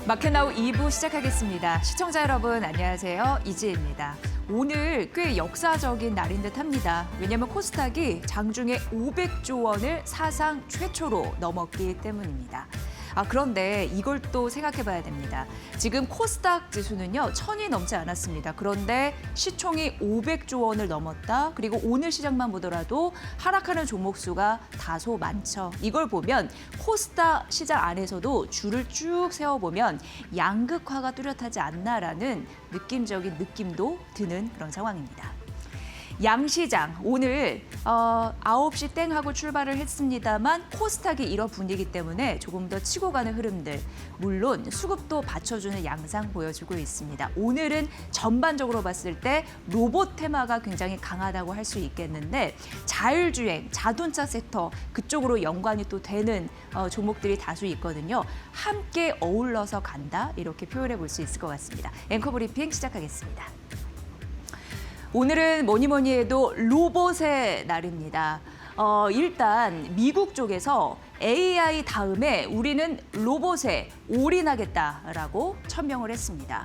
마켓나우 2부 시작하겠습니다. 시청자 여러분 안녕하세요. 이지혜입니다. 오늘 꽤 역사적인 날인 듯 합니다. 왜냐하면 코스닥이 장중에 500조 원을 사상 최초로 넘었기 때문입니다. 그런데 이걸 또 생각해 봐야 됩니다. 지금 코스닥 지수는요, 1000이 넘지 않았습니다. 그런데 시총이 500조 원을 넘었다. 그리고 오늘 시장만 보더라도 하락하는 종목 수가 다소 많죠. 이걸 보면 코스닥 시장 안에서도 줄을 쭉 세워보면 양극화가 뚜렷하지 않나라는 느낌적인 느낌도 드는 그런 상황입니다. 양시장 오늘 9시 땡 하고 출발을 했습니다만 코스닥이 이런 분위기 때문에 조금 더 치고 가는 흐름들, 물론 수급도 받쳐주는 양상 보여주고 있습니다. 오늘은 전반적으로 봤을 때 로봇 테마가 굉장히 강하다고 할 수 있겠는데 자율주행, 자동차 섹터 그쪽으로 연관이 또 되는 종목들이 다수 있거든요. 함께 어울러서 간다 이렇게 표현해 볼 수 있을 것 같습니다. 앵커 브리핑 시작하겠습니다. 오늘은 뭐니 해도 로봇의 날입니다. 일단 미국 쪽에서 AI 다음에 우리는 로봇에 올인하겠다라고 천명을 했습니다.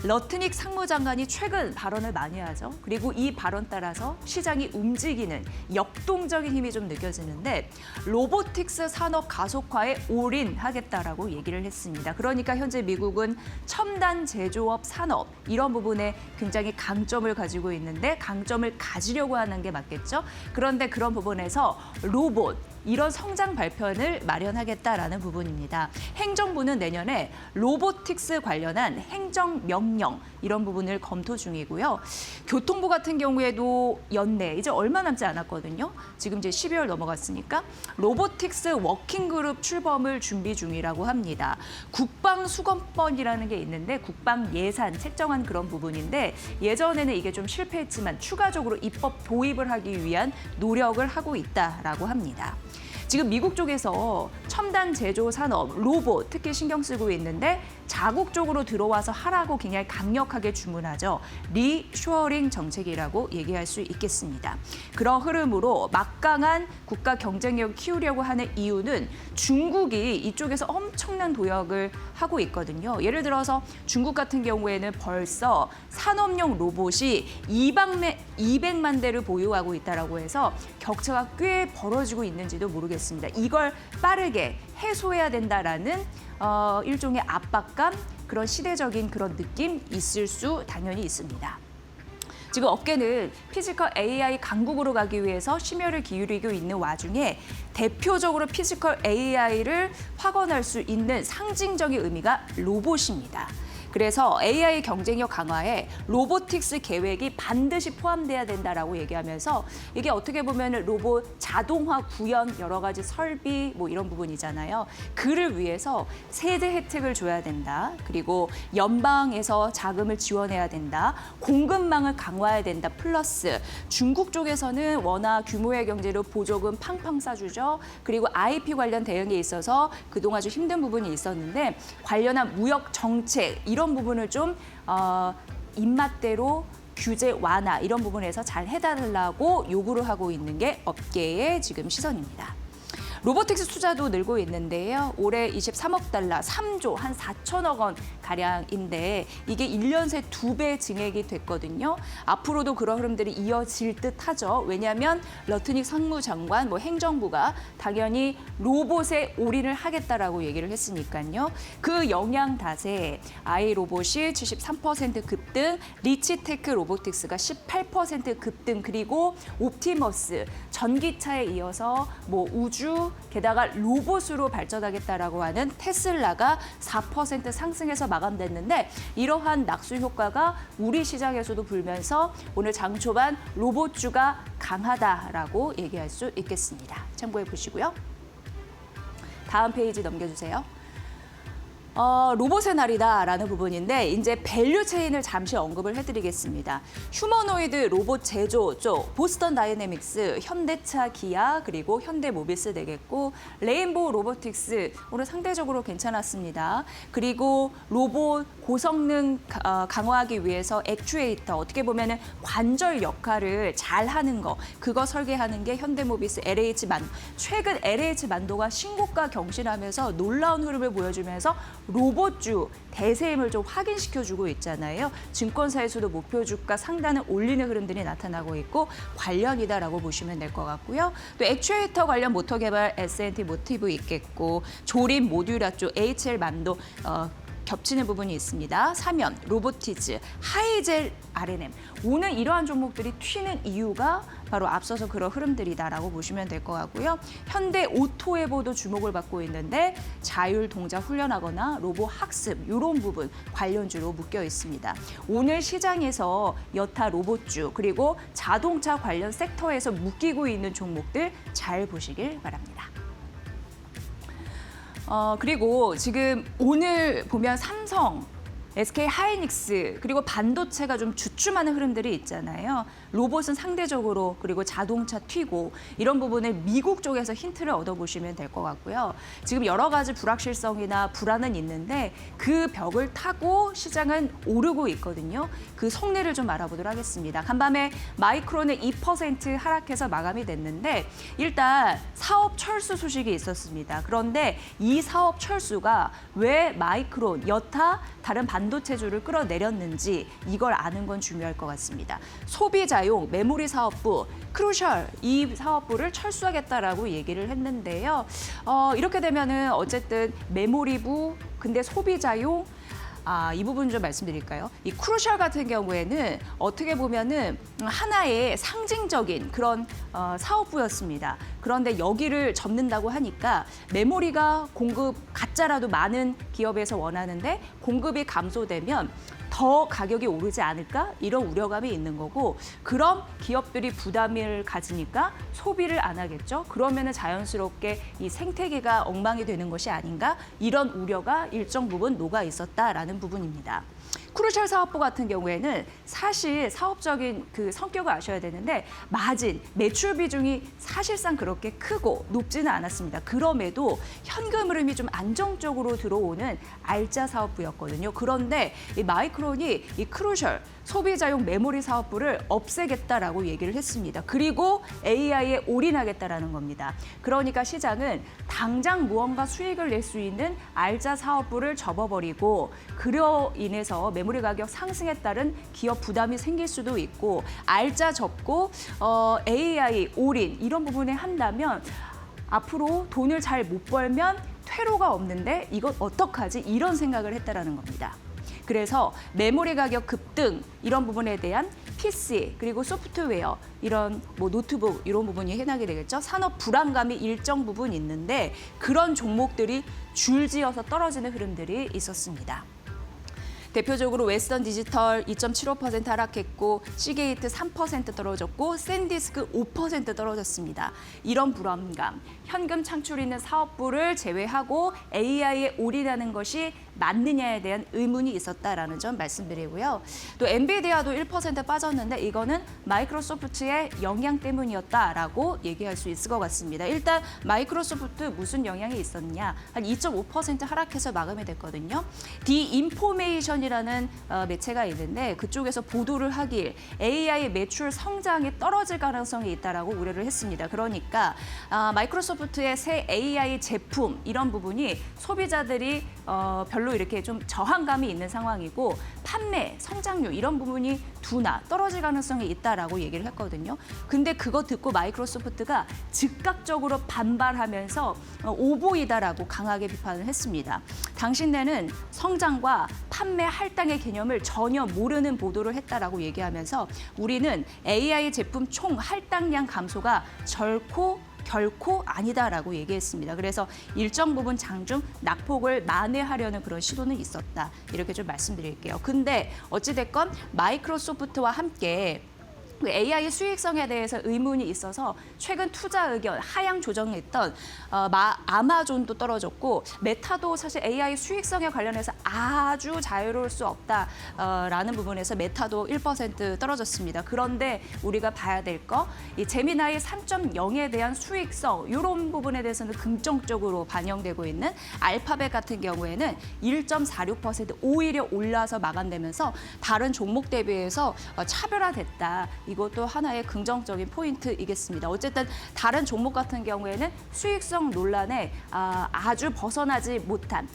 러트닉 상무장관이 최근 발언을 많이 하죠. 그리고 이 발언 따라서 시장이 움직이는 역동적인 힘이 좀 느껴지는데 로보틱스 산업 가속화에 올인하겠다라고 얘기를 했습니다. 그러니까 현재 미국은 첨단 제조업 산업 이런 부분에 굉장히 강점을 가지고 있는데 강점을 가지려고 하는 게 맞겠죠. 그런데 그런 부분에서 로봇 이런 성장 발편을 마련하겠다라는 부분입니다. 행정부는 내년에 로보틱스 관련한 행정명령 이런 부분을 검토 중이고요. 교통부 같은 경우에도 연내 이제 얼마 남지 않았거든요. 지금 이제 12월 넘어갔으니까 로보틱스 워킹그룹 출범을 준비 중이라고 합니다. 국방수권법이라는 게 있는데 국방 예산 책정한 그런 부분인데 예전에는 이게 좀 실패했지만 추가적으로 입법 도입을 하기 위한 노력을 하고 있다라고 합니다. 지금 미국 쪽에서 첨단 제조 산업, 로봇 특히 신경 쓰고 있는데 자국 쪽으로 들어와서 하라고 굉장히 강력하게 주문하죠. 리쇼어링 정책이라고 얘기할 수 있겠습니다. 그런 흐름으로 막강한 국가 경쟁력을 키우려고 하는 이유는 중국이 이쪽에서 엄청난 도약을 하고 있거든요. 예를 들어서 중국 같은 경우에는 벌써 산업용 로봇이 200만 대를 보유하고 있다고 해서 격차가 꽤 벌어지고 있는지도 모르겠습니다. 이걸 빠르게 해소해야 된다라는 일종의 압박감, 그런 시대적인 그런 느낌 있을 수 당연히 있습니다. 지금 업계는 피지컬 AI 강국으로 가기 위해서 심혈을 기울이고 있는 와중에 대표적으로 피지컬 AI를 확언할 수 있는 상징적인 의미가 로봇입니다. 그래서 AI 경쟁력 강화에 로보틱스 계획이 반드시 포함돼야 된다라고 얘기하면서 이게 어떻게 보면 로봇 자동화 구현 여러 가지 설비 뭐 이런 부분이잖아요. 그를 위해서 세제 혜택을 줘야 된다. 그리고 연방에서 자금을 지원해야 된다. 공급망을 강화해야 된다. 플러스 중국 쪽에서는 워낙 규모의 경제로 보조금 팡팡 쏴주죠. 그리고 IP 관련 대응에 있어서 그동안 좀 힘든 부분이 있었는데 관련한 무역 정책 이런 부분을 좀 입맛대로 규제 완화 이런 부분에서 잘 해달라고 요구를 하고 있는 게 업계의 지금 시선입니다. 로보틱스 투자도 늘고 있는데요. 올해 23억 달러, 3조, 한 4천억 원 가량인데 이게 1년 새 2배 증액이 됐거든요. 앞으로도 그런 흐름들이 이어질 듯하죠. 왜냐하면 러트닉 상무장관, 행정부가 당연히 로봇에 올인을 하겠다라고 얘기를 했으니까요. 그 영향 탓에 아이로봇이 73% 급등, 리치테크 로보틱스가 18% 급등, 그리고 옵티머스, 전기차에 이어서 우주, 게다가 로봇으로 발전하겠다라고 하는 테슬라가 4% 상승해서 마감됐는데 이러한 낙수 효과가 우리 시장에서도 불면서 오늘 장 초반 로봇주가 강하다라고 얘기할 수 있겠습니다. 참고해 보시고요. 다음 페이지 넘겨주세요. 로봇의 날이다라는 부분인데 이제 밸류 체인을 잠시 언급을 해드리겠습니다. 휴머노이드 로봇 제조 쪽 보스턴 다이내믹스, 현대차, 기아 그리고 현대모비스 되겠고 레인보우 로보틱스 오늘 상대적으로 괜찮았습니다. 그리고 로봇 고성능 강화하기 위해서 액추에이터 어떻게 보면은 관절 역할을 잘 하는 거 그거 설계하는 게 현대모비스 LH만 최근 LH만도가 신고가 경신하면서 놀라운 흐름을 보여주면서 로봇주 대세임을 좀 확인시켜주고 있잖아요. 증권사에서도 목표 주가 상단을 올리는 흐름들이 나타나고 있고 관련이다라고 보시면 될 것 같고요. 또 액추에이터 관련 모터 개발 S&T 모티브 있겠고 조립 모듈화 쪽 HL만도 겹치는 부분이 있습니다. 사면, 로보티즈, 하이젤, R&M. 오늘 이러한 종목들이 튀는 이유가 바로 앞서서 그런 흐름들이다라고 보시면 될 것 같고요. 현대 오토에보도 주목을 받고 있는데 자율 동작 훈련하거나 로봇 학습 이런 부분 관련주로 묶여 있습니다. 오늘 시장에서 여타 로봇주 그리고 자동차 관련 섹터에서 묶이고 있는 종목들 잘 보시길 바랍니다. 그리고 지금 오늘 보면 삼성, SK 하이닉스 그리고 반도체가 좀 주춤하는 흐름들이 있잖아요. 로봇은 상대적으로 그리고 자동차 튀고 이런 부분을 미국 쪽에서 힌트를 얻어보시면 될 것 같고요. 지금 여러 가지 불확실성이나 불안은 있는데 그 벽을 타고 시장은 오르고 있거든요. 그 속내를 좀 알아보도록 하겠습니다. 간밤에 마이크론은 2% 하락해서 마감이 됐는데 일단 사업 철수 소식이 있었습니다. 그런데 이 사업 철수가 왜 마이크론, 여타 다른 반도체주를 끌어내렸는지 이걸 아는 건 중요할 것 같습니다. 소비자용 메모리 사업부, 크루셜 이 사업부를 철수하겠다라고 얘기를 했는데요. 이렇게 되면은 어쨌든 메모리부, 근데 소비자용 이 부분 좀 말씀드릴까요? 이 크루셜 같은 경우에는 어떻게 보면은 하나의 상징적인 그런 사업부였습니다. 그런데 여기를 접는다고 하니까 메모리가 공급 가짜라도 많은 기업에서 원하는데 공급이 감소되면 더 가격이 오르지 않을까? 이런 우려감이 있는 거고 그럼 기업들이 부담을 가지니까 소비를 안 하겠죠. 그러면은 자연스럽게 이 생태계가 엉망이 되는 것이 아닌가? 이런 우려가 일정 부분 녹아 있었다라는 부분입니다. 크루셜 사업부 같은 경우에는 사실 사업적인 그 성격을 아셔야 되는데 마진, 매출 비중이 사실상 그렇게 크고 높지는 않았습니다. 그럼에도 현금 흐름이 좀 안정적으로 들어오는 알짜 사업부였거든요. 그런데 이 마이크론이 이 크루셜 소비자용 메모리 사업부를 없애겠다라고 얘기를 했습니다. 그리고 AI에 올인하겠다라는 겁니다. 그러니까 시장은 당장 무언가 수익을 낼 수 있는 알짜 사업부를 접어버리고 그로 인해서 메모리 가격 상승에 따른 기업 부담이 생길 수도 있고 알짜 접고 AI 올인 이런 부분에 한다면 앞으로 돈을 잘 못 벌면 퇴로가 없는데 이건 어떡하지? 이런 생각을 했다라는 겁니다. 그래서 메모리 가격 급등 이런 부분에 대한 PC 그리고 소프트웨어 이런 뭐 노트북 이런 부분이 해당이 되겠죠. 산업 불안감이 일정 부분 있는데 그런 종목들이 줄지어서 떨어지는 흐름들이 있었습니다. 대표적으로 웨스턴 디지털 2.75% 하락했고 시게이트 3% 떨어졌고 샌디스크 5% 떨어졌습니다. 이런 불안감, 현금 창출 있는 사업부를 제외하고 AI에 올인하는 것이 맞느냐에 대한 의문이 있었다라는 점 말씀드리고요. 또 엔비디아도 1% 빠졌는데 이거는 마이크로소프트의 영향 때문이었다라고 얘기할 수 있을 것 같습니다. 일단 마이크로소프트 무슨 영향이 있었냐? 한 2.5% 하락해서 마감이 됐거든요. 디인포메이션이라는 매체가 있는데 그쪽에서 보도를 하길 AI 매출 성장이 떨어질 가능성이 있다라고 우려를 했습니다. 그러니까 마이크로소프트의 새 AI 제품 이런 부분이 소비자들이 별로 이렇게 좀 저항감이 있는 상황이고 판매, 성장률 이런 부분이 둔화, 떨어질 가능성이 있다라고 얘기를 했거든요. 근데 그거 듣고 마이크로소프트가 즉각적으로 반발하면서 오보이다라고 강하게 비판을 했습니다. 당신네는 성장과 판매 할당의 개념을 전혀 모르는 보도를 했다라고 얘기하면서 우리는 AI 제품 총 할당량 감소가 결코 아니다라고 얘기했습니다. 그래서 일정 부분 장중 낙폭을 만회하려는 그런 시도는 있었다. 이렇게 좀 말씀드릴게요. 근데 어찌됐건 마이크로소프트와 함께 AI 수익성에 대해서 의문이 있어서 최근 투자 의견 하향 조정했던 아마존도 떨어졌고 메타도 사실 AI 수익성에 관련해서 아주 자유로울 수 없다라는 부분에서 메타도 1% 떨어졌습니다. 그런데 우리가 봐야 될 거 이 제미나이 3.0에 대한 수익성 이런 부분에 대해서는 긍정적으로 반영되고 있는 알파벳 같은 경우에는 1.46% 오히려 올라서 마감되면서 다른 종목 대비해서 차별화됐다. 이것도 하나의 긍정적인 포인트이겠습니다. 어쨌든 다른 종목 같은 경우에는 수익성 논란에 때문에 아주 벗어나지 못한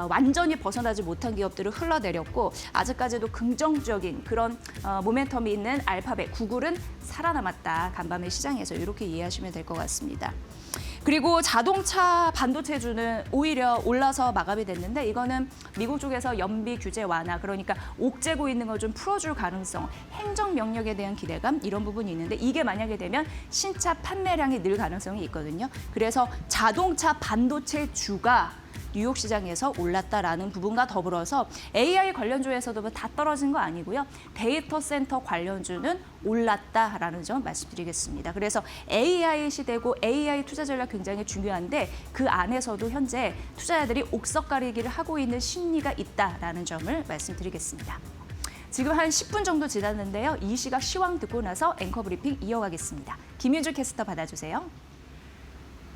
완전히 벗어나지 못한 기업들을 흘러내렸고 아직까지도 긍정적인 그런 모멘텀이 있는 알파벳, 구글은 살아남았다. 간밤의 시장에서 이렇게 이해하시면 될 것 같습니다. 그리고 자동차 반도체주는 오히려 올라서 마감이 됐는데 이거는 미국 쪽에서 연비 규제 완화, 그러니까 옥죄고 있는 걸 좀 풀어줄 가능성, 행정 명령에 대한 기대감 이런 부분이 있는데 이게 만약에 되면 신차 판매량이 늘 가능성이 있거든요. 그래서 자동차 반도체주가 뉴욕 시장에서 올랐다라는 부분과 더불어서 AI 관련주에서도 다 떨어진 거 아니고요. 데이터 센터 관련주는 올랐다라는 점 말씀드리겠습니다. 그래서 AI 시대고 AI 투자 전략 굉장히 중요한데 그 안에서도 현재 투자자들이 옥석가리기를 하고 있는 심리가 있다라는 점을 말씀드리겠습니다. 지금 한 10분 정도 지났는데요. 이 시각 시황 듣고 나서 앵커 브리핑 이어가겠습니다. 김윤주 캐스터 받아주세요.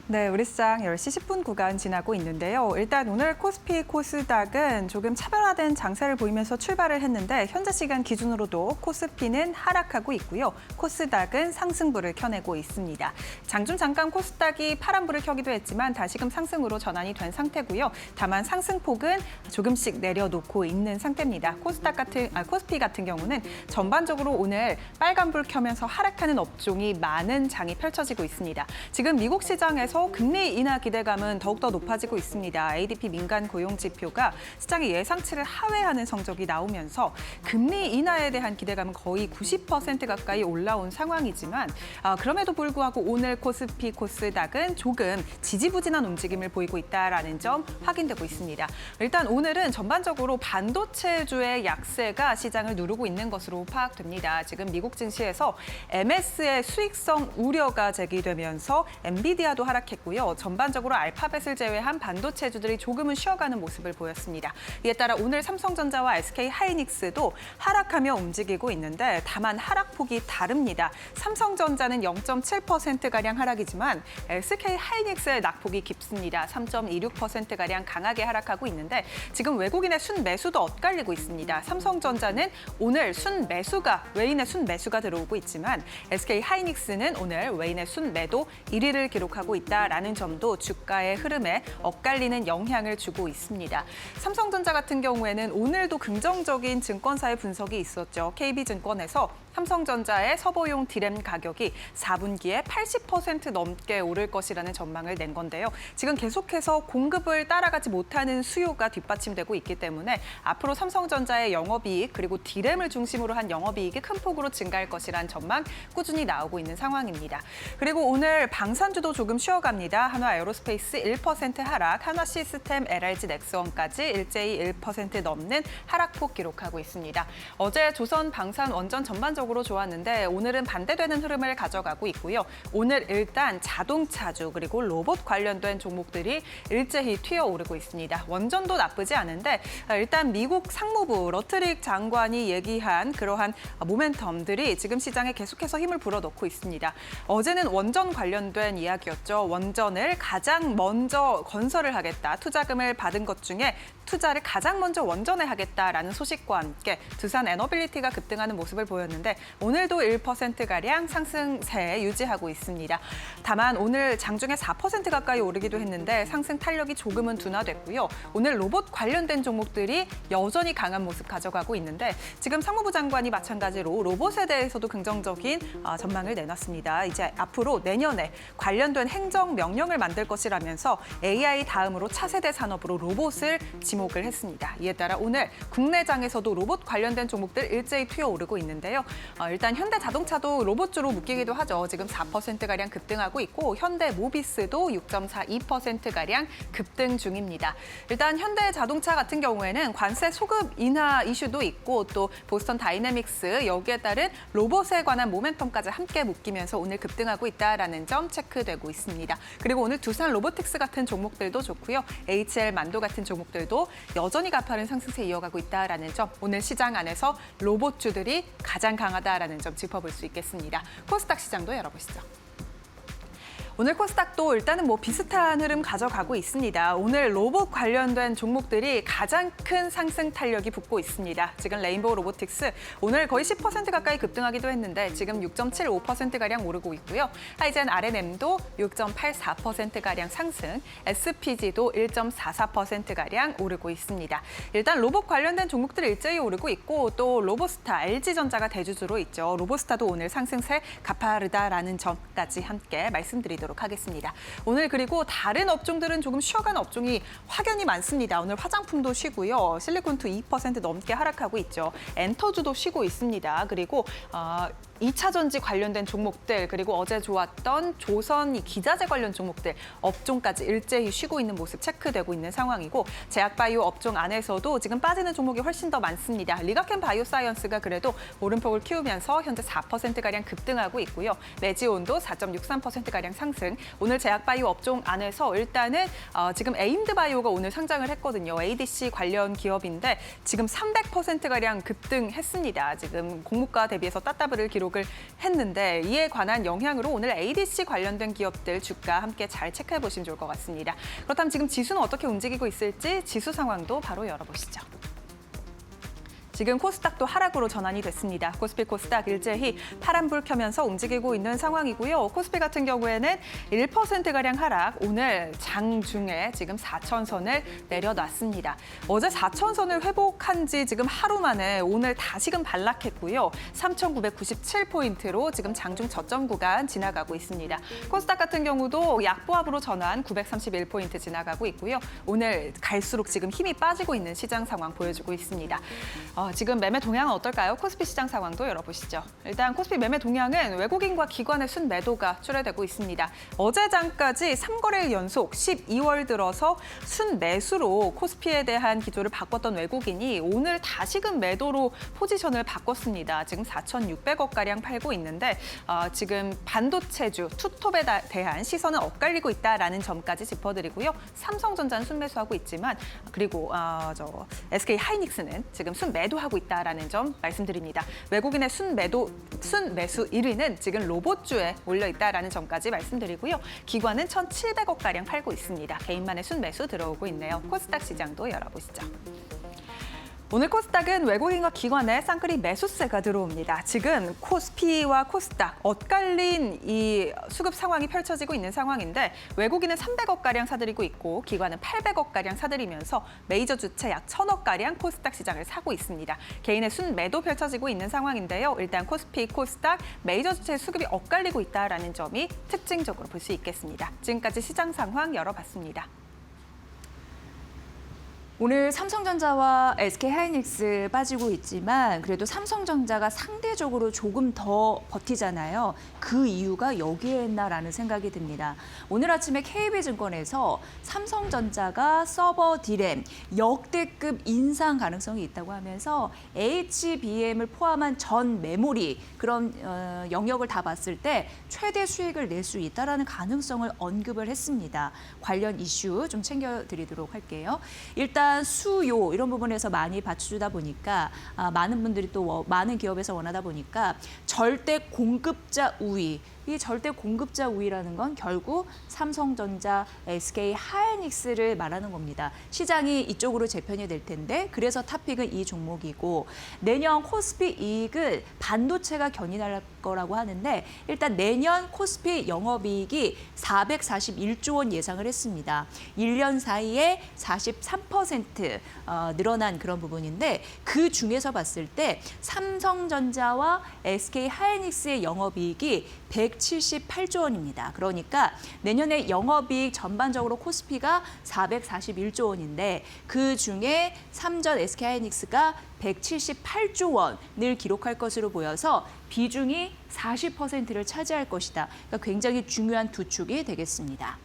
네, 우리 시장 10시 10분 구간 지나고 있는데요. 일단 오늘 코스피, 코스닥은 조금 차별화된 장세를 보이면서 출발을 했는데 현재 시간 기준으로도 코스피는 하락하고 있고요. 코스닥은 상승불을 켜내고 있습니다. 장중 잠깐 코스닥이 파란불을 켜기도 했지만 다시금 상승으로 전환이 된 상태고요. 다만 상승폭은 조금씩 내려놓고 있는 상태입니다. 코스피 같은 경우는 전반적으로 오늘 빨간불 켜면서 하락하는 업종이 많은 장이 펼쳐지고 있습니다. 지금 미국 시장에서 금리 인하 기대감은 더욱더 높아지고 있습니다. ADP 민간 고용 지표가 시장의 예상치를 하회하는 성적이 나오면서 금리 인하에 대한 기대감은 거의 90% 가까이 올라온 상황이지만 그럼에도 불구하고 오늘 코스피, 코스닥은 조금 지지부진한 움직임을 보이고 있다는 점 확인되고 있습니다. 일단 오늘은 전반적으로 반도체주의 약세가 시장을 누르고 있는 것으로 파악됩니다. 지금 미국 증시에서 MS의 수익성 우려가 제기되면서 엔비디아도 하락했고요. 전반적으로 알파벳을 제외한 반도체주들이 조금은 쉬어가는 모습을 보였습니다. 이에 따라 오늘 삼성전자와 SK하이닉스도 하락하며 움직이고 있는데 다만 하락폭이 다릅니다. 삼성전자는 0.7%가량 하락이지만 SK하이닉스의 낙폭이 깊습니다. 3.26%가량 강하게 하락하고 있는데 지금 외국인의 순매수도 엇갈리고 있습니다. 삼성전자는 오늘 외인의 순매수가 들어오고 있지만 SK하이닉스는 오늘 외인의 순매도 1위를 기록하고 있다라는 점도 주가의 흐름에 엇갈리는 영향을 주고 있습니다. 삼성전자 같은 경우에는 오늘도 긍정적인 증권사의 분석이 있었죠. KB증권에서 삼성전자의 서버용 디램 가격이 4분기에 80% 넘게 오를 것이라는 전망을 낸 건데요. 지금 계속해서 공급을 따라가지 못하는 수요가 뒷받침되고 있기 때문에 앞으로 삼성전자의 영업이익 그리고 디램을 중심으로 한 영업이익이 큰 폭으로 증가할 것이라는 전망 꾸준히 나오고 있는 상황입니다. 그리고 오늘 방산주도 조금 쉬어갑니다. 한화에어로스페이스 1% 하락, 한화시스템, LRG 넥스원까지 일제히 1% 넘는 하락폭 기록하고 있습니다. 어제 조선 방산 원전 전반적으로 좋았는데 오늘은 반대되는 흐름을 가져가고 있고요. 오늘 일단 자동차주 그리고 로봇 관련된 종목들이 일제히 튀어오르고 있습니다. 원전도 나쁘지 않은데 일단 미국 상무부 러트릭 장관이 얘기한 그러한 모멘텀들이 지금 시장에 계속해서 힘을 불어넣고 있습니다. 어제는 원전 관련된 이야기였죠. 원전을 가장 먼저 건설을 하겠다. 투자금을 받은 것 중에 투자를 가장 먼저 원전에 하겠다라는 소식과 함께 두산 에너빌리티가 급등하는 모습을 보였는데 오늘도 1%가량 상승세 유지하고 있습니다. 다만 오늘 장중에 4% 가까이 오르기도 했는데 상승 탄력이 조금은 둔화됐고요. 오늘 로봇 관련된 종목들이 여전히 강한 모습 가져가고 있는데 지금 상무부 장관이 마찬가지로 로봇에 대해서도 긍정적인 전망을 내놨습니다. 이제 앞으로 내년에 관련된 행정 명령을 만들 것이라면서 AI 다음으로 차세대 산업으로 로봇을 지목을 했습니다. 이에 따라 오늘 국내장에서도 로봇 관련된 종목들 일제히 튀어오르고 있는데요. 일단 현대자동차도 로봇주로 묶이기도 하죠. 지금 4%가량 급등하고 있고 현대모비스도 6.42%가량 급등 중입니다. 일단 현대자동차 같은 경우에는 관세 소급 인하 이슈도 있고 또 보스턴 다이내믹스 여기에 따른 로봇에 관한 모멘텀까지 함께 묶이면서 오늘 급등하고 있다는 점 체크되고 있습니다. 그리고 오늘 두산 로보틱스 같은 종목들도 좋고요. HL 만도 같은 종목들도 여전히 가파른 상승세 이어가고 있다는 점 오늘 시장 안에서 로봇주들이 가장 강하다라는 점 짚어볼 수 있겠습니다. 코스닥 시장도 열어보시죠. 오늘 코스닥도 일단은 비슷한 흐름 가져가고 있습니다. 오늘 로봇 관련된 종목들이 가장 큰 상승 탄력이 붙고 있습니다. 지금 레인보우 로보틱스 오늘 거의 10% 가까이 급등하기도 했는데 지금 6.75%가량 오르고 있고요. 하이젠 R&M도 6.84%가량 상승, SPG도 1.44%가량 오르고 있습니다. 일단 로봇 관련된 종목들 일제히 오르고 있고 또 로보스타, LG전자가 대주주로 있죠. 로보스타도 오늘 상승세 가파르다라는 점까지 함께 말씀드리도록 하겠습니다. 오늘 그리고 다른 업종들은 조금 쉬어가는 업종이 확연히 많습니다. 오늘 화장품도 쉬고요. 실리콘투 2% 넘게 하락하고 있죠. 엔터주도 쉬고 있습니다. 그리고 2차 전지 관련된 종목들 그리고 어제 좋았던 조선 기자재 관련 종목들 업종까지 일제히 쉬고 있는 모습 체크되고 있는 상황이고 제약바이오 업종 안에서도 지금 빠지는 종목이 훨씬 더 많습니다. 리가켄 바이오사이언스가 그래도 오름폭을 키우면서 현재 4%가량 급등하고 있고요. 메지온도 4.63%가량 상승. 오늘 제약바이오 업종 안에서 일단은 지금 에임드바이오가 오늘 상장을 했거든요. ADC 관련 기업인데 지금 300%가량 급등했습니다. 지금 공모가 대비해서 따따블을 기록을 했는데 이에 관한 영향으로 오늘 ADC 관련된 기업들 주가 함께 잘 체크해 보시면 좋을 것 같습니다. 그렇다면 지금 지수는 어떻게 움직이고 있을지 지수 상황도 바로 열어보시죠. 지금 코스닥도 하락으로 전환이 됐습니다. 코스피 코스닥 일제히 파란불 켜면서 움직이고 있는 상황이고요. 코스피 같은 경우에는 1%가량 하락, 오늘 장중에 지금 4천선을 내려놨습니다. 어제 4천선을 회복한 지 지금 하루 만에 오늘 다시금 반락했고요. 3,997포인트로 지금 장중 저점 구간 지나가고 있습니다. 코스닥 같은 경우도 약보합으로 전환 931포인트 지나가고 있고요. 오늘 갈수록 지금 힘이 빠지고 있는 시장 상황 보여주고 있습니다. 지금 매매 동향은 어떨까요? 코스피 시장 상황도 열어보시죠. 일단 코스피 매매 동향은 외국인과 기관의 순매도가 출회되고 있습니다. 어제 장까지 3거래일 연속 12월 들어서 순매수로 코스피에 대한 기조를 바꿨던 외국인이 오늘 다시금 매도로 포지션을 바꿨습니다. 지금 4,600억가량 팔고 있는데 지금 반도체주, 투톱에 대한 시선은 엇갈리고 있다라는 점까지 짚어드리고요. 삼성전자는 순매수하고 있지만 그리고 SK 하이닉스는 지금 순매도 하고 있다라는 점 말씀드립니다. 외국인의 순매수 1위는 지금 로봇주에 몰려 있다라는 점까지 말씀드리고요. 기관은 1,700억가량 팔고 있습니다. 개인만의 순매수 들어오고 있네요. 코스닥 시장도 열어보시죠. 오늘 코스닥은 외국인과 기관의 쌍끌이 매수세가 들어옵니다. 지금 코스피와 코스닥 엇갈린 이 수급 상황이 펼쳐지고 있는 상황인데 외국인은 300억가량 사들이고 있고 기관은 800억가량 사들이면서 메이저 주체 약 1,000억가량 코스닥 시장을 사고 있습니다. 개인의 순매도 펼쳐지고 있는 상황인데요. 일단 코스피, 코스닥 메이저 주체 수급이 엇갈리고 있다는 점이 특징적으로 볼 수 있겠습니다. 지금까지 시장 상황 열어봤습니다. 오늘 삼성전자와 SK하이닉스 빠지고 있지만 그래도 삼성전자가 상대적으로 조금 더 버티잖아요. 그 이유가 여기에 있나라는 생각이 듭니다. 오늘 아침에 KB증권에서 삼성전자가 서버 디램 역대급 인상 가능성이 있다고 하면서 HBM을 포함한 전 메모리 그런 영역을 다 봤을 때 최대 수익을 낼 수 있다라는 가능성을 언급을 했습니다. 관련 이슈 좀 챙겨드리도록 할게요. 일단 수요 이런 부분에서 많이 받쳐주다 보니까 많은 분들이 또 많은 기업에서 원하다 보니까 절대 공급자 우위. 이 절대 공급자 우위라는 건 결국 삼성전자, SK 하이닉스를 말하는 겁니다. 시장이 이쪽으로 재편이 될 텐데 그래서 탑픽은 이 종목이고 내년 코스피 이익을 반도체가 견인할 거라고 하는데 일단 내년 코스피 영업이익이 441조 원 예상을 했습니다. 1년 사이에 43% 늘어난 그런 부분인데 그 중에서 봤을 때 삼성전자와 SK 하이닉스의 영업이익이 178조 원입니다. 그러니까 내년에 영업이익 전반적으로 코스피가 441조 원인데 그 중에 삼전 SK하이닉스가 178조 원을 기록할 것으로 보여서 비중이 40%를 차지할 것이다. 그러니까 굉장히 중요한 두 축이 되겠습니다.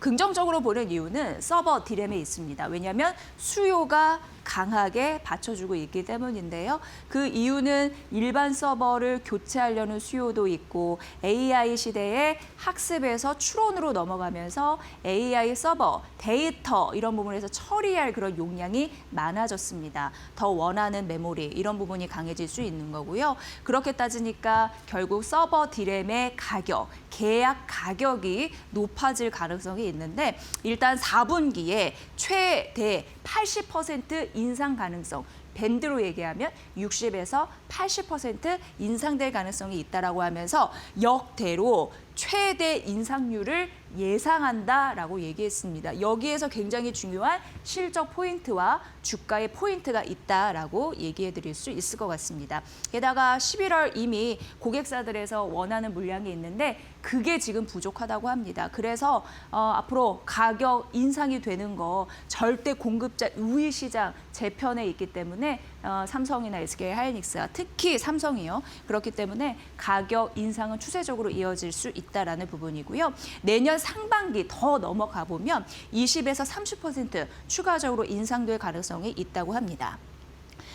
긍정적으로 보는 이유는 서버 디램에 있습니다. 왜냐하면 수요가 강하게 받쳐주고 있기 때문인데요. 그 이유는 일반 서버를 교체하려는 수요도 있고 AI 시대에 학습에서 추론으로 넘어가면서 AI 서버, 데이터 이런 부분에서 처리할 그런 용량이 많아졌습니다. 더 원하는 메모리 이런 부분이 강해질 수 있는 거고요. 그렇게 따지니까 결국 서버 디램의 가격, 계약 가격이 높아질 가능성이 있는데 일단 4분기에 최대 80% 인상 가능성, 밴드로 얘기하면 60에서 80% 인상될 가능성이 있다라고 하면서 역대로 최대 인상률을 예상한다라고 얘기했습니다. 여기에서 굉장히 중요한 실적 포인트와 주가의 포인트가 있다라고 얘기해 드릴 수 있을 것 같습니다. 게다가 11월 이미 고객사들에서 원하는 물량이 있는데 그게 지금 부족하다고 합니다. 그래서 앞으로 가격 인상이 되는 거 절대 공급자 우위 시장 재편에 있기 때문에 삼성이나 SK 하이닉스가 특히 삼성이요. 그렇기 때문에 가격 인상은 추세적으로 이어질 수 있다라는 부분이고요. 내년 상반기 더 넘어가 보면 20에서 30% 추가적으로 인상될 가능성이 있다고 합니다.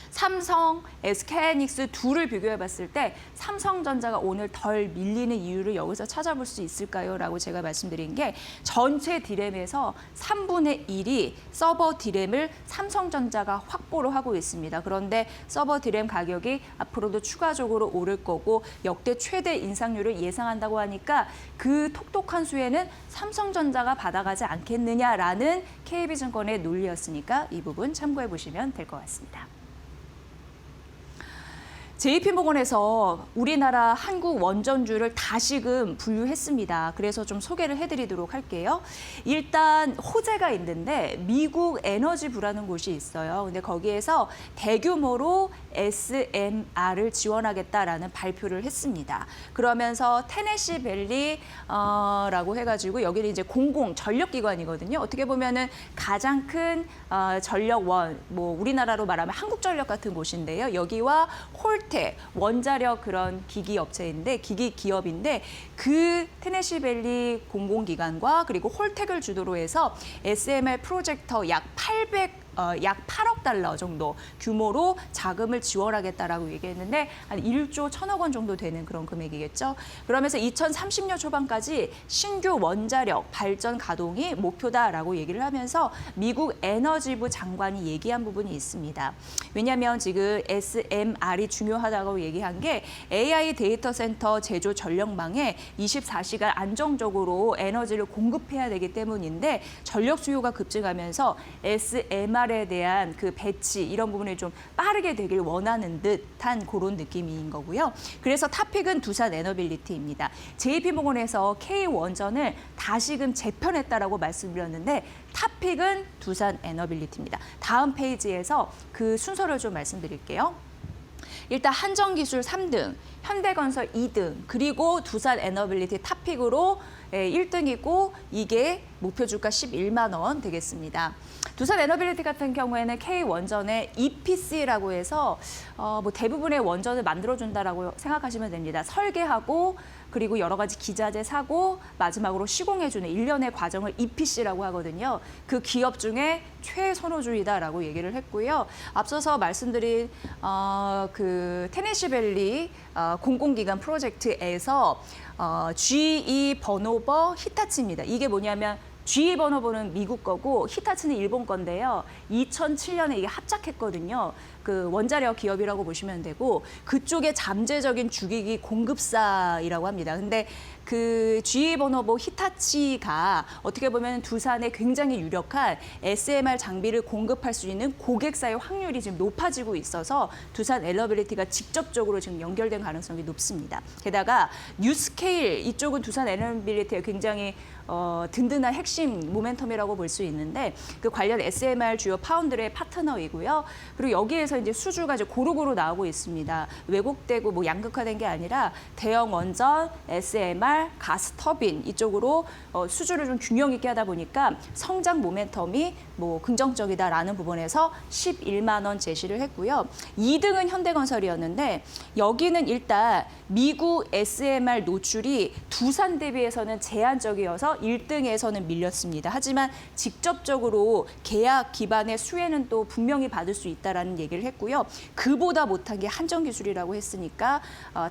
삼성, SK하이닉스 둘을 비교해 봤을 때 삼성전자가 오늘 덜 밀리는 이유를 여기서 찾아볼 수 있을까요? 라고 제가 말씀드린 게 전체 디램에서 3분의 1이 서버 디램을 삼성전자가 확보를 하고 있습니다. 그런데 서버 디램 가격이 앞으로도 추가적으로 오를 거고 역대 최대 인상률을 예상한다고 하니까 그 톡톡한 수혜는 삼성전자가 받아가지 않겠느냐라는 KB증권의 논리였으니까 이 부분 참고해 보시면 될 것 같습니다. JP모건에서 우리나라 한국 원전주를 다시금 분류했습니다. 그래서 좀 소개를 해드리도록 할게요. 일단 호재가 있는데 미국 에너지부라는 곳이 있어요. 근데 거기에서 대규모로 SMR을 지원하겠다라는 발표를 했습니다. 그러면서 테네시 밸리라고 해가지고 여기는 이제 공공 전력기관이거든요. 어떻게 보면은 가장 큰 전력원, 뭐 우리나라로 말하면 한국전력 같은 곳인데요. 여기와 홀텍 원자력 그런 기기 업체인데 기기 기업인데 그 테네시 밸리 공공기관과 그리고 홀텍을 주도로 해서 SMR 프로젝터 약 8억 달러 정도 규모로 자금을 지원하겠다라고 얘기했는데 한 1조 1천억 원 정도 되는 그런 금액이겠죠. 그러면서 2030년 초반까지 신규 원자력 발전 가동이 목표다라고 얘기를 하면서 미국 에너지부 장관이 얘기한 부분이 있습니다. 왜냐하면 지금 SMR이 중요하다고 얘기한 게 AI 데이터 센터 제조 전력망에 24시간 안정적으로 에너지를 공급해야 되기 때문인데 전력 수요가 급증하면서 SMR에 대한 그 배치 이런 부분이 좀 빠르게 되길 원하는 듯한 그런 느낌인 거고요. 그래서 탑픽은 두산 에너빌리티입니다. JP모건에서 K원전을 다시금 재편했다라고 말씀드렸는데 탑픽은 두산 에너빌리티입니다. 다음 페이지에서 그 순서를 좀 말씀드릴게요. 일단 한정기술 3등, 현대건설 2등, 그리고 두산 에너빌리티 탑픽으로 1등이고 이게 목표 주가 11만 원 되겠습니다. 두산 에너빌리티 같은 경우에는 K원전의 EPC라고 해서 뭐 대부분의 원전을 만들어준다라고 생각하시면 됩니다. 설계하고 그리고 여러 가지 기자재 사고 마지막으로 시공해주는 일련의 과정을 EPC라고 하거든요. 그 기업 중에 최선호주의다라고 얘기를 했고요. 앞서서 말씀드린 그 테네시밸리 공공기관 프로젝트에서 GE 버노버 히타치입니다. 이게 뭐냐면 GE 버노버는 미국 거고 히타치는 일본 건데요. 2007년에 이게 합작했거든요. 그 원자력 기업이라고 보시면 되고 그쪽의 잠재적인 주기기 공급사이라고 합니다. 근데 그 GE 버노버 히타치가 어떻게 보면 두산에 굉장히 유력한 SMR 장비를 공급할 수 있는 고객사의 확률이 지금 높아지고 있어서 두산 에너빌리티가 직접적으로 지금 연결된 가능성이 높습니다. 게다가 뉴스케일 이쪽은 두산 에너빌리티의 굉장히 든든한 핵심 모멘텀이라고 볼 수 있는데 그 관련 SMR 주요 파운드의 파트너이고요. 그리고 여기에서 이제 수주가 이제 고루고루 나오고 있습니다. 왜곡되고 뭐 양극화된 게 아니라 대형 원전, SMR, SMR, 가스 터빈 이쪽으로 수주를 좀 균형 있게 하다 보니까 성장 모멘텀이 뭐 긍정적이다라는 부분에서 11만 원 제시를 했고요. 2등은 현대건설이었는데 여기는 일단 미국 SMR 노출이 두산 대비해서는 제한적이어서 1등에서는 밀렸습니다. 하지만 직접적으로 계약 기반의 수혜는 또 분명히 받을 수 있다라는 얘기를 했고요. 그보다 못한 게 한전기술이라고 했으니까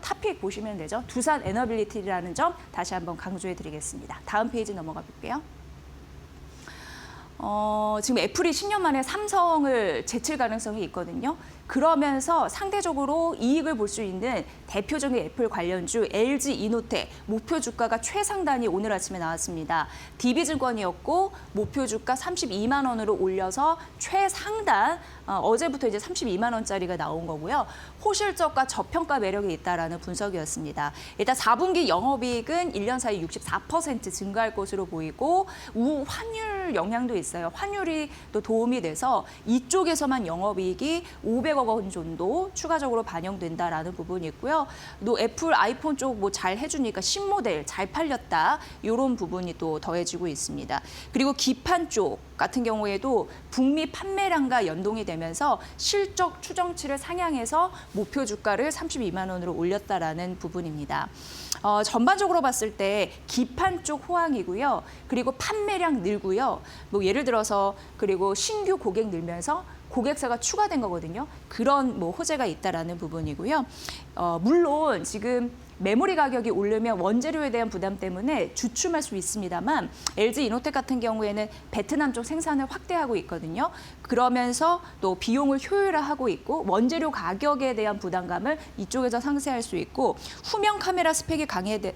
탑픽 보시면 되죠. 두산 에너빌리티라는 점 다시 한번 강조해 드리겠습니다. 다음 페이지 넘어가 볼게요. 지금 애플이 10년 만에 삼성을 제칠 가능성이 있거든요. 그러면서 상대적으로 이익을 볼 수 있는 대표적인 애플 관련주 LG 이노텍 목표 주가가 최상단이 오늘 아침에 나왔습니다. DB증권이었고 목표 주가 32만 원으로 올려서 최상단 어제부터 이제 32만 원짜리가 나온 거고요. 호실적과 저평가 매력이 있다라는 분석이었습니다. 일단 4분기 영업이익은 1년 사이 64% 증가할 것으로 보이고 환율 영향도 있어요. 환율이 또 도움이 돼서 이쪽에서만 영업이익이 500억 원 정도 추가적으로 반영된다라는 부분이 있고요. 또 애플 아이폰 쪽 뭐 잘 해주니까 신모델 잘 팔렸다. 이런 부분이 또 더해지고 있습니다. 그리고 기판 쪽 같은 경우에도 북미 판매량과 연동이 되면서 실적 추정치를 상향해서 목표 주가를 32만 원으로 올렸다라는 부분입니다. 전반적으로 봤을 때 기판 쪽 호황이고요. 그리고 판매량 늘고요. 뭐 예를 들어서 그리고 신규 고객 늘면서 고객사가 추가된 거거든요. 그런 뭐 호재가 있다라는 부분이고요. 물론 지금 메모리 가격이 오르면 원재료에 대한 부담 때문에 주춤할 수 있습니다만 LG 이노텍 같은 경우에는 베트남 쪽 생산을 확대하고 있거든요. 그러면서 또 비용을 효율화하고 있고 원재료 가격에 대한 부담감을 이쪽에서 상쇄할 수 있고 후면 카메라 스펙이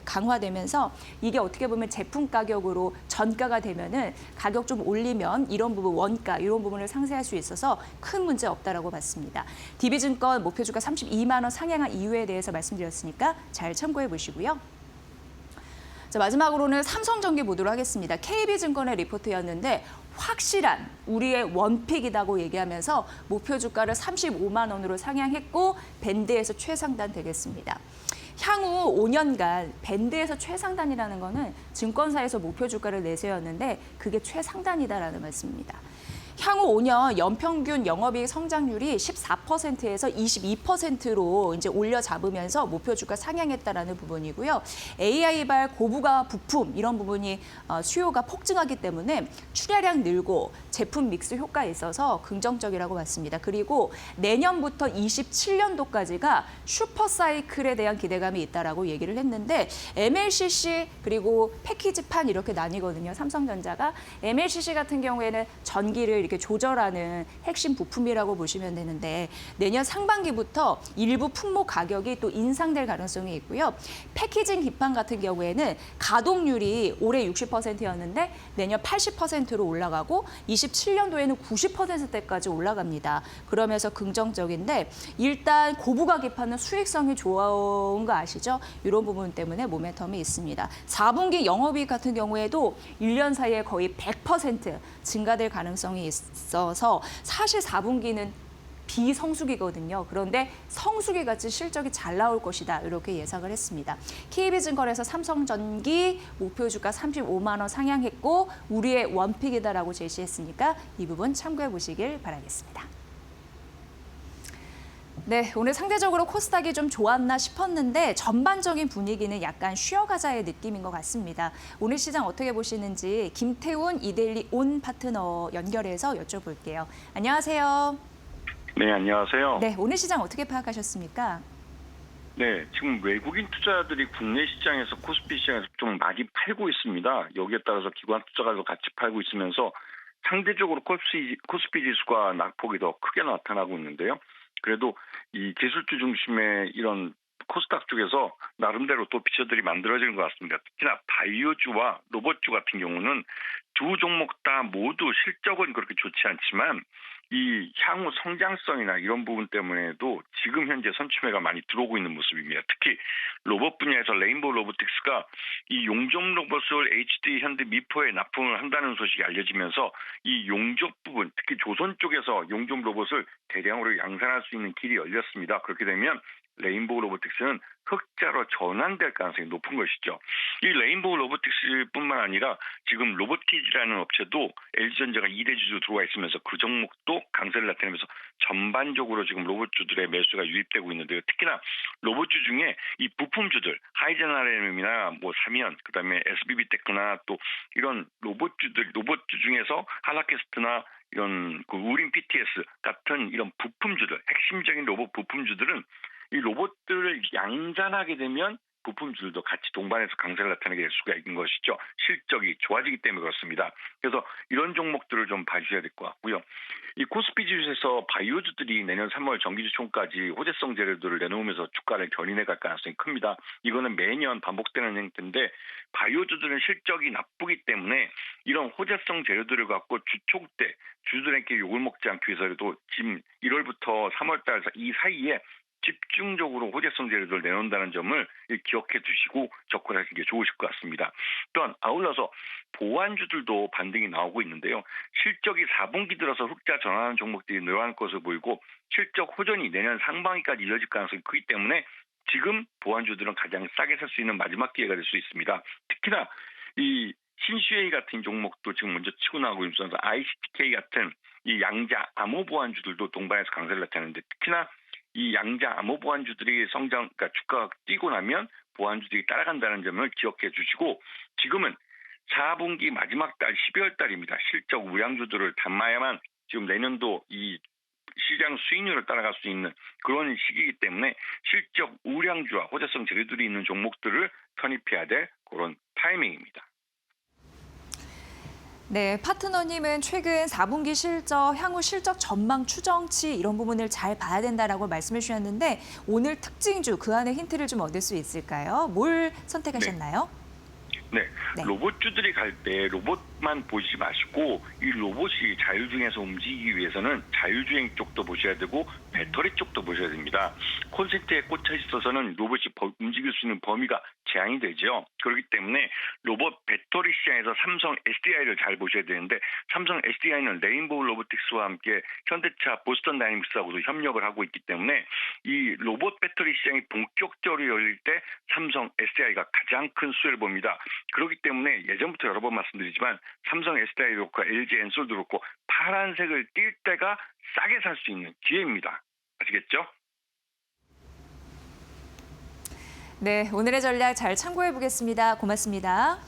강화되면서 이게 어떻게 보면 제품 가격으로 전가가 되면은 가격 좀 올리면 이런 부분 원가 이런 부분을 상쇄할 수 있어서 큰 문제 없다라고 봤습니다. DB증권 목표 주가 32만 원 상향한 이유에 대해서 말씀드렸으니까 잘 참고해 보시고요. 자, 마지막으로는 삼성전기 보도록 하겠습니다. KB증권의 리포트였는데 확실한 우리의 원픽이라고 얘기하면서 목표 주가를 35만 원으로 상향했고 밴드에서 최상단 되겠습니다. 향후 5년간 밴드에서 최상단이라는 거는 증권사에서 목표 주가를 내세웠는데 그게 최상단이다라는 말씀입니다. 향후 5년 연평균 영업이익 성장률이 14%에서 22%로 이제 올려 잡으면서 목표 주가 상향했다라는 부분이고요. AI발 고부가 부품 이런 부분이 수요가 폭증하기 때문에 출하량 늘고 제품 믹스 효과에 있어서 긍정적이라고 봤습니다. 그리고 내년부터 27년도까지가 슈퍼사이클에 대한 기대감이 있다라고 얘기를 했는데 MLCC 그리고 패키지판 이렇게 나뉘거든요. 삼성전자가 MLCC 같은 경우에는 전기를 이렇게 조절하는 핵심 부품이라고 보시면 되는데 내년 상반기부터 일부 품목 가격이 또 인상될 가능성이 있고요. 패키징 기판 같은 경우에는 가동률이 올해 60%였는데 내년 80%로 올라가고 27년도에는 90%대까지 올라갑니다. 그러면서 긍정적인데 일단 고부가 기판은 수익성이 좋은 거 아시죠? 이런 부분 때문에 모멘텀이 있습니다. 4분기 영업이익 같은 경우에도 1년 사이에 거의 100% 증가될 가능성이 있어서 사실 4분기는 비성수기거든요. 그런데 성수기같이 실적이 잘 나올 것이다. 이렇게 예상을 했습니다. KB증권에서 삼성전기 목표 주가 35만 원 상향했고 우리의 원픽이다라고 제시했으니까 이 부분 참고해 보시길 바라겠습니다. 네, 오늘 상대적으로 코스닥이 좀 좋았나 싶었는데 전반적인 분위기는 약간 쉬어가자의 느낌인 것 같습니다. 오늘 시장 어떻게 보시는지 김태훈 이데일리 온 파트너 연결해서 여쭤볼게요. 안녕하세요. 네, 안녕하세요. 네, 오늘 시장 어떻게 파악하셨습니까? 네, 지금 외국인 투자들이 국내 시장에서 코스피 시장에서 좀 많이 팔고 있습니다. 여기에 따라서 기관 투자가도 같이 팔고 있으면서 상대적으로 코스피 지수가 낙폭이 더 크게 나타나고 있는데요. 그래도 이 기술주 중심의 이런 코스닥 쪽에서 나름대로 또 피처들이 만들어지는 것 같습니다. 특히나 바이오주와 로봇주 같은 경우는 두 종목 다 모두 실적은 그렇게 좋지 않지만 이 향후 성장성이나 이런 부분 때문에도 지금 현재 선취매가 많이 들어오고 있는 모습입니다. 특히 로봇 분야에서 레인보우 로보틱스가 이 용접 로봇을 HD 현대 미포에 납품을 한다는 소식이 알려지면서 이 용접 부분, 특히 조선 쪽에서 용접 로봇을 대량으로 양산할 수 있는 길이 열렸습니다. 그렇게 되면 레인보우 로보틱스는 흑자로 전환될 가능성이 높은 것이죠. 이 레인보우 로보틱스뿐만 아니라 지금 로보티즈라는 업체도 LG전자가 2대 주주 들어와 있으면서 그 종목도 강세를 나타내면서 전반적으로 지금 로봇주들의 매수가 유입되고 있는데요. 특히나 로봇주 중에 이 부품주들 하이젠RM이나 뭐 사면 그다음에 SBB테크나 또 이런 로봇주 중에서 하나캐스트나 이런 그 우린 PTS 같은 이런 부품주들, 핵심적인 로봇 부품주들은 이 로봇들을 양산하게 되면 부품주들도 같이 동반해서 강세를 나타내게 될 수가 있는 것이죠. 실적이 좋아지기 때문에 그렇습니다. 그래서 이런 종목들을 좀 봐주셔야 될 것 같고요. 이 코스피 지수에서 바이오주들이 내년 3월 정기주총까지 호재성 재료들을 내놓으면서 주가를 견인해 갈 가능성이 큽니다. 이거는 매년 반복되는 행태인데 바이오주들은 실적이 나쁘기 때문에 이런 호재성 재료들을 갖고 주총 때 주주들에게 욕을 먹지 않기 위해서라도 지금 1월부터 3월달 이 사이에 집중적으로 호재성 재료들을 내놓는다는 점을 기억해 두시고 접근하시는 게 좋으실 것 같습니다. 또한 아울러서 보완주들도 반등이 나오고 있는데요. 실적이 4분기 들어서 흑자 전환하는 종목들이 늘어날 것으로 보이고 실적 호전이 내년 상반기까지 이어질 가능성이 크기 때문에 지금 보완주들은 가장 싸게 살 수 있는 마지막 기회가 될 수 있습니다. 특히나 이 신슈에이 같은 종목도 지금 먼저 치고 나오고 있으면서 ICTK 같은 이 양자 암호 보완주들도 동반해서 강세를 나타내는데 특히나 이 양자 암호 보완주들이 그러니까 주가가 뛰고 나면 보완주들이 따라간다는 점을 기억해 주시고 지금은 4분기 마지막 달 12월 달입니다. 실적 우량주들을 담아야만 지금 내년도 이 시장 수익률을 따라갈 수 있는 그런 시기이기 때문에 실적 우량주와 호재성 재료들이 있는 종목들을 선입해야 될 그런 타이밍입니다. 네, 파트너님은 최근 4분기 실적, 향후 실적 전망 추정치 이런 부분을 잘 봐야 된다라고 말씀해 주셨는데 오늘 특징주 그 안에 힌트를 좀 얻을 수 있을까요? 뭘 선택하셨나요? 네, 로봇주들이 갈 때 로봇만 보지 마시고 이 로봇이 자율주행에서 움직이기 위해서는 자율주행 쪽도 보셔야 되고 배터리 쪽도 보셔야 됩니다. 콘센트에 꽂혀 있어서는 로봇이 움직일 수 있는 범위가 제한이 되죠. 그렇기 때문에 로봇 배터리 시장에서 삼성 SDI를 잘 보셔야 되는데 삼성 SDI는 레인보우 로보틱스와 함께 현대차 보스턴 다이내믹스하고도 협력을 하고 있기 때문에 이 로봇 배터리 시장이 본격적으로 열릴 때 삼성 SDI가 가장 큰 수혜를 봅니다. 그렇기 때문에 예전부터 여러 번 말씀드리지만 삼성 SDI도 그렇고 LG 엔솔도 그렇고 파란색을 띌 때가 싸게 살 수 있는 기회입니다. 아시겠죠? 네, 오늘의 전략 잘 참고해 보겠습니다. 고맙습니다.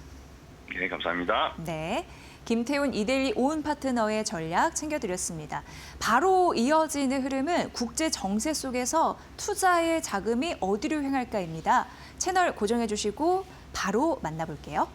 네, 감사합니다. 네, 김태훈 이데일리 오은 파트너의 전략 챙겨드렸습니다. 바로 이어지는 흐름은 국제 정세 속에서 투자의 자금이 어디로 향할까입니다. 채널 고정해 주시고 바로 만나볼게요.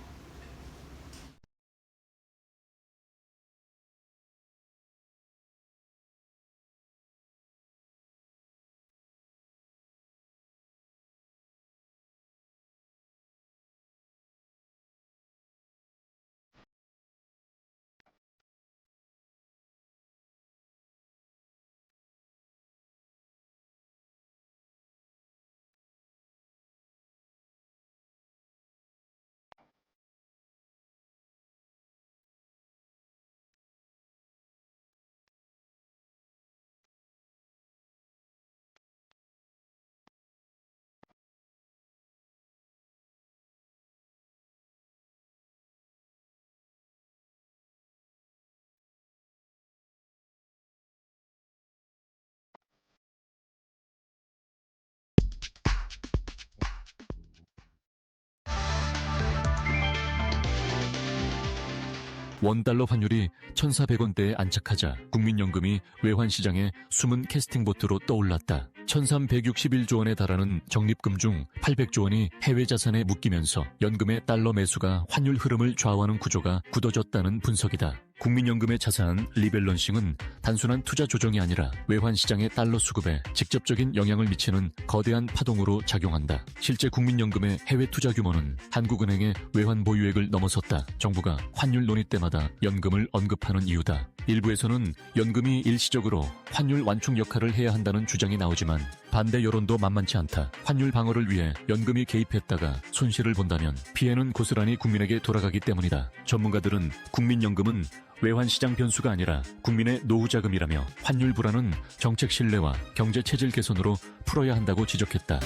원달러 환율이 1,400원대에 안착하자 국민연금이 외환시장에 숨은 캐스팅보트로 떠올랐다. 1,361조 원에 달하는 적립금 중 800조 원이 해외 자산에 묶이면서 연금의 달러 매수가 환율 흐름을 좌우하는 구조가 굳어졌다는 분석이다. 국민연금의 자산 리밸런싱은 단순한 투자 조정이 아니라 외환시장의 달러 수급에 직접적인 영향을 미치는 거대한 파동으로 작용한다. 실제 국민연금의 해외 투자 규모는 한국은행의 외환 보유액을 넘어섰다. 정부가 환율 논의 때마다 연금을 언급하는 이유다. 일부에서는 연금이 일시적으로 환율 완충 역할을 해야 한다는 주장이 나오지만 반대 여론도 만만치 않다. 환율 방어를 위해 연금이 개입했다가 손실을 본다면 피해는 고스란히 국민에게 돌아가기 때문이다. 전문가들은 국민연금은 외환시장 변수가 아니라 국민의 노후자금이라며 환율 불안은 정책 신뢰와 경제 체질 개선으로 풀어야 한다고 지적했다.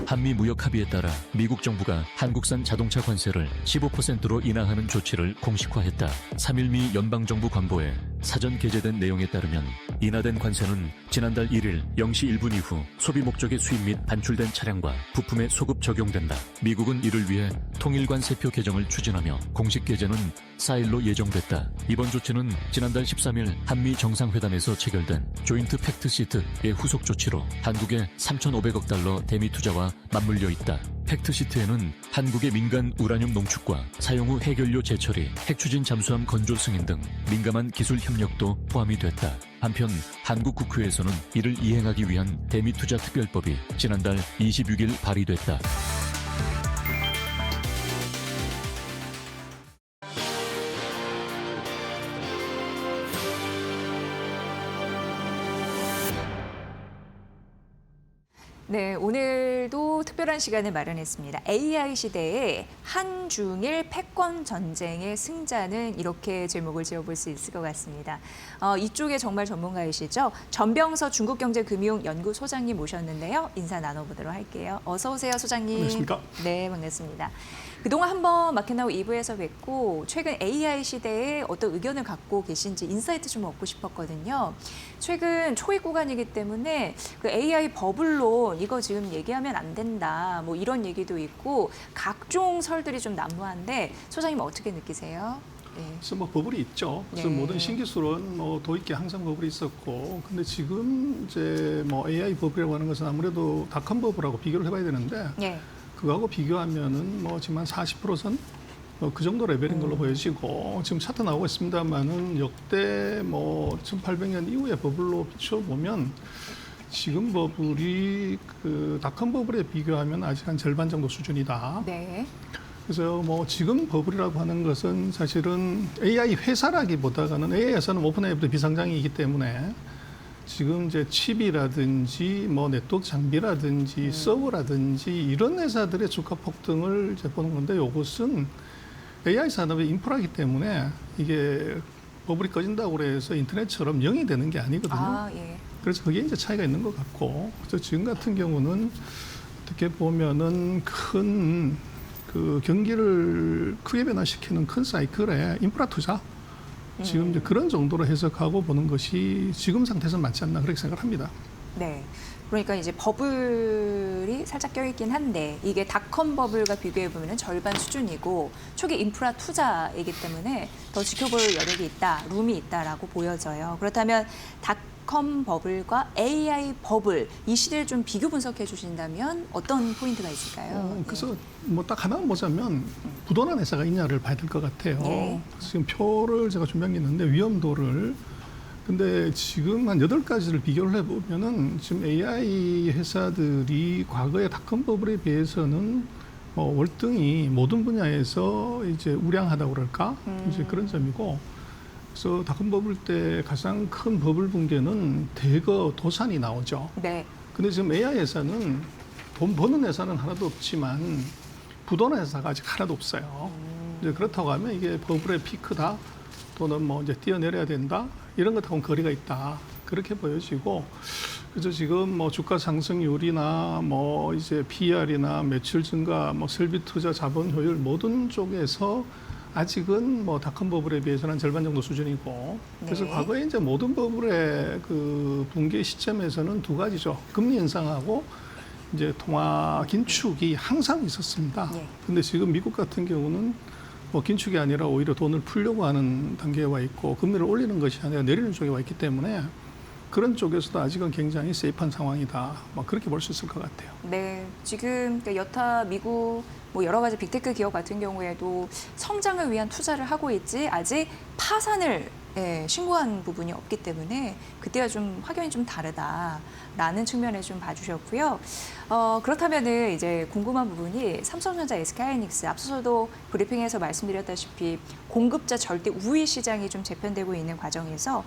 한미 무역 합의에 따라 미국 정부가 한국산 자동차 관세를 15%로 인하하는 조치를 공식화했다. 3일 미 연방정부 관보에 사전 게재된 내용에 따르면 인하된 관세는 지난달 1일 0시 1분 이후 소비 목적의 수입 및 반출된 차량과 부품에 소급 적용된다. 미국은 이를 위해 통일관세표 개정을 추진하며 공식 게재는 4일로 예정됐다. 이번 조치는 지난달 13일 한미 정상회담에서 체결된 조인트 팩트시트의 후속 조치로 한국의 3,500억 달러 대미 투자와 맞물려 있다. 팩트시트에는 한국의 민간 우라늄 농축과 사용 후 해결료 재처리, 핵추진 잠수함 건조 승인 등 민감한 기술 협력도 포함이 됐다. 한편 한국 국회에서는 이를 이행하기 위한 대미 투자 특별법이 지난달 26일 발의됐다. 네, 오늘도 특별한 시간을 마련했습니다. AI 시대의 한중일 패권 전쟁의 승자는 이렇게 제목을 지어볼 수 있을 것 같습니다. 이쪽에 정말 전문가이시죠? 전병서 중국경제금융연구 소장님 모셨는데요. 인사 나눠보도록 할게요. 어서 오세요, 소장님. 안녕하십니까? 네, 반갑습니다. 그동안 한번 마켓나우 2부에서 뵙고 최근 AI 시대에 어떤 의견을 갖고 계신지 인사이트 좀 얻고 싶었거든요. 최근 초입 구간이기 때문에 그 AI 버블론 이거 지금 얘기하면 안 된다 뭐 이런 얘기도 있고 각종 설들이 좀 난무한데 소장님 어떻게 느끼세요? 네. 그래서 뭐 버블이 있죠. 그래서 네. 모든 신기술은 뭐 도입기 항상 버블이 있었고, 근데 지금 이제 뭐 AI 버블이라고 하는 것은 아무래도 닷컴 버블하고 비교를 해봐야 되는데, 네. 그거하고 비교하면은 뭐 지금 한 40%선 그 정도 레벨인 걸로 보여지고, 지금 차트 나오고 있습니다만은 역대 뭐 1800년 이후의 버블로 비춰보면 지금 버블이 그 닷컴 버블에 비교하면 아직 한 절반 정도 수준이다. 네. 그래서 뭐 지금 버블이라고 하는 것은 사실은 AI 회사라기보다는 AI 회사는 오픈 AI부터 비상장이기 때문에 지금 이제 칩이라든지 뭐 네트워크 장비라든지 서버라든지 이런 회사들의 주가 폭등을 이제 보는 건데, 이것은 AI 산업의 인프라이기 때문에 이게 버블이 꺼진다고 해서 인터넷처럼 0이 되는 게 아니거든요. 아, 예. 그래서 그게 이제 차이가 있는 것 같고, 그래서 지금 같은 경우는 어떻게 보면은 큰 그 경기를 크게 변화시키는 큰 사이클의 인프라 투자, 지금 이제 그런 정도로 해석하고 보는 것이 지금 상태에서는 맞지 않나 그렇게 생각합니다. 네. 그러니까 이제 버블이 살짝 껴있긴 한데 이게 닷컴 버블과 비교해보면 절반 수준이고 초기 인프라 투자이기 때문에 더 지켜볼 여력이 있다, 룸이 있다라고 보여져요. 그렇다면 닷컴 버블과 AI 버블 이 시대를 좀 비교 분석해 주신다면 어떤 포인트가 있을까요? 그래서 뭐 딱 하나만 보자면 부도난 회사가 있냐를 봐야 될 것 같아요. 네. 지금 표를 제가 준비한 게 있는데 위험도를, 근데 지금 한 8가지를 비교를 해보면은 지금 AI 회사들이 과거의 닷컴 버블에 비해서는 월등히 모든 분야에서 이제 우량하다고 그럴까? 이제 그런 점이고, 그래서 닷컴 버블 때 가장 큰 버블 붕괴는 대거 도산이 나오죠. 네. 근데 지금 AI 회사는 돈 버는 회사는 하나도 없지만 부도난 회사가 아직 하나도 없어요. 이제 그렇다고 하면 이게 버블의 피크다, 또는 뭐 이제 뛰어내려야 된다, 이런 것하고는 거리가 있다, 그렇게 보여지고, 그래서 지금 뭐 주가 상승률이나 뭐 이제 PR이나 매출 증가, 뭐 설비 투자 자본 효율 모든 쪽에서 아직은 뭐 닷컴 버블에 비해서는 한 절반 정도 수준이고, 그래서 네. 과거에 이제 모든 버블의 그 붕괴 시점에서는 두 가지죠. 금리 인상하고 이제 통화 긴축이 항상 있었습니다. 네. 근데 지금 미국 같은 경우는 뭐 긴축이 아니라 오히려 돈을 풀려고 하는 단계에 와 있고, 금리를 올리는 것이 아니라 내리는 쪽에 와 있기 때문에 그런 쪽에서도 아직은 굉장히 세이프한 상황이다, 뭐 그렇게 볼 수 있을 것 같아요. 네, 지금 그러니까 여타 미국 뭐 여러 가지 빅테크 기업 같은 경우에도 성장을 위한 투자를 하고 있지 아직 파산을 신고한 부분이 없기 때문에 그때와 좀 확연히 좀 다르다라는 측면에 좀 봐주셨고요. 그렇다면은 이제 궁금한 부분이 삼성전자, SK하이닉스 앞서서도 브리핑에서 말씀드렸다시피 공급자 절대 우위 시장이 좀 재편되고 있는 과정에서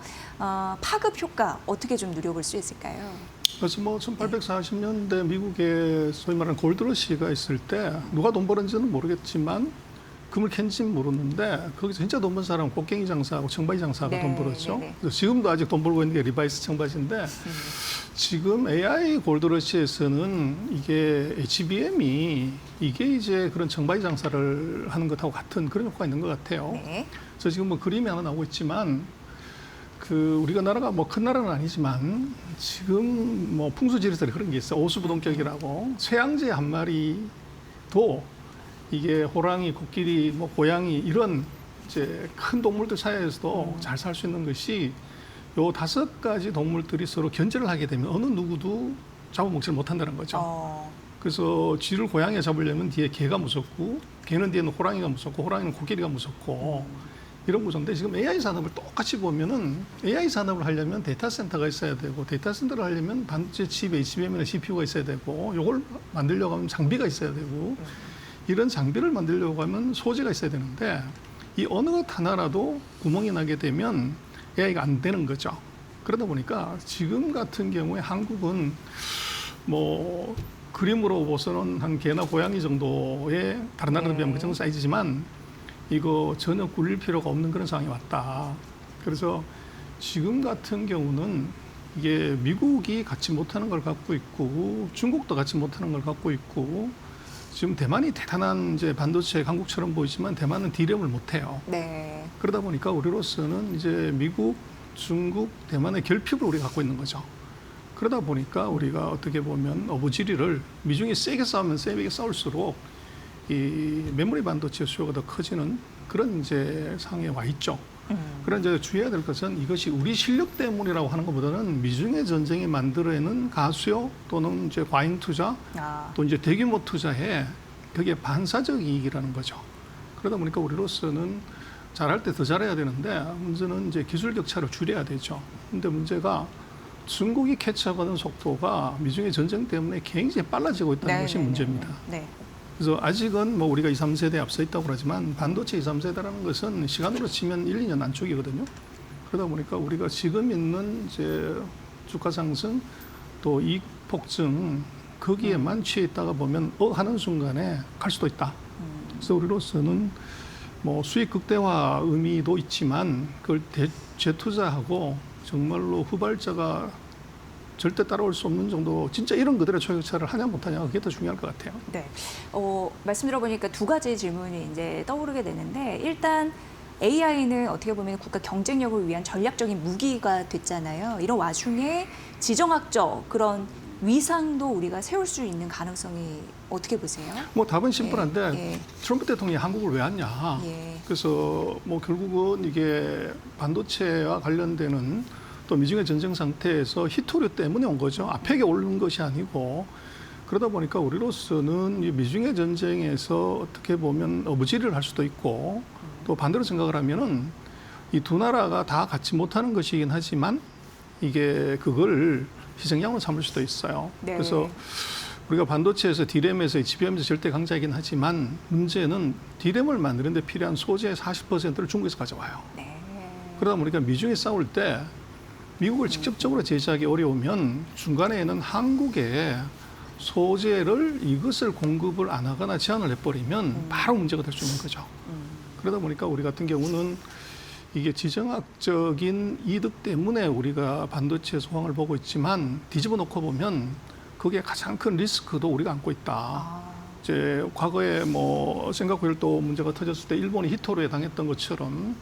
파급 효과 어떻게 좀 누려볼 수 있을까요? 그래서 뭐 1840년대 미국의 소위 말하는 골드러시가 있을 때 누가 돈 벌었는지는 모르겠지만 금을 캔지는 모르는데 거기서 진짜 돈 번 사람은 꽃갱이 장사하고 청바지 장사하고 네, 돈 벌었죠. 네, 네. 그래서 지금도 아직 돈 벌고 있는 게 리바이스 청바지인데 지금 AI 골드러시에서는 이게 HBM이 이게 이제 그런 청바지 장사를 하는 것하고 같은 그런 효과가 있는 것 같아요. 네. 그래서 지금 뭐 그림이 하나 나오고 있지만 그 우리가 나라가 뭐 큰 나라는 아니지만 지금 뭐 풍수지리설에 그런 게 있어요. 오수부동격이라고 쇠양제 한 마리도 이게 호랑이, 코끼리, 뭐 고양이 이런 이제 큰 동물들 사이에서도 잘 살 수 있는 것이 요 5가지 동물들이 서로 견제를 하게 되면 어느 누구도 잡아먹지를 못한다는 거죠. 그래서 쥐를 고양이가 잡으려면 뒤에 개가 무섭고 개는 뒤에는 호랑이가 무섭고 호랑이는 코끼리가 무섭고 이런 구조인데 지금 AI 산업을 똑같이 보면은 AI 산업을 하려면 데이터 센터가 있어야 되고 데이터 센터를 하려면 반도체 칩, HBM이나 CPU가 있어야 되고 요걸 만들려고 하면 장비가 있어야 되고 이런 장비를 만들려고 하면 소재가 있어야 되는데 이 어느 것 하나라도 구멍이 나게 되면 AI가 안 되는 거죠. 그러다 보니까 지금 같은 경우에 한국은 뭐 그림으로 보서는 한 개나 고양이 정도의 다른 나라에 비하면 그 정도 사이즈지만 이거 전혀 굴릴 필요가 없는 그런 상황이 왔다. 그래서 지금 같은 경우는 이게 미국이 갖지 못하는 걸 갖고 있고 중국도 갖지 못하는 걸 갖고 있고 지금 대만이 대단한 이제 반도체 강국처럼 보이지만 대만은 D램을 못해요. 네. 그러다 보니까 우리로서는 이제 미국, 중국, 대만의 결핍을 우리가 갖고 있는 거죠. 그러다 보니까 우리가 어떻게 보면 어부지리를 미중이 세게 싸우면 세게 싸울수록 이 메모리 반도체 수요가 더 커지는 그런 이제 상황에 와 있죠. 그런 이제 주의해야 될 것은 이것이 우리 실력 때문이라고 하는 것보다는 미중의 전쟁이 만들어내는 가수요 또는 이제 과잉 투자 또 이제 대규모 투자에 그게 반사적 이익이라는 거죠. 그러다 보니까 우리로서는 잘할 때 더 잘해야 되는데 문제는 이제 기술 격차를 줄여야 되죠. 근데 문제가 중국이 캐치하는 속도가 미중의 전쟁 때문에 굉장히 빨라지고 있다는 것이 문제입니다. 네. 그래서 아직은 뭐 우리가 2, 3세대에 앞서 있다고 그러지만 반도체 2, 3세대라는 것은 시간으로 치면 1, 2년 안쪽이거든요. 그러다 보니까 우리가 지금 있는 이제 주가 상승 또 이익 폭증 거기에만 취해 있다가 보면 하는 순간에 갈 수도 있다. 그래서 우리로서는 뭐 수익 극대화 의미도 있지만 그걸 재투자하고 정말로 후발자가 절대 따라올 수 없는 정도 진짜 이런 그대로 초격차를 하냐 못하냐 그게 더 중요할 것 같아요. 네. 말씀 들어보니까 두 가지 질문이 이제 떠오르게 되는데 일단 AI는 어떻게 보면 국가 경쟁력을 위한 전략적인 무기가 됐잖아요. 이런 와중에 지정학적 그런 위상도 우리가 세울 수 있는 가능성이 어떻게 보세요? 뭐 답은 심플한데 예. 트럼프 대통령이 한국을 왜 왔냐. 예. 그래서 뭐 결국은 이게 반도체와 관련되는 또 미중의 전쟁 상태에서 히토류 때문에 온 거죠. 앞에 오른 것이 아니고 그러다 보니까 우리로서는 이 미중의 전쟁에서 어떻게 보면 어부지리를 할 수도 있고 또 반대로 생각을 하면은 이 두 나라가 다 같이 못하는 것이긴 하지만 이게 그걸 희생양으로 삼을 수도 있어요. 네. 그래서 우리가 반도체에서 D램에서 HBM에서 절대 강자이긴 하지만 문제는 D램을 만드는 데 필요한 소재의 40%를 중국에서 가져와요. 네. 그러다 보니까 미중이 싸울 때 미국을 직접적으로 제재하기 어려우면 중간에는 한국에 소재를 이것을 공급을 안 하거나 제한을 해버리면 바로 문제가 될 수 있는 거죠. 그러다 보니까 우리 같은 경우는 이게 지정학적인 이득 때문에 우리가 반도체 소황을 보고 있지만 뒤집어 놓고 보면 그게 가장 큰 리스크도 우리가 안고 있다. 이제 과거에 뭐 싱가포르도 문제가 터졌을 때 일본이 히토류에 당했던 것처럼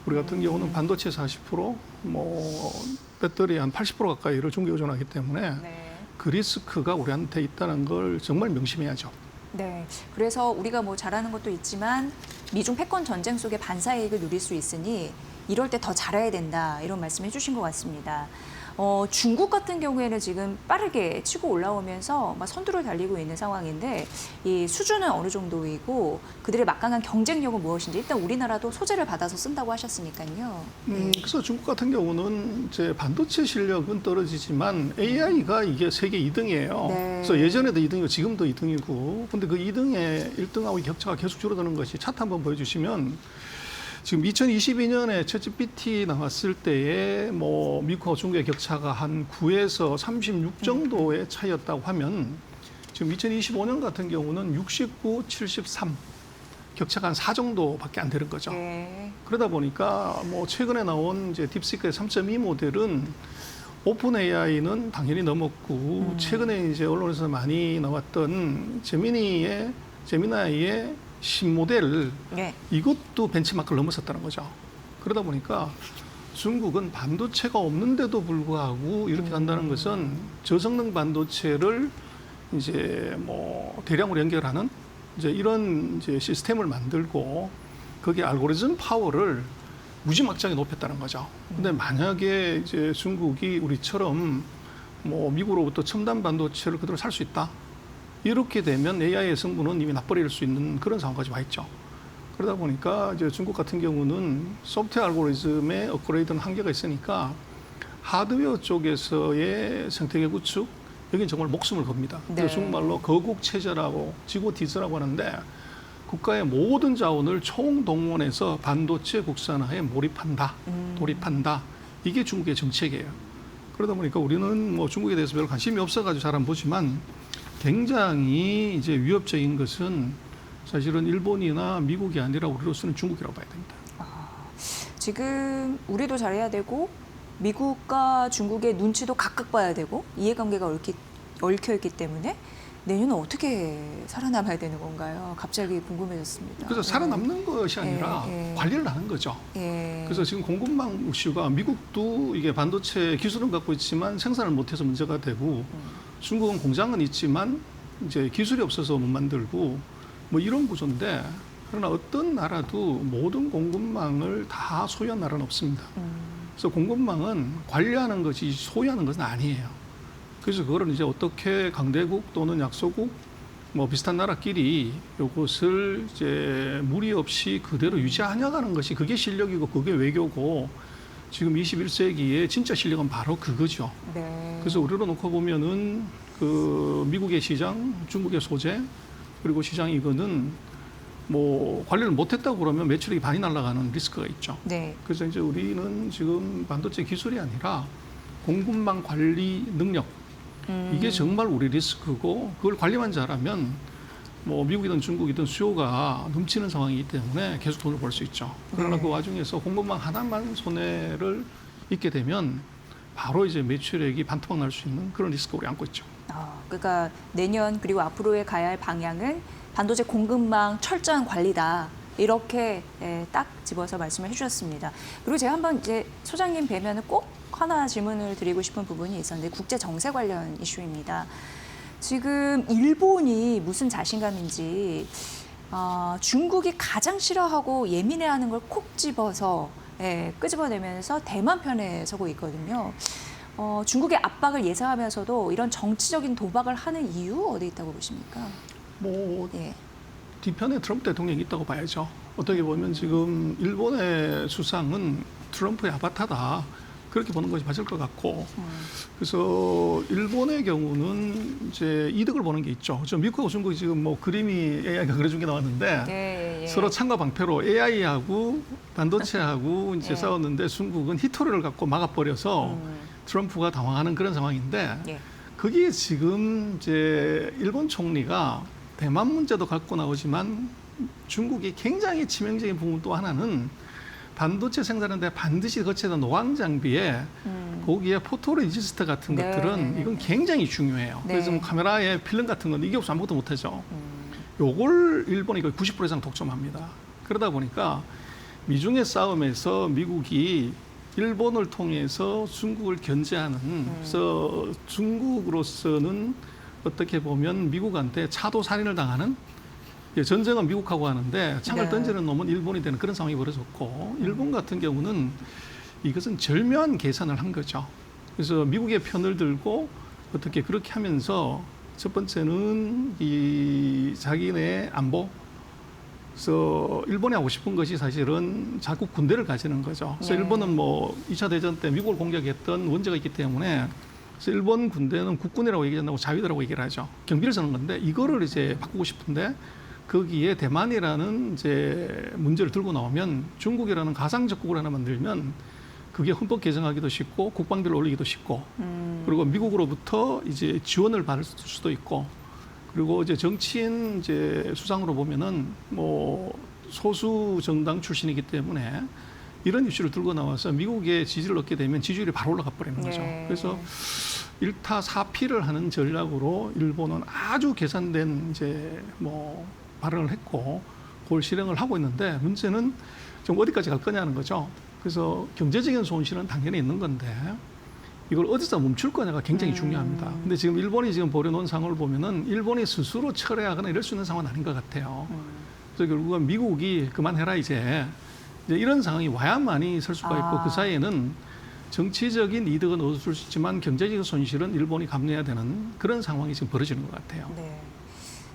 우리 같은 경우는 반도체 40%, 뭐 배터리 한 80% 가까이를 중국에 의존하기 때문에 그 리스크가 우리한테 있다는 걸 정말 명심해야죠. 네. 그래서 우리가 뭐 잘하는 것도 있지만 미중 패권 전쟁 속에 반사이익을 누릴 수 있으니 이럴 때 더 잘해야 된다 이런 말씀해 주신 것 같습니다. 중국 같은 경우에는 지금 빠르게 치고 올라오면서 막 선두를 달리고 있는 상황인데 이 수준은 어느 정도이고 그들의 막강한 경쟁력은 무엇인지 일단 우리나라도 소재를 받아서 쓴다고 하셨으니까요. 그래서 중국 같은 경우는 이제 반도체 실력은 떨어지지만 AI가 이게 세계 2등이에요. 네. 그래서 예전에도 2등이고 지금도 2등이고 근데 그 2등에 1등하고 격차가 계속 줄어드는 것이 차트 한번 보여주시면 지금 2022년에 챗GPT 나왔을 때에 뭐 미국하고 중국의 격차가 한 9에서 36 정도의 차이였다고 하면 지금 2025년 같은 경우는 69, 73 격차가 한 4 정도밖에 안 되는 거죠. 네. 그러다 보니까 뭐 최근에 나온 이제 딥시크의 3.2 모델은 오픈 AI는 당연히 넘었고 최근에 이제 언론에서 많이 나왔던 제미나이의 신모델 네. 이것도 벤치마크를 넘어섰다는 거죠. 그러다 보니까 중국은 반도체가 없는데도 불구하고 이렇게 간다는 것은 저성능 반도체를 이제 뭐 대량으로 연결하는 이제 이런 이제 시스템을 만들고 거기에 알고리즘 파워를 무지막지하게 높였다는 거죠. 근데 만약에 이제 중국이 우리처럼 뭐 미국으로부터 첨단 반도체를 그대로 살 수 있다. 이렇게 되면 AI의 성분은 이미 납버릴 수 있는 그런 상황까지 와 있죠. 그러다 보니까 이제 중국 같은 경우는 소프트웨어 알고리즘의 업그레이드는 한계가 있으니까 하드웨어 쪽에서의 생태계 구축, 여기는 정말 목숨을 겁니다. 네. 그래서 중국말로 거국체제라고 지고디즈라고 하는데 국가의 모든 자원을 총동원해서 반도체 국산화에 몰입한다, 돌입한다. 이게 중국의 정책이에요. 그러다 보니까 우리는 뭐 중국에 대해서 별 관심이 없어가지고 잘 안 보지만 굉장히 이제 위협적인 것은 사실은 일본이나 미국이 아니라 우리로서는 중국이라고 봐야 됩니다. 지금 우리도 잘해야 되고 미국과 중국의 눈치도 각각 봐야 되고 이해관계가 얽혀있기 때문에 내년은 어떻게 살아남아야 되는 건가요? 갑자기 궁금해졌습니다. 그래서 살아남는 것이 아니라 관리를 하는 거죠. 그래서 지금 공급망 이슈가 미국도 이게 반도체 기술은 갖고 있지만 생산을 못해서 문제가 되고 중국은 공장은 있지만 이제 기술이 없어서 못 만들고 뭐 이런 구조인데 그러나 어떤 나라도 모든 공급망을 다 소유한 나라는 없습니다. 그래서 공급망은 관리하는 것이 소유하는 것은 아니에요. 그래서 그거를 이제 어떻게 강대국 또는 약소국 뭐 비슷한 나라끼리 이것을 이제 무리 없이 그대로 유지하냐가는 것이 그게 실력이고 그게 외교고 지금 21세기의 진짜 실력은 바로 그거죠. 네. 그래서 우리로 놓고 보면은 그 미국의 시장, 중국의 소재 그리고 시장 이거는 뭐 관리를 못했다고 그러면 매출이 반이 날아가는 리스크가 있죠. 네. 그래서 이제 우리는 지금 반도체 기술이 아니라 공급망 관리 능력 이게 정말 우리 리스크고 그걸 관리만 잘하면 뭐 미국이든 중국이든 수요가 넘치는 상황이기 때문에 계속 돈을 벌 수 있죠. 그러나 그 와중에서 공급망 하나만 손해를 입게 되면 바로 이제 매출액이 반토막 날 수 있는 그런 리스크를 우리 안고 있죠. 그러니까 내년 그리고 앞으로의 가야 할 방향은 반도체 공급망 철저한 관리다. 이렇게 딱 집어서 말씀을 해주셨습니다. 그리고 제가 한번 이제 소장님 뵈면 꼭 하나 질문을 드리고 싶은 부분이 있었는데 국제 정세 관련 이슈입니다. 지금 일본이 무슨 자신감인지 중국이 가장 싫어하고 예민해하는 걸 콕 집어서 끄집어내면서 대만 편에 서고 있거든요. 중국의 압박을 예상하면서도 이런 정치적인 도박을 하는 이유 어디 있다고 보십니까? 뭐 예. 뒤편에 트럼프 대통령이 있다고 봐야죠. 어떻게 보면 지금 일본의 수상은 트럼프의 아바타다. 그렇게 보는 것이 맞을 것 같고. 그래서 일본의 경우는 이제 이득을 보는 게 있죠. 저 미국하고 중국이 지금 뭐 그림이 AI가 그려준 게 나왔는데 서로 창과 방패로 AI하고 반도체하고 이제 싸웠는데 중국은 히토리를 갖고 막아버려서 트럼프가 당황하는 그런 상황인데 거기에 지금 이제 일본 총리가 대만 문제도 갖고 나오지만 중국이 굉장히 치명적인 부분 또 하나는 반도체 생산하는데 반드시 거쳐야 되는 노광 장비에 거기에 포토레지스트 같은 것들은 이건 굉장히 중요해요. 그래서 뭐 카메라에 필름 같은 건 이게 없으면 아무것도 못하죠. 요걸 일본이 거의 90% 이상 독점합니다. 그러다 보니까 미중의 싸움에서 미국이 일본을 통해서 중국을 견제하는 그래서 중국으로서는 어떻게 보면 미국한테 차도 살인을 당하는 전쟁은 미국하고 하는데 창을 던지는 놈은 일본이 되는 그런 상황이 벌어졌고 일본 같은 경우는 이것은 절묘한 계산을 한 거죠. 그래서 미국의 편을 들고 어떻게 그렇게 하면서 첫 번째는 이 자기네 안보 그래서 일본이 하고 싶은 것이 사실은 자국 군대를 가지는 거죠. 그래서 일본은 뭐 2차 대전 때 미국을 공격했던 원죄가 있기 때문에 그래서 일본 군대는 국군이라고 얘기하지 않고 자위대라고 얘기를 하죠. 경비를 서는 건데 이거를 이제 바꾸고 싶은데 거기에 대만이라는 이제 문제를 들고 나오면 중국이라는 가상적국을 하나 만들면 그게 헌법 개정하기도 쉽고 국방비를 올리기도 쉽고 그리고 미국으로부터 이제 지원을 받을 수도 있고 그리고 이제 정치인 이제 수상으로 보면은 뭐 소수 정당 출신이기 때문에 이런 이슈를 들고 나와서 미국의 지지를 얻게 되면 지지율이 바로 올라가 버리는 거죠. 예. 그래서 일타 사피를 하는 전략으로 일본은 아주 계산된 이제 뭐 발언을 했고 그걸 실행을 하고 있는데 문제는 좀 어디까지 갈 거냐는 거죠. 그래서 경제적인 손실은 당연히 있는 건데 이걸 어디서 멈출 거냐가 굉장히 중요합니다. 근데 지금 일본이 지금 벌여놓은 상황을 보면은 일본이 스스로 철회하거나 이럴 수 있는 상황은 아닌 것 같아요. 그래서 결국은 미국이 그만해라 이제 이런 상황이 와야만이 설 수가 있고 그 사이에는 정치적인 이득은 얻을 수 있지만 경제적 손실은 일본이 감내해야 되는 그런 상황이 지금 벌어지는 것 같아요. 네.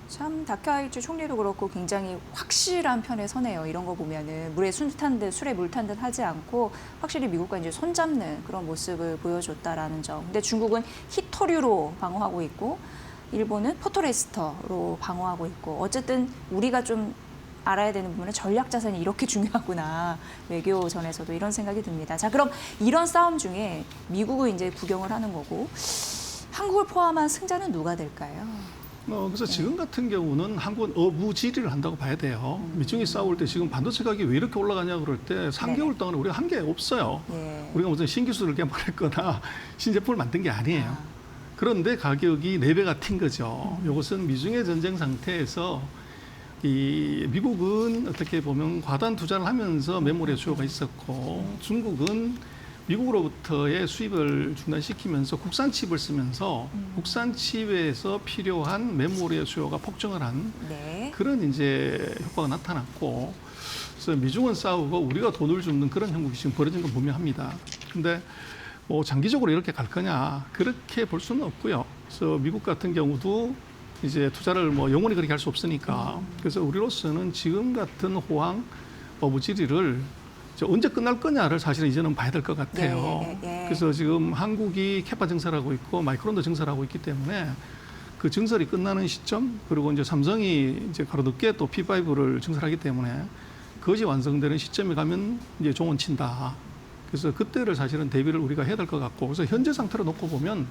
참 다케하이치 총리도 그렇고 굉장히 확실한 편에 서네요. 이런 거 보면은 물에 술 탄 듯 술에 물 탄 듯 하지 않고 확실히 미국과 이제 손잡는 그런 모습을 보여줬다라는 점. 근데 중국은 히토류로 방어하고 있고 일본은 포토레스터로 방어하고 있고 어쨌든 우리가 좀 알아야 되는 부분은 전략 자산이 이렇게 중요하구나. 외교전에서도 이런 생각이 듭니다. 자, 그럼 이런 싸움 중에 미국은 이제 구경을 하는 거고 한국을 포함한 승자는 누가 될까요? 그래서 지금 같은 경우는 한국은 어부지리를 한다고 봐야 돼요. 미중이 싸울 때 지금 반도체 가격이 왜 이렇게 올라가냐 그럴 때 3개월 동안 우리가 한 게 없어요. 예. 우리가 무슨 신기술을 개발했거나 신제품을 만든 게 아니에요. 그런데 가격이 4배가 튄 거죠. 이것은 미중의 전쟁 상태에서 이 미국은 어떻게 보면 과도한 투자를 하면서 메모리의 수요가 있었고 중국은 미국으로부터의 수입을 중단시키면서 국산 칩을 쓰면서 국산 칩에서 필요한 메모리의 수요가 폭증을 한 네. 그런 이제 효과가 나타났고 그래서 미중은 싸우고 우리가 돈을 줍는 그런 형국이 지금 벌어진 건 분명합니다. 근데 뭐 장기적으로 이렇게 갈 거냐 그렇게 볼 수는 없고요. 그래서 미국 같은 경우도 이제 투자를 뭐 영원히 그렇게 할 수 없으니까 그래서 우리로서는 지금 같은 호황 어부지리를 언제 끝날 거냐를 사실은 이제는 봐야 될 것 같아요. 예. 그래서 지금 한국이 캐파 증설하고 있고 마이크론도 증설하고 있기 때문에 그 증설이 끝나는 시점 그리고 이제 삼성이 이제 바로 늦게 또 P5를 증설하기 때문에 그것이 완성되는 시점에 가면 이제 종은 친다. 그래서 그때를 사실은 대비를 우리가 해야 될 것 같고 그래서 현재 상태로 놓고 보면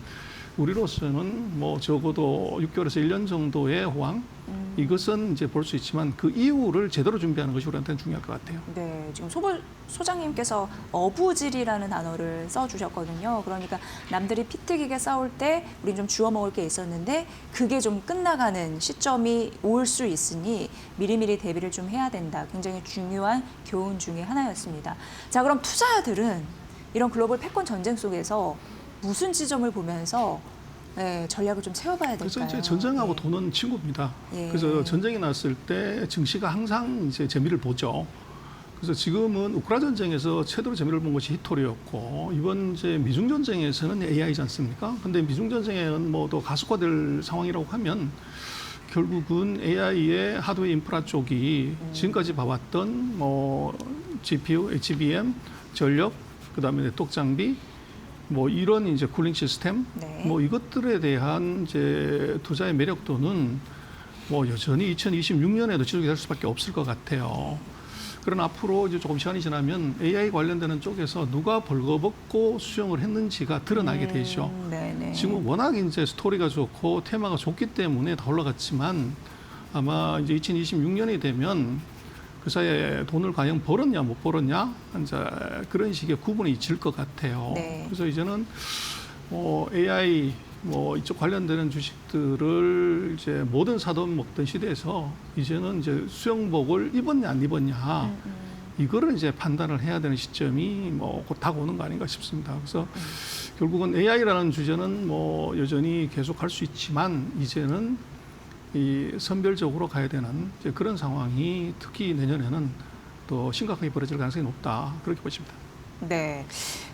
우리로서는 뭐 적어도 6개월에서 1년 정도의 호황 이것은 이제 볼 수 있지만 그 이후를 제대로 준비하는 것이 우리한테는 중요할 것 같아요. 네, 지금 소장님께서 어부질이라는 단어를 써주셨거든요. 그러니까 남들이 피 튀기게 싸울 때 우린 좀 주워 먹을 게 있었는데 그게 좀 끝나가는 시점이 올 수 있으니 미리미리 대비를 좀 해야 된다. 굉장히 중요한 교훈 중에 하나였습니다. 자, 그럼 투자자들은 이런 글로벌 패권 전쟁 속에서 무슨 지점을 보면서 전략을 좀 세워봐야 될까요? 그래서 이제 전쟁하고 돈은 친구입니다. 예. 그래서 전쟁이 났을 때 증시가 항상 이제 재미를 보죠. 그래서 지금은 우크라 전쟁에서 최대로 재미를 본 것이 히토리였고 이번 이제 미중 전쟁에서는 AI지 않습니까? 근데 미중 전쟁에는 뭐 더 가속화될 상황이라고 하면 결국은 AI의 하드웨어 인프라 쪽이 지금까지 봐왔던 뭐 GPU, HBM, 전력, 그다음에 네트워크 장비 뭐 이런 이제 쿨링 시스템 네. 뭐 이것들에 대한 이제 투자의 매력도는 뭐 여전히 2026년에도 지속이 될 수밖에 없을 것 같아요. 그러나 앞으로 이제 조금 시간이 지나면 AI 관련되는 쪽에서 누가 벌거벗고 수용을 했는지가 드러나게 되죠. 네네. 지금 워낙 이제 스토리가 좋고 테마가 좋기 때문에 다 올라갔지만 아마 이제 2026년이 되면 그 사이에 돈을 과연 벌었냐 못 벌었냐 이제 그런 식의 구분이 질 것 같아요. 네. 그래서 이제는 뭐 AI 뭐 이쪽 관련되는 주식들을 이제 모든 사돈 먹던 시대에서 이제는 이제 수영복을 입었냐 안 입었냐 이거를 이제 판단을 해야 되는 시점이 뭐 곧 다가오는 거 아닌가 싶습니다. 그래서 결국은 AI라는 주제는 뭐 여전히 계속할 수 있지만 이제는 이 선별적으로 가야 되는 이제 그런 상황이 특히 내년에는 더 심각하게 벌어질 가능성이 높다 그렇게 보십니다. 네.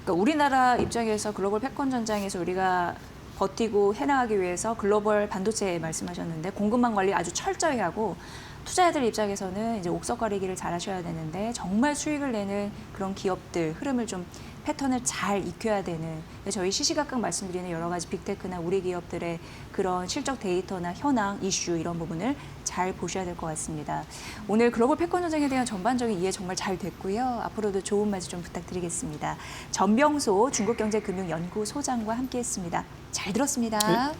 그러니까 우리나라 입장에서 글로벌 패권 전장에서 우리가 버티고 해나가기 위해서 글로벌 반도체 말씀하셨는데 공급망 관리 아주 철저히 하고 투자자들 입장에서는 이제 옥석 가리기를 잘 하셔야 되는데 정말 수익을 내는 그런 기업들 흐름을 좀 패턴을 잘 익혀야 되는 저희 시시각각 말씀드리는 여러 가지 빅테크나 우리 기업들의 그런 실적 데이터나 현황, 이슈 이런 부분을 잘 보셔야 될 것 같습니다. 오늘 글로벌 패권 전쟁에 대한 전반적인 이해 정말 잘 됐고요. 앞으로도 좋은 말씀 좀 부탁드리겠습니다. 전병소 중국경제금융연구소장과 함께했습니다. 잘 들었습니다. 네.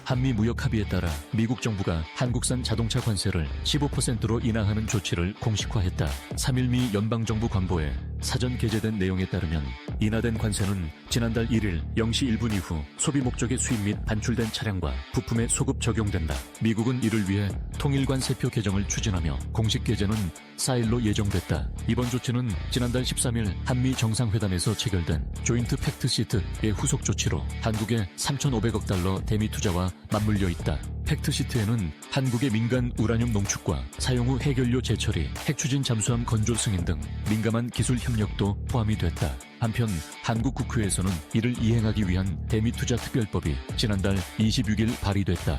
한미 무역 합의에 따라 미국 정부가 한국산 자동차 관세를 15%로 인하하는 조치를 공식화했다. 3일 미 연방정부 관보에 사전 게재된 내용에 따르면 인하된 관세는 지난달 1일 0시 1분 이후 소비 목적의 수입 및 반출된 차량과 부품에 소급 적용된다. 미국은 이를 위해 통일관세표 개정을 추진하며 공식 게재는 4일로 예정됐다. 이번 조치는 지난달 13일 한미 정상회담에서 체결된 조인트 팩트시트의 후속 조치로 한국의 3,500억 달러 대미 투자와 맞물려 있다. 팩트시트에는 한국의 민간 우라늄 농축과 사용 후 해결료 재처리, 핵추진 잠수함 건조 승인 등 민감한 기술 협력도 포함이 됐다. 한편 한국 국회에서는 이를 이행하기 위한 대미 투자 특별법이 지난달 26일 발의됐다.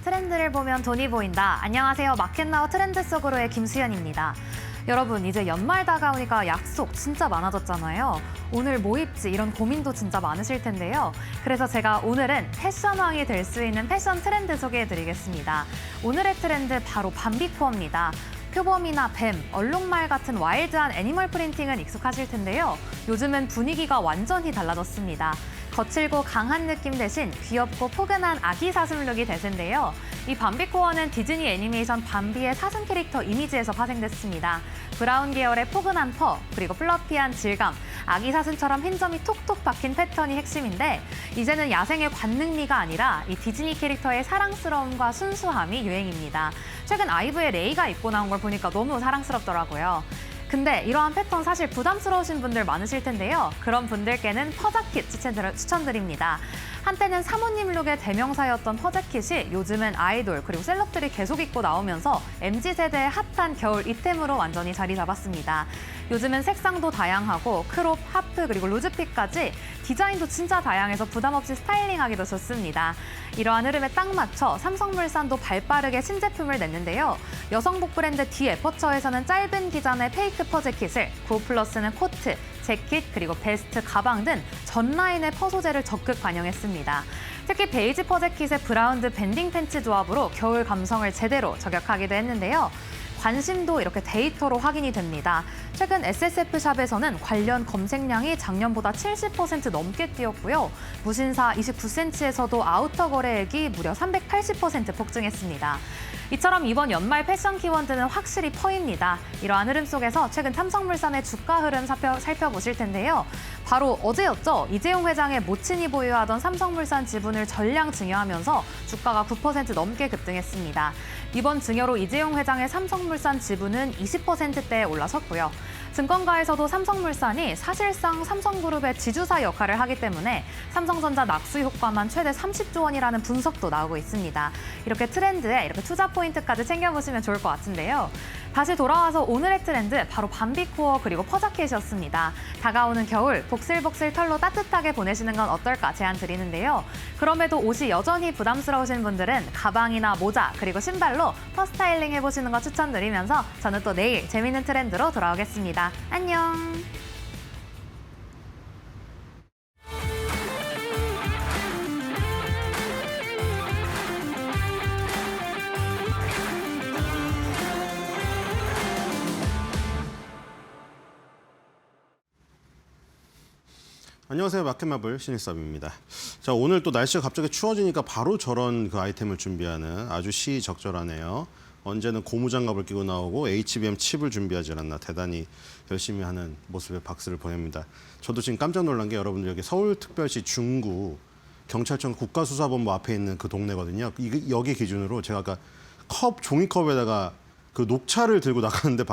트렌드를 보면 돈이 보인다. 안녕하세요. 마켓나우 트렌드 속으로의 김수연입니다. 여러분, 이제 연말 다가오니까 약속 진짜 많아졌잖아요. 오늘 뭐 입지 이런 고민도 진짜 많으실 텐데요. 그래서 제가 오늘은 패션왕이 될 수 있는 패션 트렌드 소개해드리겠습니다. 오늘의 트렌드 바로 밤비코어입니다. 표범이나 뱀, 얼룩말 같은 와일드한 애니멀 프린팅은 익숙하실 텐데요. 요즘은 분위기가 완전히 달라졌습니다. 거칠고 강한 느낌 대신 귀엽고 포근한 아기 사슴 룩이 대세인데요. 이 밤비코어는 디즈니 애니메이션 밤비의 사슴 캐릭터 이미지에서 파생됐습니다. 브라운 계열의 포근한 퍼, 그리고 플러피한 질감, 아기 사슴처럼 흰 점이 톡톡 박힌 패턴이 핵심인데 이제는 야생의 관능미가 아니라 이 디즈니 캐릭터의 사랑스러움과 순수함이 유행입니다. 최근 아이브의 레이가 입고 나온 걸 보니까 너무 사랑스럽더라고요. 근데 이러한 패턴 사실 부담스러우신 분들 많으실 텐데요. 그런 분들께는 퍼자킷 추천드립니다. 한때는 사모님 룩의 대명사였던 퍼자킷이 요즘은 아이돌 그리고 셀럽들이 계속 입고 나오면서 MZ세대의 핫한 겨울 이템으로 완전히 자리 잡았습니다. 요즘은 색상도 다양하고 크롭, 하프 그리고 루즈핏까지 디자인도 진짜 다양해서 부담 없이 스타일링하기도 좋습니다. 이러한 흐름에 딱 맞춰 삼성물산도 발빠르게 신제품을 냈는데요. 여성복 브랜드 디에퍼처에서는 짧은 기장의 페이크 퍼재킷을, 고플러스는 코트, 재킷, 그리고 베스트, 가방 등 전 라인의 퍼 소재를 적극 반영했습니다. 특히 베이지 퍼재킷의 브라운드 밴딩 팬츠 조합으로 겨울 감성을 제대로 저격하기도 했는데요. 관심도 이렇게 데이터로 확인이 됩니다. 최근 SSF샵에서는 관련 검색량이 작년보다 70% 넘게 뛰었고요. 무신사 29cm에서도 아우터 거래액이 무려 380% 폭증했습니다. 이처럼 이번 연말 패션 키워드는 확실히 퍼입니다. 이러한 흐름 속에서 최근 삼성물산의 주가 흐름 살펴보실 텐데요. 바로 어제였죠. 이재용 회장의 모친이 보유하던 삼성물산 지분을 전량 증여하면서 주가가 9% 넘게 급등했습니다. 이번 증여로 이재용 회장의 삼성물산 지분은 20%대에 올라섰고요. 증권가에서도 삼성물산이 사실상 삼성그룹의 지주사 역할을 하기 때문에 삼성전자 낙수 효과만 최대 30조 원이라는 분석도 나오고 있습니다. 이렇게 트렌드에 이렇게 투자 포인트까지 챙겨보시면 좋을 것 같은데요. 다시 돌아와서 오늘의 트렌드 바로 밤비코어 그리고 퍼자켓이었습니다. 다가오는 겨울 복슬복슬 털로 따뜻하게 보내시는 건 어떨까 제안 드리는데요. 그럼에도 옷이 여전히 부담스러우신 분들은 가방이나 모자 그리고 신발로 퍼 스타일링 해보시는 거 추천드리면서 저는 또 내일 재밌는 트렌드로 돌아오겠습니다. 안녕. 안녕하세요. 마켓마블 신일섭입니다. 자, 오늘 또 날씨가 갑자기 추워지니까 바로 저런 그 아이템을 준비하는 아주 시의적절하네요. 언제는 고무장갑을 끼고 나오고 HBM 칩을 준비하지 않았나 대단히 열심히 하는 모습에 박수를 보냅니다. 저도 지금 깜짝 놀란 게 여러분들 여기 서울특별시 중구 경찰청 국가수사본부 앞에 있는 그 동네거든요. 여기 기준으로 제가 아까 종이컵에다가 그 녹차를 들고 나갔는데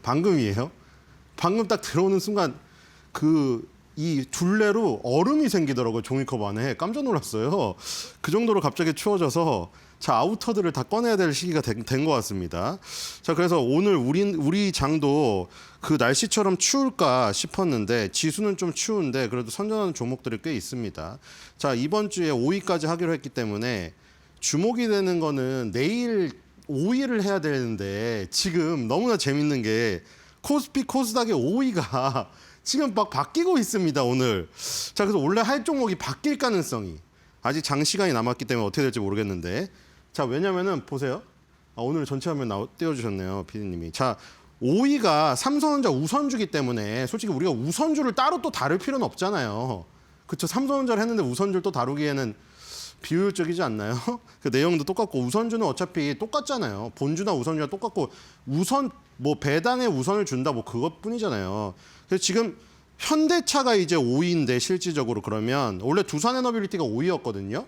방금이에요. 방금 딱 들어오는 순간 이 둘레로 얼음이 생기더라고요. 종이컵 안에. 깜짝 놀랐어요. 그 정도로 갑자기 추워져서 자, 아우터들을 다 꺼내야 될 시기가 된 것 같습니다. 자, 그래서 오늘 우리 장도 그 날씨처럼 추울까 싶었는데 지수는 좀 추운데 그래도 선전하는 종목들이 꽤 있습니다. 자, 이번 주에 5위까지 하기로 했기 때문에 주목이 되는 거는 내일 5위를 해야 되는데 지금 너무나 재밌는 게 코스피 코스닥의 5위가 지금 막 바뀌고 있습니다, 오늘. 자, 그래서 원래 할 종목이 바뀔 가능성이 아직 장시간이 남았기 때문에 어떻게 될지 모르겠는데. 자, 왜냐면은 보세요. 오늘 전체 화면 띄워주셨네요, PD님이. 자, 5위가 삼성전자 우선주기 때문에 솔직히 우리가 우선주를 따로 또 다룰 필요는 없잖아요. 그렇죠? 삼성전자를 했는데 우선주를 또 다루기에는 비효율적이지 않나요? 그 내용도 똑같고 우선주는 어차피 똑같잖아요. 본주나 우선주가 똑같고 배당에 우선을 준다 그것뿐이잖아요. 그래서 지금 현대차가 이제 5위인데 실질적으로 그러면 원래 두산에너빌리티가 5위였거든요.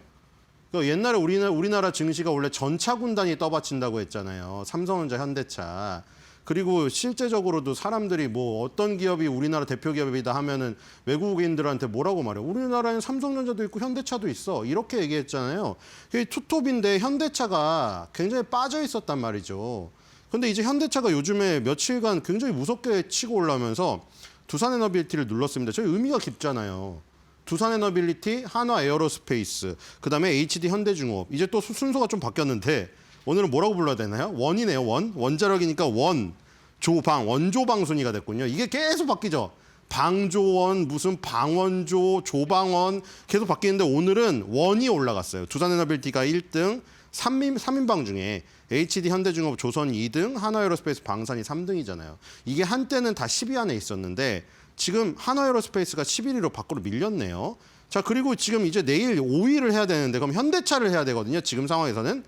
그러니까 옛날에 우리나라 증시가 원래 전차 군단이 떠받친다고 했잖아요. 삼성전자, 현대차. 그리고 실제적으로도 사람들이 어떤 기업이 우리나라 대표 기업이다 하면은 외국인들한테 뭐라고 말해요? 우리나라에는 삼성전자도 있고 현대차도 있어. 이렇게 얘기했잖아요. 그게 투톱인데 현대차가 굉장히 빠져 있었단 말이죠. 근데 이제 현대차가 요즘에 며칠간 굉장히 무섭게 치고 올라오면서 두산에너빌리티를 눌렀습니다. 저희 의미가 깊잖아요. 두산에너빌리티, 한화에어로스페이스, 그다음에 HD 현대중업. 이제 또 순서가 좀 바뀌었는데 오늘은 뭐라고 불러야 되나요? 원이네요. 원자력이니까 원조방 순위가 됐군요. 이게 계속 바뀌죠. 방조원, 무슨 방원조, 조방원 계속 바뀌는데 오늘은 원이 올라갔어요. 두산에너빌리티가 1등, 3인방 중에 HD 현대중업 조선 2등, 한화에어로스페이스 방산이 3등이잖아요. 이게 한때는 다 10위 안에 있었는데 지금 한화에어로스페이스가 11위로 밖으로 밀렸네요. 자, 그리고 지금 이제 내일 5위를 해야 되는데 그럼 현대차를 해야 되거든요. 지금 상황에서는.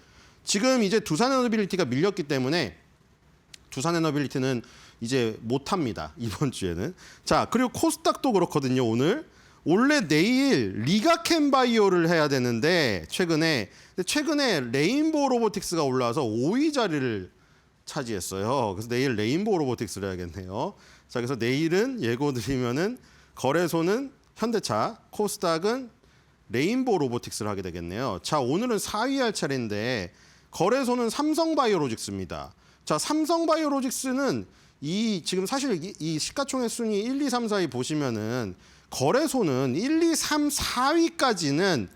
지금 이제 두산에너빌리티가 밀렸기 때문에 두산에너빌리티는 이제 못합니다. 이번 주에는. 자, 그리고 코스닥도 그렇거든요. 오늘. 원래 내일 리가켄바이오를 해야 되는데 최근에 레인보우 로보틱스가 올라와서 5위 자리를 차지했어요. 그래서 내일 레인보우 로보틱스를 해야겠네요. 자, 그래서 내일은 예고 드리면은 거래소는 현대차, 코스닥은 레인보우 로보틱스를 하게 되겠네요. 자, 오늘은 4위 할 차례인데 거래소는 삼성바이오로직스입니다. 자, 삼성바이오로직스는 지금 사실 이 시가총액 순위 1, 2, 3, 4위 보시면은 거래소는 1, 2, 3, 4위까지는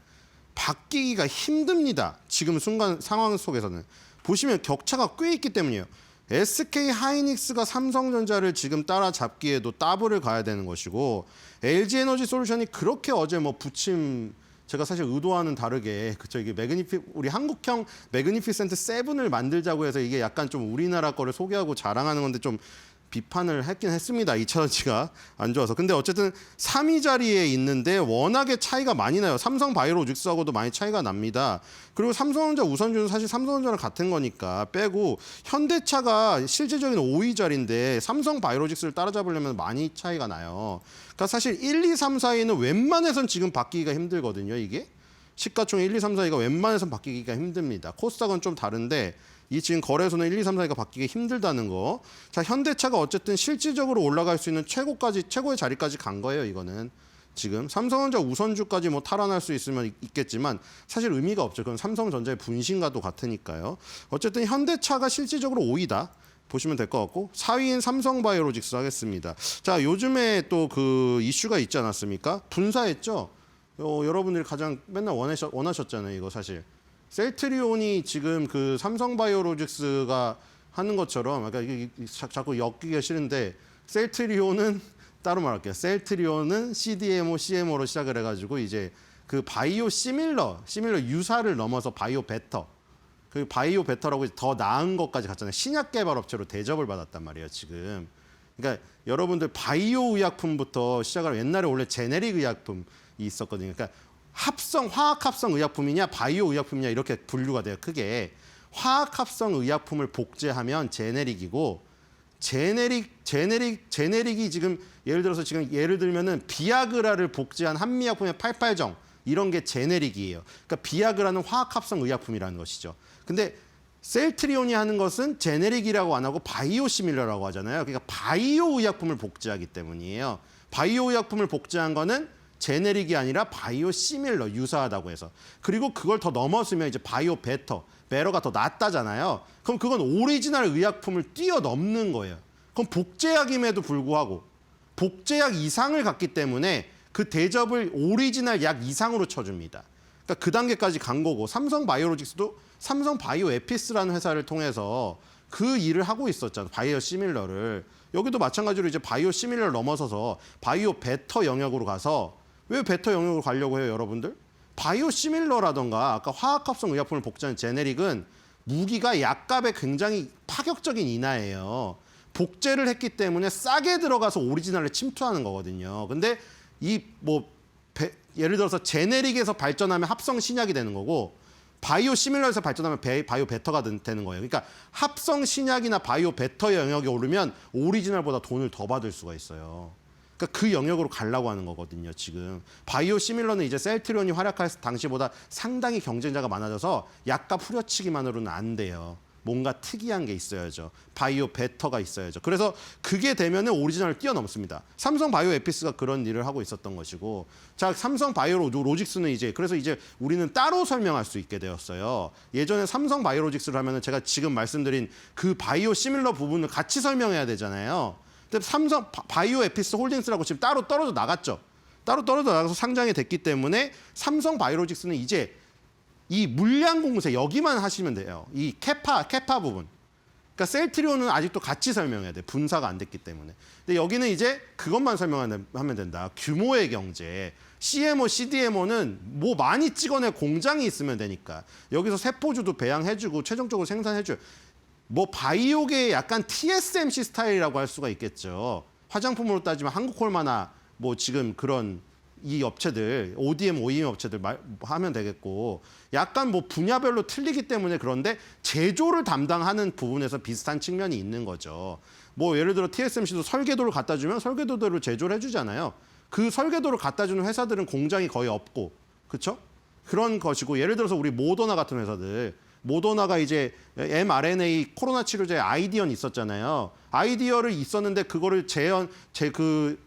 바뀌기가 힘듭니다. 지금 상황 속에서는. 보시면 격차가 꽤 있기 때문이에요. SK 하이닉스가 삼성전자를 지금 따라잡기에도 더블을 가야 되는 것이고 LG 에너지 솔루션이 그렇게 어제 부침 제가 사실 의도와는 다르게 이게 우리 한국형 매그니피센트 7을 만들자고 해서 이게 약간 좀 우리나라 거를 소개하고 자랑하는 건데 좀 비판을 했긴 했습니다. 2차전지가 안 좋아서. 근데 어쨌든 3위 자리에 있는데 워낙에 차이가 많이 나요. 삼성바이오로직스하고도 많이 차이가 납니다. 그리고 삼성전자 우선주는 사실 삼성전자랑 같은 거니까 빼고 현대차가 실질적인 5위 자리인데 삼성바이오로직스를 따라잡으려면 많이 차이가 나요. 그러니까 사실 1, 2, 3, 4위는 웬만해선 지금 바뀌기가 힘들거든요. 이게 시가총액 1, 2, 3, 4위가 웬만해선 바뀌기가 힘듭니다. 코스닥은 좀 다른데 이 지금 거래소는 1, 2, 3, 4위가 바뀌기 힘들다는 거. 자, 현대차가 어쨌든 실질적으로 올라갈 수 있는 최고의 자리까지 간 거예요. 이거는 지금 삼성전자 우선주까지 탈환할 수 있으면 있겠지만 사실 의미가 없죠. 그건 삼성전자의 분신과도 같으니까요. 어쨌든 현대차가 실질적으로 5위다. 보시면 될 것 같고 4위인 삼성바이오로직스 하겠습니다. 자, 요즘에 또 그 이슈가 있지 않았습니까? 분사했죠. 여러분들이 가장 맨날 원하셨잖아요. 이거 사실. 셀트리온이 지금 그 삼성바이오로직스가 하는 것처럼 그러니까 자꾸 엮기가 싫은데 셀트리온은 따로 말할게요. 셀트리온은 CDMO, CMO로 시작을 해가지고 이제 그 바이오 시밀러 유사를 넘어서 바이오 베터 그 바이오 베터라고 더 나은 것까지 갔잖아요. 신약 개발 업체로 대접을 받았단 말이에요. 지금. 그러니까 여러분들 바이오 의약품부터 시작을 옛날에 원래 제네릭 의약품이 있었거든요. 그러니까 화학 합성 의약품이냐 바이오 의약품이냐 이렇게 분류가 돼요. 크게 화학합성 의약품을 복제하면 제네릭이고 제네릭이 지금 예를 들면은 비아그라를 복제한 한미약품의 88정 이런 게 제네릭이에요. 그러니까 비아그라는 화학합성 의약품이라는 것이죠. 근데 셀트리온이 하는 것은 제네릭이라고 안 하고 바이오시밀러라고 하잖아요. 그러니까 바이오 의약품을 복제하기 때문이에요. 바이오 의약품을 복제한 거는 제네릭이 아니라 바이오시밀러, 유사하다고 해서. 그리고 그걸 더 넘어서면 이제 바이오 베러가 더 낫다잖아요. 그럼 그건 오리지널 의약품을 뛰어넘는 거예요. 그럼 복제약임에도 불구하고 복제약 이상을 갖기 때문에 그 대접을 오리지널 약 이상으로 쳐줍니다. 그러니까 그 단계까지 간 거고, 삼성 바이오로직스도 삼성 바이오 에피스라는 회사를 통해서 그 일을 하고 있었잖아요. 바이오 시밀러를. 여기도 마찬가지로 이제 바이오 시밀러를 넘어서서 바이오 베터 영역으로 가서, 왜 베터 영역으로 가려고 해요, 여러분들? 바이오 시밀러라던가 아까 화학합성 의약품을 복제하는 제네릭은 무기가 약값에 굉장히 파격적인 인하예요. 복제를 했기 때문에 싸게 들어가서 오리지널을 침투하는 거거든요. 근데 예를 들어서 제네릭에서 발전하면 합성 신약이 되는 거고, 바이오 시밀러에서 발전하면 바이오 베터가 되는 거예요. 그러니까 합성 신약이나 바이오 베터 영역에 오르면 오리지널보다 돈을 더 받을 수가 있어요. 그러니까 그 영역으로 가려고 하는 거거든요, 지금. 바이오 시밀러는 이제 셀트리온이 활약할 당시보다 상당히 경쟁자가 많아져서 약값 후려치기만으로는 안 돼요. 뭔가 특이한 게 있어야죠. 바이오 베터가 있어야죠. 그래서 그게 되면은 오리지널을 뛰어넘습니다. 삼성 바이오 에피스가 그런 일을 하고 있었던 것이고, 자, 삼성 바이오 로직스는 그래서 이제 우리는 따로 설명할 수 있게 되었어요. 예전에 삼성 바이오 로직스를 하면은 제가 지금 말씀드린 그 바이오 시밀러 부분을 같이 설명해야 되잖아요. 근데 삼성 바이오 에피스 홀딩스라고 지금 따로 떨어져 나갔죠. 따로 떨어져 나가서 상장이 됐기 때문에 삼성 바이오로직스는 이제 이 물량 공세 여기만 하시면 돼요. 이 캐파 부분. 그러니까 셀트리온은 아직도 같이 설명해야 돼. 분사가 안 됐기 때문에. 근데 여기는 이제 그것만 설명하면 된다. 규모의 경제. CMO, CDMO는 뭐 많이 찍어낼 공장이 있으면 되니까. 여기서 세포주도 배양해주고 최종적으로 생산해줘요. 뭐 바이오계의 약간 TSMC 스타일이라고 할 수가 있겠죠. 화장품으로 따지면 한국콜마나 뭐 지금 그런 이 업체들, ODM, OEM 업체들 하면 되겠고, 약간 뭐 분야별로 틀리기 때문에 그런데 제조를 담당하는 부분에서 비슷한 측면이 있는 거죠. 뭐 예를 들어 TSMC도 설계도를 갖다 주면 설계도대로 제조를 해주잖아요. 그 설계도를 갖다 주는 회사들은 공장이 거의 없고, 그렇죠? 그런 것이고, 예를 들어서 우리 모더나 같은 회사들, 모더나가 이제 mRNA 코로나 치료제 아이디언 있었잖아요. 아이디어를 있었는데 그거를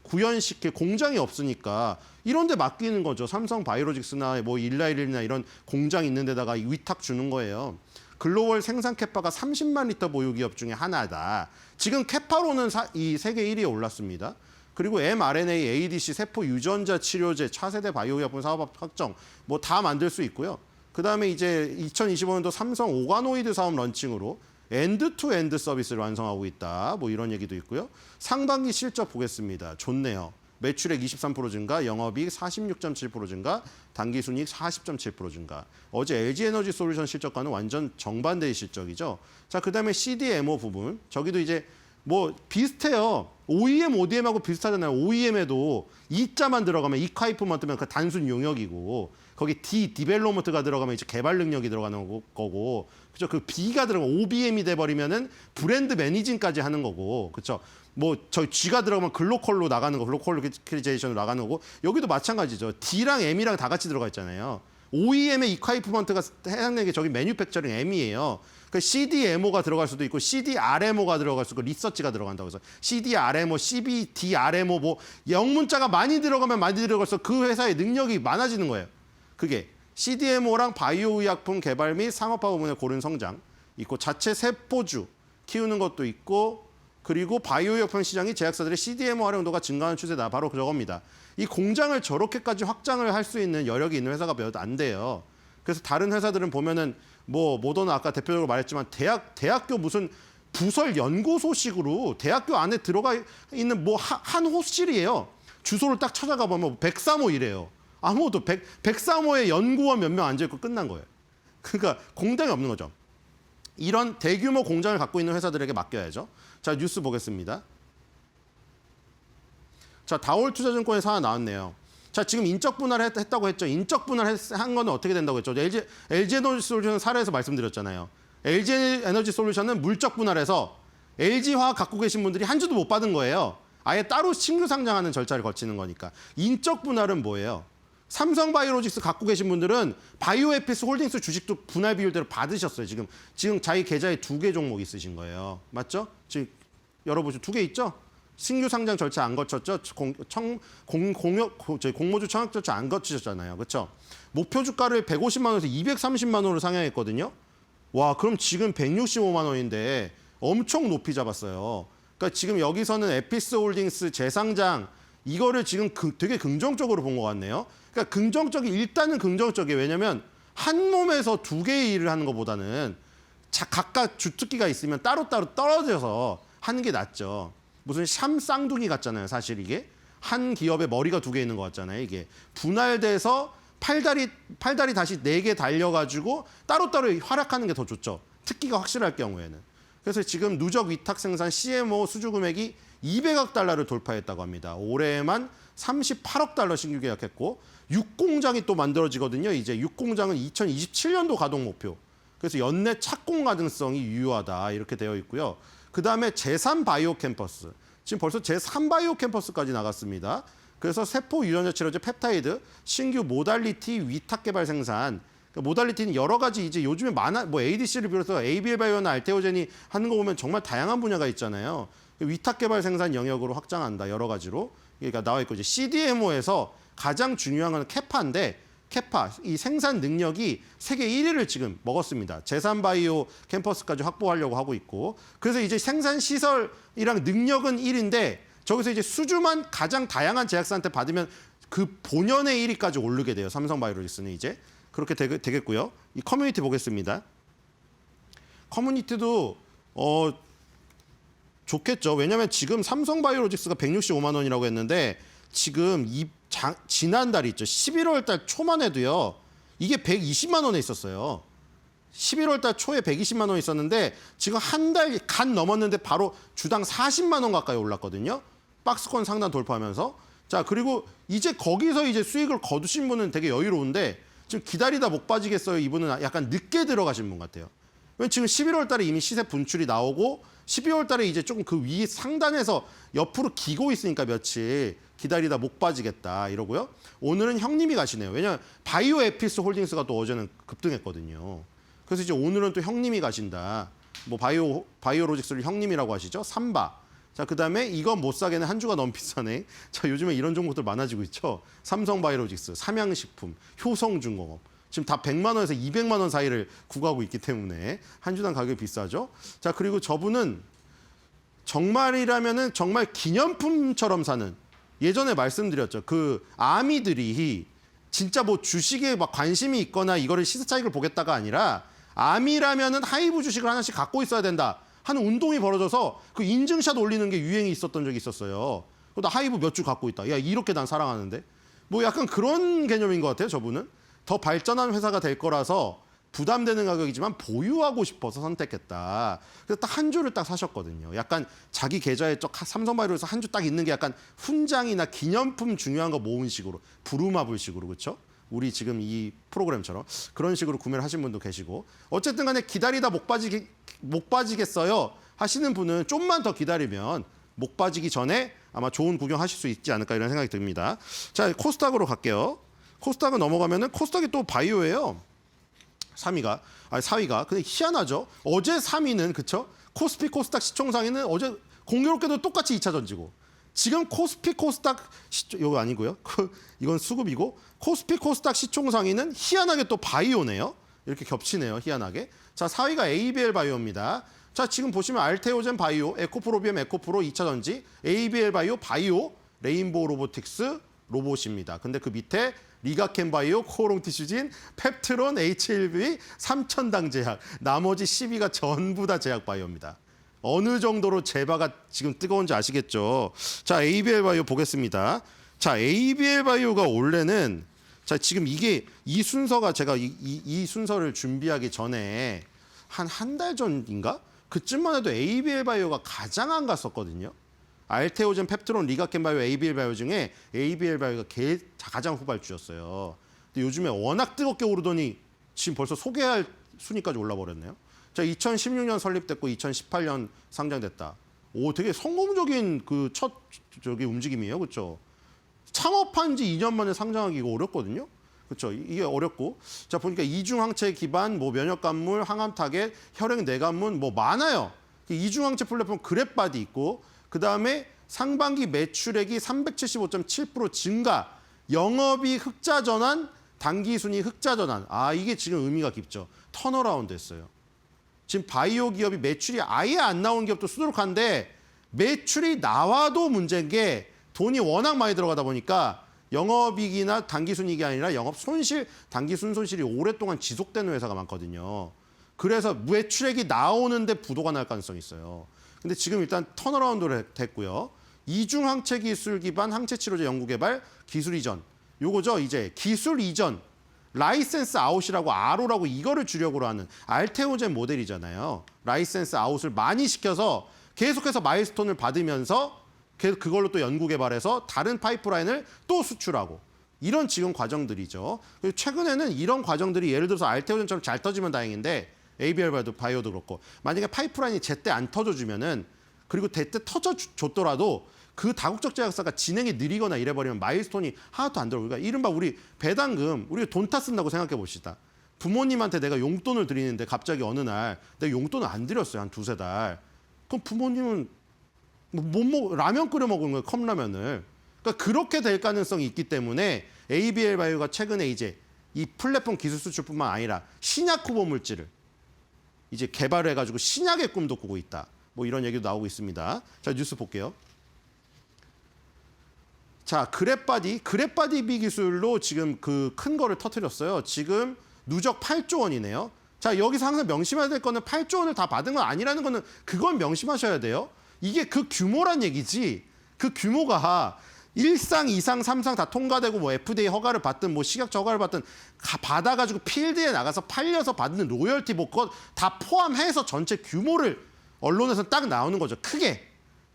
구현시킬 공장이 없으니까 이런 데 맡기는 거죠. 삼성 바이오로직스나 뭐 일라일이나 이런 공장 있는 데다가 위탁 주는 거예요. 글로벌 생산 캐파가 30만 리터 보유 기업 중에 하나다. 지금 캐파로는 이 세계 1위에 올랐습니다. 그리고 mRNA, ADC, 세포 유전자 치료제, 차세대 바이오약품 사업 확정 뭐 다 만들 수 있고요. 그다음에 이제 2025년도 삼성 오가노이드 사업 런칭으로 엔드-투-엔드 서비스를 완성하고 있다. 뭐 이런 얘기도 있고요. 상반기 실적 보겠습니다. 좋네요. 매출액 23% 증가, 영업이익 46.7% 증가, 당기순이익 40.7% 증가. 어제 LG에너지 솔루션 실적과는 완전 정반대의 실적이죠. 자, 그다음에 CDMO 부분. 저기도 이제 뭐 비슷해요. OEM, ODM하고 비슷하잖아요. OEM에도 E자만 들어가면 이카이프만 뜨면 그 단순 용역이고, 거기 디벨로먼트가 들어가면 이제 개발 능력이 들어가는 거고, 그죠? 그 B가 들어가면 OBM이 돼버리면은 브랜드 매니징까지 하는 거고, 그렇죠? 뭐 저희 G가 들어가면 글로컬로 나가는 거, 글로컬리제이션으로 나가는 거고, 여기도 마찬가지죠. D랑 M이랑 다 같이 들어가 있잖아요. OEM의 이카이프먼트가 해당되는 게 저기 매뉴팩처링 M이에요. 그 CDMO가 들어갈 수도 있고 CDRMO가 들어갈 수도 있고 리서치가 들어간다고 해서 CDRMO, CBDRMO 뭐 영문자가 많이 들어가면 많이 들어갈수록 그 회사의 능력이 많아지는 거예요. 그게 CDMO랑 바이오 의약품 개발 및 상업화 부문의 고른 성장 있고, 자체 세포주 키우는 것도 있고, 그리고 바이오 의약품 시장이 제약사들의 CDMO 활용도가 증가하는 추세다. 바로 그겁니다. 이 공장을 저렇게까지 확장을 할 수 있는 여력이 있는 회사가 몇 안 돼요. 그래서 다른 회사들은 보면은 뭐 모더나 아까 대표적으로 말했지만 대학교 무슨 부설 연구소식으로 대학교 안에 들어가 있는 뭐 한 호실이에요. 주소를 딱 찾아가 보면 103호 이래요. 아무것도 103호에 연구원 몇 명 앉아있고 끝난 거예요. 그러니까 공장이 없는 거죠. 이런 대규모 공장을 갖고 있는 회사들에게 맡겨야죠. 자, 뉴스 보겠습니다. 자, 다올투자증권에서 하나 나왔네요. 자, 지금 인적 분할을 했다고 했죠. 인적 분할한 건 어떻게 된다고 했죠. LG에너지 솔루션 사례에서 말씀드렸잖아요. LG 에너지 솔루션은 물적 분할해서 LG화학 갖고 계신 분들이 한 주도 못 받은 거예요. 아예 따로 신규 상장하는 절차를 거치는 거니까. 인적 분할은 뭐예요? 삼성바이오로직스 갖고 계신 분들은 바이오에피스 홀딩스 주식도 분할 비율대로 받으셨어요. 지금 자기 계좌에 2개 종목 있으신 거예요. 맞죠? 지금 열어보시면 2개 있죠? 신규 상장 절차 안 거쳤죠? 공모주 청약 절차 안 거치셨잖아요. 그렇죠? 목표 주가를 150만 원에서 230만 원으로 상향했거든요. 와, 그럼 지금 165만 원인데 엄청 높이 잡았어요. 그러니까 지금 여기서는 에피스 홀딩스 재상장 이거를 지금 되게 긍정적으로 본 것 같네요. 그러니까 일단은 긍정적이에요. 왜냐하면 한 몸에서 2개의 일을 하는 것보다는 각각 주특기가 있으면 따로따로 떨어져서 하는 게 낫죠. 무슨 샴 쌍둥이 같잖아요. 사실 이게 한 기업에 머리가 2개 있는 것 같잖아요. 이게 분할돼서 팔다리 다시 4개 달려가지고 따로따로 활약하는 게 더 좋죠. 특기가 확실할 경우에는. 그래서 지금 누적 위탁 생산 CMO 수주 금액이 200억 달러를 돌파했다고 합니다. 올해에만 38억 달러 신규 계약했고 6공장이 또 만들어지거든요. 이제 6공장은 2027년도 가동 목표. 그래서 연내 착공 가능성이 유효하다 이렇게 되어 있고요. 그다음에 제3바이오 캠퍼스. 지금 벌써 제3바이오 캠퍼스까지 나갔습니다. 그래서 세포 유전자 치료제 펩타이드, 신규 모달리티 위탁 개발 생산. 그러니까 모달리티는 여러 가지 이제 요즘에 뭐 ADC를 비롯해서 ABL 바이오나 알테오젠이 하는 거 보면 정말 다양한 분야가 있잖아요. 위탁 개발 생산 영역으로 확장한다 여러 가지로. 그러니까 나와 있고 이제 CDMO에서 가장 중요한 건 캐파인데 캐파 이 생산 능력이 세계 1위를 지금 먹었습니다. 제3바이오 캠퍼스까지 확보하려고 하고 있고 그래서 이제 생산 시설이랑 능력은 1위인데 저기서 이제 수주만 가장 다양한 제약사한테 받으면 그 본연의 1위까지 오르게 돼요. 삼성바이오로직스는 이제 그렇게 되겠고요. 이 커뮤니티 보겠습니다. 커뮤니티도 좋겠죠. 왜냐하면 지금 삼성바이오로직스가 165만 원이라고 했는데 지금 지난달 있죠. 11월 달 초만 해도요. 이게 120만 원에 있었어요. 11월 달 초에 120만 원 있었는데 지금 한 달 간 넘었는데 바로 주당 40만 원 가까이 올랐거든요. 박스권 상단 돌파하면서. 자, 그리고 이제 거기서 이제 수익을 거두신 분은 되게 여유로운데 지금 기다리다 못 빠지겠어요. 이분은 약간 늦게 들어가신 분 같아요. 왜냐면 지금 11월 달에 이미 시세 분출이 나오고 12월 달에 이제 조금 그 위 상단에서 옆으로 기고 있으니까 며칠 기다리다 못 빠지겠다 이러고요. 오늘은 형님이 가시네요. 왜냐하면 바이오 에피스 홀딩스가 또 어제는 급등했거든요. 그래서 이제 오늘은 또 형님이 가신다. 뭐 바이오로직스를 형님이라고 하시죠. 삼바. 자, 그다음에 이건 못 사겠네. 한 주가 너무 비싸네. 자, 요즘에 이런 종목들 많아지고 있죠. 삼성바이오로직스, 삼양식품, 효성중공업. 지금 다 100만 원에서 200만 원 사이를 구가하고 있기 때문에 한 주당 가격이 비싸죠. 자, 그리고 저분은 정말이라면은 정말 기념품처럼 사는 예전에 말씀드렸죠. 그 아미들이 진짜 뭐 주식에 막 관심이 있거나 이거를 시세 차익을 보겠다가 아니라 아미라면은 하이브 주식을 하나씩 갖고 있어야 된다 하는 운동이 벌어져서 그 인증샷 올리는 게 유행이 있었던 적이 있었어요. 나 하이브 몇 주 갖고 있다. 야, 이렇게 난 사랑하는데. 뭐 약간 그런 개념인 것 같아요. 저분은. 더 발전한 회사가 될 거라서 부담되는 가격이지만 보유하고 싶어서 선택했다. 그래서 딱 한 주를 딱 사셨거든요. 약간 자기 계좌에 삼성바이오로에서 한 주 딱 있는 게 약간 훈장이나 기념품 중요한 거 모은 식으로 부루마블식으로 그렇죠? 우리 지금 이 프로그램처럼 그런 식으로 구매를 하신 분도 계시고 어쨌든 간에 기다리다 못 빠지겠어요 하시는 분은 좀만 더 기다리면 못 빠지기 전에 아마 좋은 구경하실 수 있지 않을까 이런 생각이 듭니다. 자, 코스닥으로 갈게요. 코스닥을 넘어가면은 코스닥이 또 바이오예요. 4위가. 근데 희한하죠. 어제 3위는 그쵸? 코스피 코스닥 시총상위는 어제 공교롭게도 똑같이 2차 전지고 지금 코스피 코스닥 이거 아니고요. 이건 수급이고 코스피 코스닥 시총상위는 희한하게 또 바이오네요. 이렇게 겹치네요. 희한하게. 자, 4위가 ABL 바이오입니다. 자, 지금 보시면 알테오젠 바이오, 에코프로비엠 에코프로 2차 전지, ABL 바이오, 바이오, 레인보우 로보틱스, 로봇입니다. 근데 그 밑에 리가켄 바이오, 코오롱 티슈진, 펩트론, HLB, 삼천당 제약, 나머지 10위가 전부 다 제약 바이오입니다. 어느 정도로 제바가 지금 뜨거운지 아시겠죠? 자, ABL 바이오 보겠습니다. 자, ABL 바이오가 원래는 자, 지금 이게 이 순서가 제가 이 순서를 준비하기 전에 한 달 전인가? 그쯤만 해도 ABL 바이오가 가장 안 갔었거든요. 알테오젠, 펩트론, 리가켄 바이오, ABL 바이오 중에 ABL 바이오가 가장 후발주였어요. 근데 요즘에 워낙 뜨겁게 오르더니 지금 벌써 소개할 순위까지 올라버렸네요. 자, 2016년 설립됐고 2018년 상장됐다. 오, 되게 성공적인 그 첫 움직임이에요, 그렇죠? 창업한 지 2년 만에 상장하기 이거 어렵거든요. 그렇죠. 이게 어렵고. 자, 보니까 이중항체 기반, 뭐 면역관물, 항암 타겟, 혈액 내관문 뭐 많아요. 이중항체 플랫폼 그랩바디 있고, 그 다음에 상반기 매출액이 375.7% 증가, 영업이 흑자 전환, 단기 순위 흑자 전환. 아, 이게 지금 의미가 깊죠. 턴어라운드 했어요. 지금 바이오 기업이 매출이 아예 안 나온 기업도 수두룩한데 매출이 나와도 문제인 게 돈이 워낙 많이 들어가다 보니까 영업이익이나 단기순이익이 아니라 영업 손실, 단기 순손실이 오랫동안 지속되는 회사가 많거든요. 그래서 매출액이 나오는데 부도가 날 가능성이 있어요. 근데 지금 일단 턴어라운드를 됐고요. 이중항체 기술 기반 항체 치료제 연구 개발 기술 이전. 요거죠. 이제 기술 이전 라이센스 아웃이라고 RO라고 이거를 주력으로 하는 알테오젠 모델이잖아요. 라이센스 아웃을 많이 시켜서 계속해서 마일스톤을 받으면서 그걸로 또 연구 개발해서 다른 파이프라인을 또 수출하고 이런 지금 과정들이죠. 그리고 최근에는 이런 과정들이 예를 들어서 알테오젠처럼 잘 터지면 다행인데 ABL 바이오도 그렇고 만약에 파이프라인이 제때 안 터져주면은 그리고 제때 터져줬더라도 그 다국적 제약사가 진행이 느리거나 이래버리면 마일스톤이 하나도 안 들어오고 그러니까 이른바 우리 배당금 우리가 돈 타 쓴다고 생각해 봅시다. 부모님한테 내가 용돈을 드리는데 갑자기 어느 날 내가 용돈을 안 드렸어요. 한 2-3달. 그럼 부모님은 라면 끓여 먹은 거예요. 컵라면을. 그러니까 그렇게 될 가능성이 있기 때문에 ABL 바이오가 최근에 이제 이 플랫폼 기술 수출뿐만 아니라 신약 후보 물질을 이제 개발해가지고 신약의 꿈도 꾸고 있다. 뭐 이런 얘기도 나오고 있습니다. 자, 뉴스 볼게요. 자, 그랩바디 기술로 지금 그 큰 거를 터뜨렸어요. 지금 누적 8조 원이네요. 자, 여기서 항상 명심해야 될 거는 8조 원을 다 받은 건 아니라는 거는 그건 명심하셔야 돼요. 이게 그 규모란 얘기지. 그 규모가 1상, 2상, 3상 다 통과되고 뭐 FDA 허가를 받든 뭐 식약처 허가를 받든 받아가지고 필드에 나가서 팔려서 받는 로열티 뭐 그것 다 포함해서 전체 규모를 언론에서 딱 나오는 거죠. 크게.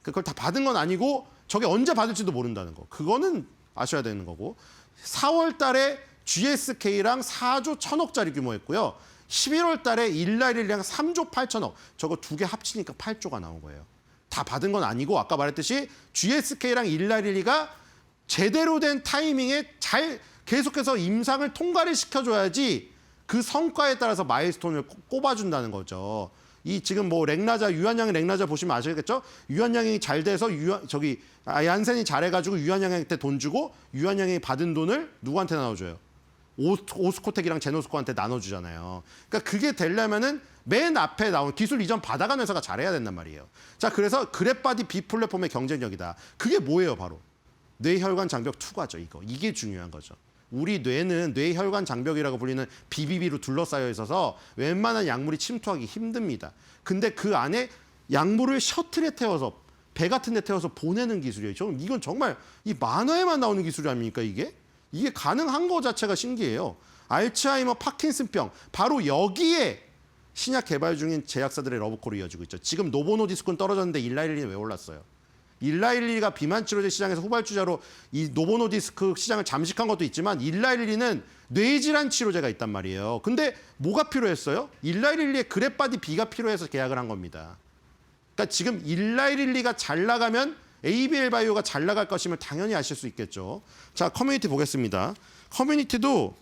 그걸 다 받은 건 아니고 저게 언제 받을지도 모른다는 거. 그거는 아셔야 되는 거고. 4월 달에 GSK랑 4조 1,000억짜리 규모였고요. 11월 달에 일라일리랑 3조 8천억. 저거 두 개 합치니까 8조가 나온 거예요. 다 받은 건 아니고 아까 말했듯이 GSK랑 일라일리가 제대로 된 타이밍에 잘 계속해서 임상을 통과를 시켜줘야지 그 성과에 따라서 마일스톤을 꼽아준다는 거죠. 이 지금 뭐 유한양행 렉나자 보시면 아시겠죠? 유한양행이 잘 돼서 얀센이 잘해가지고 유한양행한테 돈 주고 유한양행이 받은 돈을 누구한테 나눠줘요? 오스코텍이랑 제노스코한테 나눠주잖아요. 그러니까 그게 되려면은 맨 앞에 나온 기술 이전 받아간 회사가 잘해야 된단 말이에요. 자, 그래서 그랩바디 B 플랫폼의 경쟁력이다. 그게 뭐예요, 바로? 뇌혈관 장벽 투과죠, 이거. 이게 중요한 거죠. 우리 뇌는 뇌혈관 장벽이라고 불리는 BBB로 둘러싸여 있어서 웬만한 약물이 침투하기 힘듭니다. 근데 그 안에 약물을 셔틀에 태워서 배 같은 데 태워서 보내는 기술이에요. 이건 정말 이 만화에만 나오는 기술이 아닙니까, 이게? 이게 가능한 거 자체가 신기해요. 알츠하이머, 파킨슨병, 바로 여기에 신약 개발 중인 제약사들의 러브콜이 이어지고 있죠. 지금 노보노디스크는 떨어졌는데 일라일리는 왜 올랐어요? 일라일리가 비만 치료제 시장에서 후발주자로 이 노보노디스크 시장을 잠식한 것도 있지만 일라일리는 뇌질환 치료제가 있단 말이에요. 근데 뭐가 필요했어요? 일라일리의 그랩바디 B가 필요해서 계약을 한 겁니다. 그러니까 지금 일라일리가 잘 나가면 ABL 바이오가 잘 나갈 것임을 당연히 아실 수 있겠죠. 자, 커뮤니티 보겠습니다. 커뮤니티도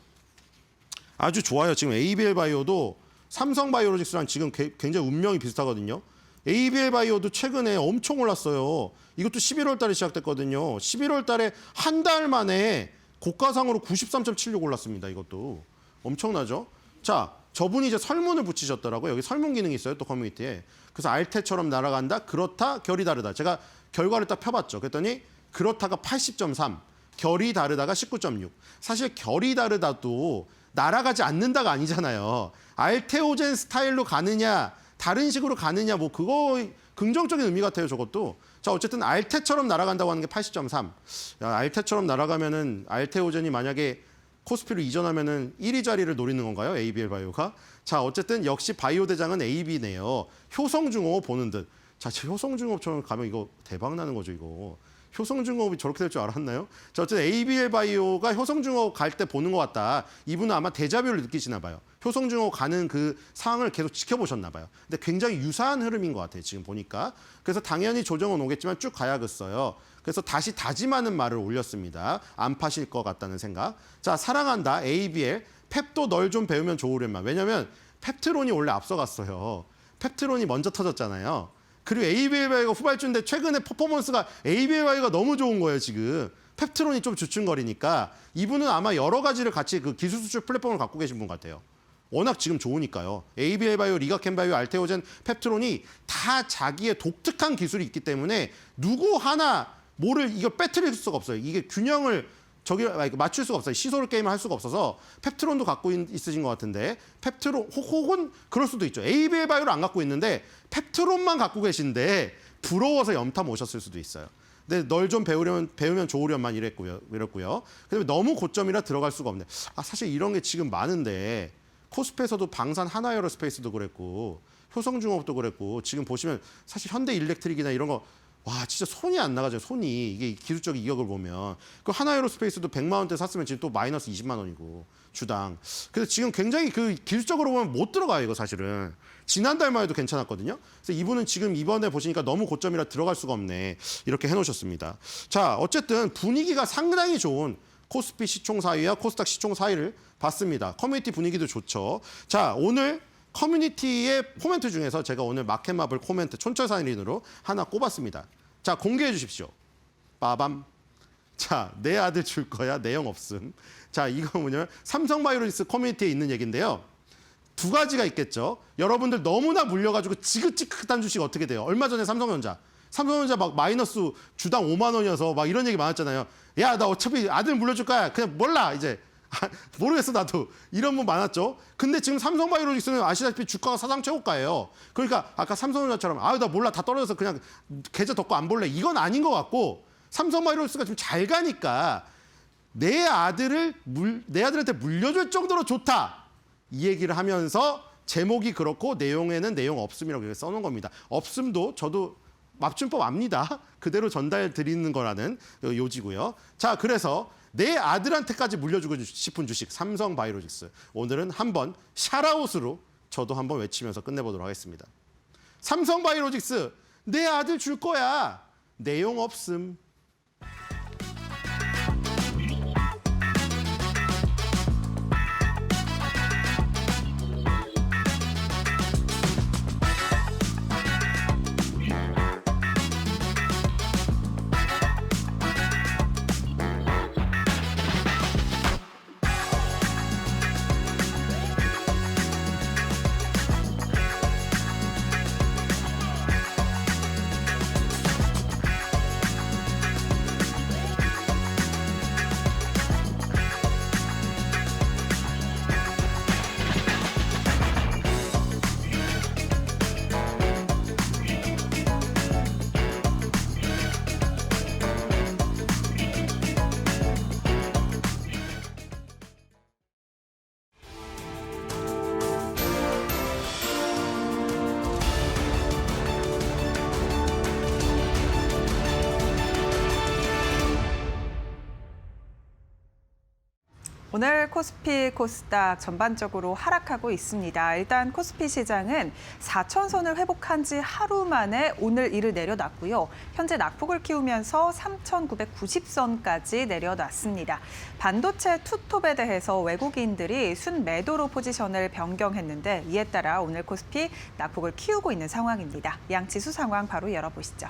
아주 좋아요. 지금 ABL 바이오도 삼성 바이오로직스랑 지금 굉장히 운명이 비슷하거든요. ABL 바이오도 최근에 엄청 올랐어요. 이것도 11월 달에 시작됐거든요. 11월 달에 한 달 만에 고가상으로 93.76 올랐습니다. 이것도 엄청나죠. 자, 저분이 이제 설문을 붙이셨더라고요. 여기 설문 기능이 있어요. 또 커뮤니티에. 그래서 알테처럼 날아간다. 그렇다. 결이 다르다. 제가 결과를 딱 펴봤죠. 그랬더니 그렇다가 80.3, 결이 다르다가 19.6. 사실 결이 다르다도 날아가지 않는다가 아니잖아요. 알테오젠 스타일로 가느냐 다른 식으로 가느냐 뭐 그거 긍정적인 의미 같아요. 저것도. 자, 어쨌든 알테처럼 날아간다고 하는 게 80.3. 야, 알테처럼 날아가면은 알테오젠이 만약에 코스피로 이전하면은 1위 자리를 노리는 건가요? ABL 바이오가. 자, 어쨌든 역시 바이오 대장은 AB네요. 효성중공업 보는 듯. 자, 효성중공업처럼 가면 이거 대박 나는 거죠, 이거. 효성중공업이 저렇게 될 줄 알았나요? 자, 어쨌든 ABL 바이오가 효성중공업 갈 때 보는 것 같다. 이분은 아마 데자뷰를 느끼시나 봐요. 효성중공업 가는 그 상황을 계속 지켜보셨나 봐요. 근데 굉장히 유사한 흐름인 것 같아요. 지금 보니까. 그래서 당연히 조정은 오겠지만 쭉 가야겠어요. 그래서 다시 다짐하는 말을 올렸습니다. 안 파실 것 같다는 생각. 자, 사랑한다. ABL. 펩도 널 좀 배우면 좋으련만. 왜냐면 펩트론이 원래 앞서갔어요. 펩트론이 먼저 터졌잖아요. 그리고 ABL 바이오가 후발주인데 최근에 퍼포먼스가 ABL 바이오가 너무 좋은 거예요, 지금. 펩트론이 좀 주춤거리니까 이분은 아마 여러 가지를 같이 그 기술 수출 플랫폼을 갖고 계신 분 같아요. 워낙 지금 좋으니까요. ABL 바이오, 리가켄 바이오, 알테오젠, 펩트론이 다 자기의 독특한 기술이 있기 때문에 누구 하나 뭐를 이걸 빼뜨릴 수가 없어요. 이게 균형을 맞출 수가 없어요. 시소를 게임을 할 수가 없어서 펩트론도 갖고 있으신 것 같은데 펩트론 혹은 그럴 수도 있죠. ABL 바이오를 안 갖고 있는데 펩트론만 갖고 계신데 부러워서 염탐 오셨을 수도 있어요. 근데 널 좀 배우면 좋으련만 이랬고요. 그다음에 너무 고점이라 들어갈 수가 없네. 사실 이런 게 지금 많은데 코스피에서도 방산 하나에어로스페이스도 그랬고 효성중공업도 그랬고 지금 보시면 사실 현대일렉트릭이나 이런 거 와 진짜 손이 안 나가죠. 손이 이게 기술적 이격을 보면 그 하나에어로스페이스도 100만 원대 샀으면 지금 또 마이너스 20만 원이고 주당. 그래서 지금 굉장히 그 기술적으로 보면 못 들어가요. 이거 사실은 지난달만 해도 괜찮았거든요. 그래서 이분은 지금 이번에 보시니까 너무 고점이라 들어갈 수가 없네. 이렇게 해놓으셨습니다. 자 어쨌든 분위기가 상당히 좋은 코스피 시총 4위와 코스닥 시총 4위를 봤습니다. 커뮤니티 분위기도 좋죠. 자 오늘 커뮤니티의 코멘트 중에서 제가 오늘 마켓마블 코멘트 촌철살인으로 하나 꼽았습니다. 자 공개해 주십시오. 빠밤. 자 내 아들 줄 거야 내용 없음. 자 이거 뭐냐면 삼성바이오로직스 커뮤니티에 있는 얘기인데요. 두 가지가 있겠죠. 여러분들 너무나 물려가지고 지긋지긋한 주식 어떻게 돼요? 얼마 전에 삼성전자 막 마이너스 주당 5만 원이어서 막 이런 얘기 많았잖아요. 야 나 어차피 아들 물려줄 거야. 그냥 몰라 이제. 모르겠어 나도. 이런 분 많았죠. 근데 지금 삼성바이오로직스는 아시다시피 주가가 사상 최고가예요. 그러니까 아까 삼성전자처럼 나 몰라 다 떨어져서 그냥 계좌 덮고 안 볼래. 이건 아닌 것 같고 삼성바이오로직스가 지금 잘 가니까 내 아들한테 물려줄 정도로 좋다. 이 얘기를 하면서 제목이 그렇고 내용에는 내용 없음이라고 써놓은 겁니다. 없음도 저도 맞춤법 압니다. 그대로 전달 드리는 거라는 요지고요. 자, 그래서 내 아들한테까지 물려주고 싶은 주식 삼성바이오로직스. 오늘은 한번 샤라웃으로 저도 한번 외치면서 끝내보도록 하겠습니다. 삼성바이오로직스 내 아들 줄 거야. 내용 없음. 오늘 코스피, 코스닥 전반적으로 하락하고 있습니다. 일단 코스피 시장은 4천선을 회복한 지 하루 만에 오늘 이를 내려놨고요. 현재 낙폭을 키우면서 3,990선까지 내려놨습니다. 반도체 투톱에 대해서 외국인들이 순매도로 포지션을 변경했는데 이에 따라 오늘 코스피 낙폭을 키우고 있는 상황입니다. 양지수 상황 바로 열어보시죠.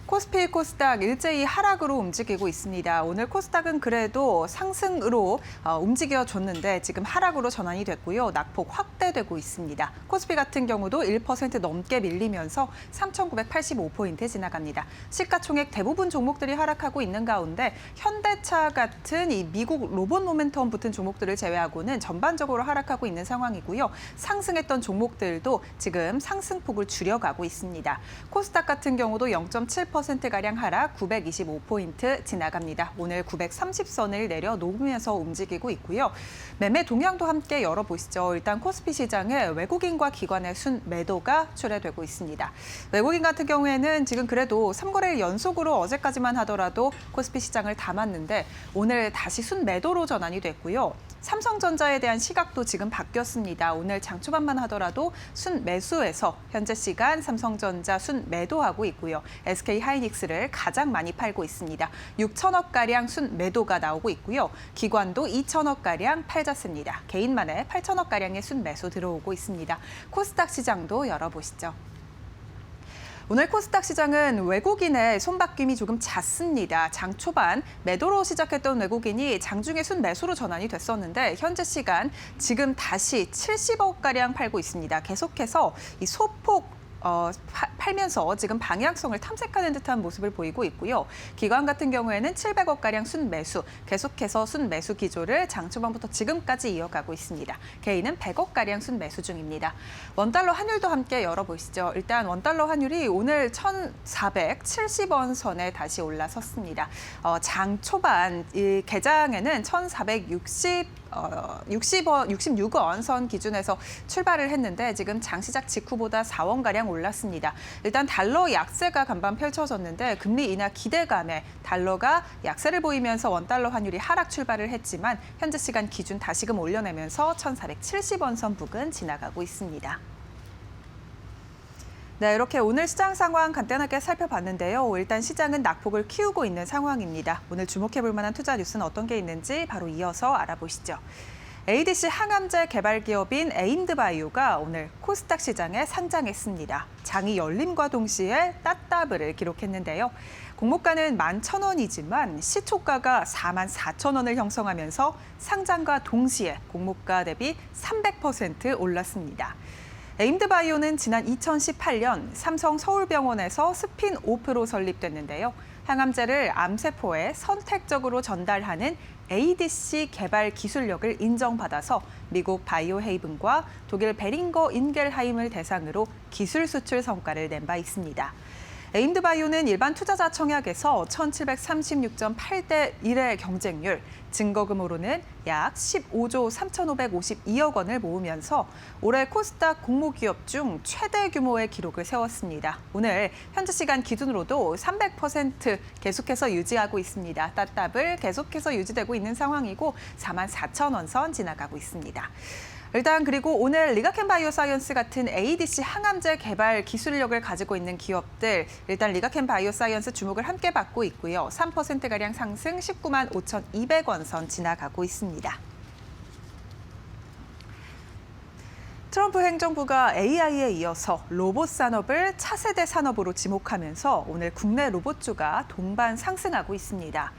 코스피, 코스닥 일제히 하락으로 움직이고 있습니다. 오늘 코스닥은 그래도 상승으로 움직여줬는데 지금 하락으로 전환이 됐고요. 낙폭 확대되고 있습니다. 코스피 같은 경우도 1% 넘게 밀리면서 3,985포인트 지나갑니다. 시가총액 대부분 종목들이 하락하고 있는 가운데 현대차 같은 이 미국 로봇 모멘텀 붙은 종목들을 제외하고는 전반적으로 하락하고 있는 상황이고요. 상승했던 종목들도 지금 상승폭을 줄여가고 있습니다. 코스닥 같은 경우도 0.7% 0.1%가량 하락 925포인트 지나갑니다. 오늘 930선을 내려놓으면서 움직이고 있고요. 매매 동향도 함께 열어보시죠. 일단 코스피 시장에 외국인과 기관의 순매도가 출회되고 있습니다. 외국인 같은 경우에는 지금 그래도 3거래일 연속으로 어제까지만 하더라도 코스피 시장을 담았는데 오늘 다시 순매도로 전환이 됐고요. 삼성전자에 대한 시각도 지금 바뀌었습니다. 오늘 장 초반만 하더라도 순매수에서 현재 시간 삼성전자 순매도하고 있고요. SK하이닉스를 가장 많이 팔고 있습니다. 6천억가량 순매도가 나오고 있고요. 기관도 2천억가량 팔졌습니다. 개인만에 8천억가량의 순매수 들어오고 있습니다. 코스닥 시장도 열어보시죠. 오늘 코스닥 시장은 외국인의 손바뀜이 조금 잦습니다. 장 초반 매도로 시작했던 외국인이 장중에 순매수로 전환이 됐었는데 현재 시간 지금 다시 70억가량 팔고 있습니다. 계속해서 이 소폭 팔면서 지금 방향성을 탐색하는 듯한 모습을 보이고 있고요. 기관 같은 경우에는 700억가량 순매수, 계속해서 순매수 기조를 장 초반부터 지금까지 이어가고 있습니다. 개인은 100억가량 순매수 중입니다. 원달러 환율도 함께 열어보시죠. 일단 원달러 환율이 오늘 1,470원 선에 다시 올라섰습니다. 장 초반 이 개장에는 1,466원 선 기준에서 출발을 했는데 지금 장 시작 직후보다 4원가량 올랐습니다. 일단 달러 약세가 간밤 펼쳐졌는데 금리 인하 기대감에 달러가 약세를 보이면서 원달러 환율이 하락 출발을 했지만 현재 시간 기준 다시금 올려내면서 1,470원 선 부근 지나가고 있습니다. 네, 이렇게 오늘 시장 상황 간단하게 살펴봤는데요. 일단 시장은 낙폭을 키우고 있는 상황입니다. 오늘 주목해볼 만한 투자 뉴스는 어떤 게 있는지 바로 이어서 알아보시죠. ADC 항암제 개발 기업인 에임드바이오가 오늘 코스닥 시장에 상장했습니다. 장이 열림과 동시에 따따블을 기록했는데요. 공모가는 11,000원이지만 시초가가 44,000원을 형성하면서 상장과 동시에 공모가 대비 300% 올랐습니다. 에임드바이오는 지난 2018년 삼성 서울병원에서 스핀오프로 설립됐는데요. 항암제를 암세포에 선택적으로 전달하는 ADC 개발 기술력을 인정받아서 미국 바이오헤이븐과 독일 베링거 인겔하임을 대상으로 기술 수출 성과를 낸 바 있습니다. 에임드바이오는 일반 투자자 청약에서 1,736.8대 1의 경쟁률, 증거금으로는 약 15조 3,552억 원을 모으면서 올해 코스닥 공모기업 중 최대 규모의 기록을 세웠습니다. 오늘 현재 시간 기준으로도 300% 계속해서 유지하고 있습니다. 따따블 계속해서 유지되고 있는 상황이고 44,000원 선 지나가고 있습니다. 일단 그리고 오늘 리가켄 바이오사이언스 같은 ADC 항암제 개발 기술력을 가지고 있는 기업들 일단 리가켄 바이오사이언스 주목을 함께 받고 있고요. 3%가량 상승 19만 5,200원 선 지나가고 있습니다. 트럼프 행정부가 AI에 이어서 로봇 산업을 차세대 산업으로 지목하면서 오늘 국내 로봇주가 동반 상승하고 있습니다.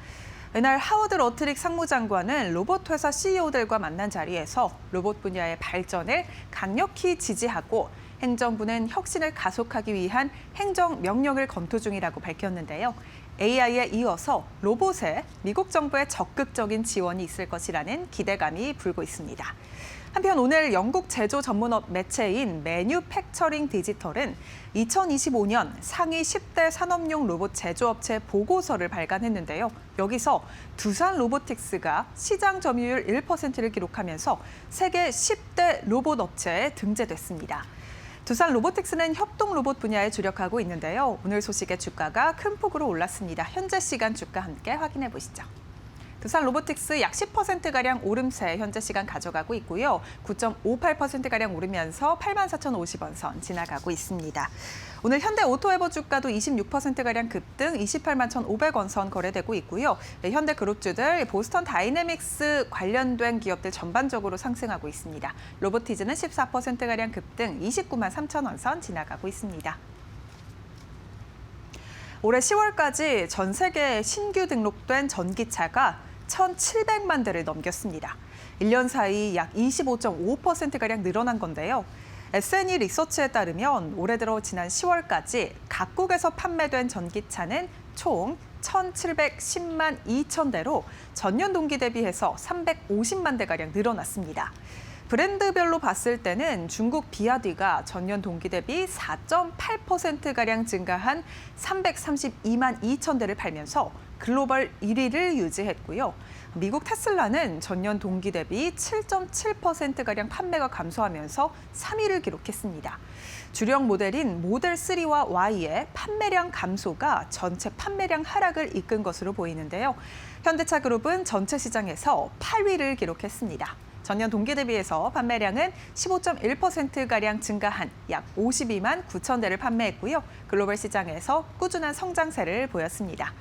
이날 하워드 러트릭 상무장관은 로봇 회사 CEO들과 만난 자리에서 로봇 분야의 발전을 강력히 지지하고 행정부는 혁신을 가속하기 위한 행정명령을 검토 중이라고 밝혔는데요. AI에 이어서 로봇에 미국 정부의 적극적인 지원이 있을 것이라는 기대감이 불고 있습니다. 한편 오늘 영국 제조 전문업 매체인 매뉴팩처링 디지털은 2025년 상위 10대 산업용 로봇 제조업체 보고서를 발간했는데요. 여기서 두산 로보틱스가 시장 점유율 1%를 기록하면서 세계 10대 로봇 업체에 등재됐습니다. 두산 로보틱스는 협동 로봇 분야에 주력하고 있는데요. 오늘 소식에 주가가 큰 폭으로 올랐습니다. 현재 시간 주가 함께 확인해 보시죠. 두산 로보틱스 약 10%가량 오름세 현재 시간 가져가고 있고요. 9.58%가량 오르면서 84,050원 선 지나가고 있습니다. 오늘 현대 오토에버 주가도 26%가량 급등 28만 1,500원 선 거래되고 있고요. 현대 그룹주들 보스턴 다이내믹스 관련된 기업들 전반적으로 상승하고 있습니다. 로보티즈는 14%가량 급등 29만 3,000원 선 지나가고 있습니다. 올해 10월까지 전 세계에 신규 등록된 전기차가 1,700만 대를 넘겼습니다. 1년 사이 약 25.5%가량 늘어난 건데요. S&E 리서치에 따르면 올해 들어 지난 10월까지 각국에서 판매된 전기차는 총 1,710만 2천 대로 전년 동기 대비해서 350만 대가량 늘어났습니다. 브랜드별로 봤을 때는 중국 비아디가 전년 동기 대비 4.8%가량 증가한 332만 2천 대를 팔면서 글로벌 1위를 유지했고요. 미국 테슬라는 전년 동기 대비 7.7%가량 판매가 감소하면서 3위를 기록했습니다. 주력 모델인 모델 3와 Y의 판매량 감소가 전체 판매량 하락을 이끈 것으로 보이는데요. 현대차 그룹은 전체 시장에서 8위를 기록했습니다. 전년 동기 대비해서 판매량은 15.1%가량 증가한 약 52만 9천 대를 판매했고요. 글로벌 시장에서 꾸준한 성장세를 보였습니다.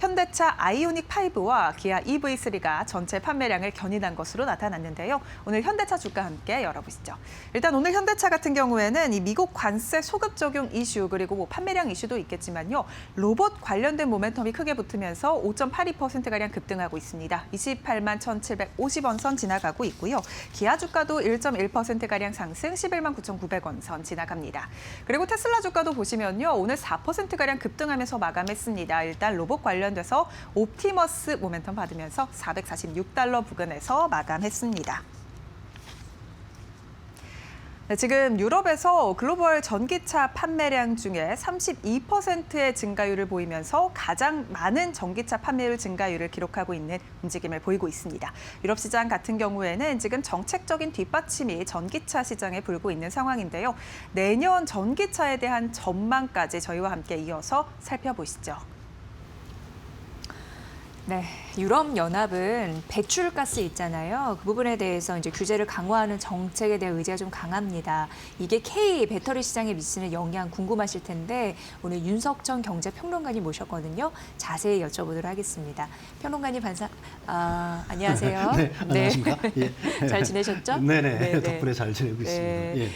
현대차 아이오닉 5와 기아 EV3가 전체 판매량을 견인한 것으로 나타났는데요. 오늘 현대차 주가 함께 열어보시죠. 일단 오늘 현대차 같은 경우에는 이 미국 관세 소급 적용 이슈 그리고 뭐 판매량 이슈도 있겠지만요. 로봇 관련된 모멘텀이 크게 붙으면서 5.82%가량 급등하고 있습니다. 28만 1,750원 선 지나가고 있고요. 기아 주가도 1.1%가량 상승 11만 9,900원 선 지나갑니다. 그리고 테슬라 주가도 보시면요. 오늘 4%가량 급등하면서 마감했습니다. 일단 로봇 관련돼서 옵티머스 모멘텀 받으면서 446달러 부근에서 마감했습니다. 네, 지금 유럽에서 글로벌 전기차 판매량 중에 32%의 증가율을 보이면서 가장 많은 전기차 판매율 증가율을 기록하고 있는 움직임을 보이고 있습니다. 유럽 시장 같은 경우에는 지금 정책적인 뒷받침이 전기차 시장에 불고 있는 상황인데요. 내년 전기차에 대한 전망까지 저희와 함께 이어서 살펴보시죠. 네, 유럽연합은 배출가스 있잖아요. 그 부분에 대해서 이제 규제를 강화하는 정책에 대한 의지가 좀 강합니다. 이게 K 배터리 시장에 미치는 영향 궁금하실 텐데 오늘 윤석천 경제평론가님 모셨거든요. 자세히 여쭤보도록 하겠습니다. 평론가님 안녕하세요. 네, 안녕하십니까? 예. 잘 지내셨죠? 네네, 네네. 덕분에 잘 지내고 있습니다. 예.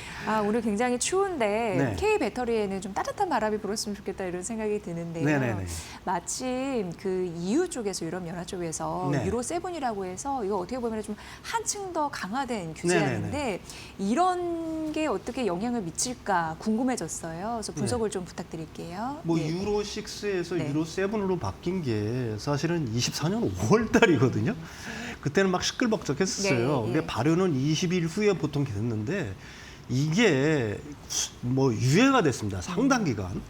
오늘 굉장히 추운데 네. K 배터리에는 좀 따뜻한 바람이 불었으면 좋겠다 이런 생각이 드는데요. 네네네. 마침 그 EU 쪽에서 유럽연합 쪽에서 네. 유로 7이라고 해서 이거 어떻게 보면 좀 한층 더 강화된 규제라는데 이런 게 어떻게 영향을 미칠까 궁금해졌어요. 그래서 분석을 좀 부탁드릴게요. 뭐 예. 유로 6에서 네. 유로 7으로 바뀐 게 사실은 24년 5월 달이거든요. 그때는 막 시끌벅적했었어요. 네, 예. 근데 발효는 20일 후에 보통 됐는데 이게 뭐 유예가 됐습니다. 상당 기간.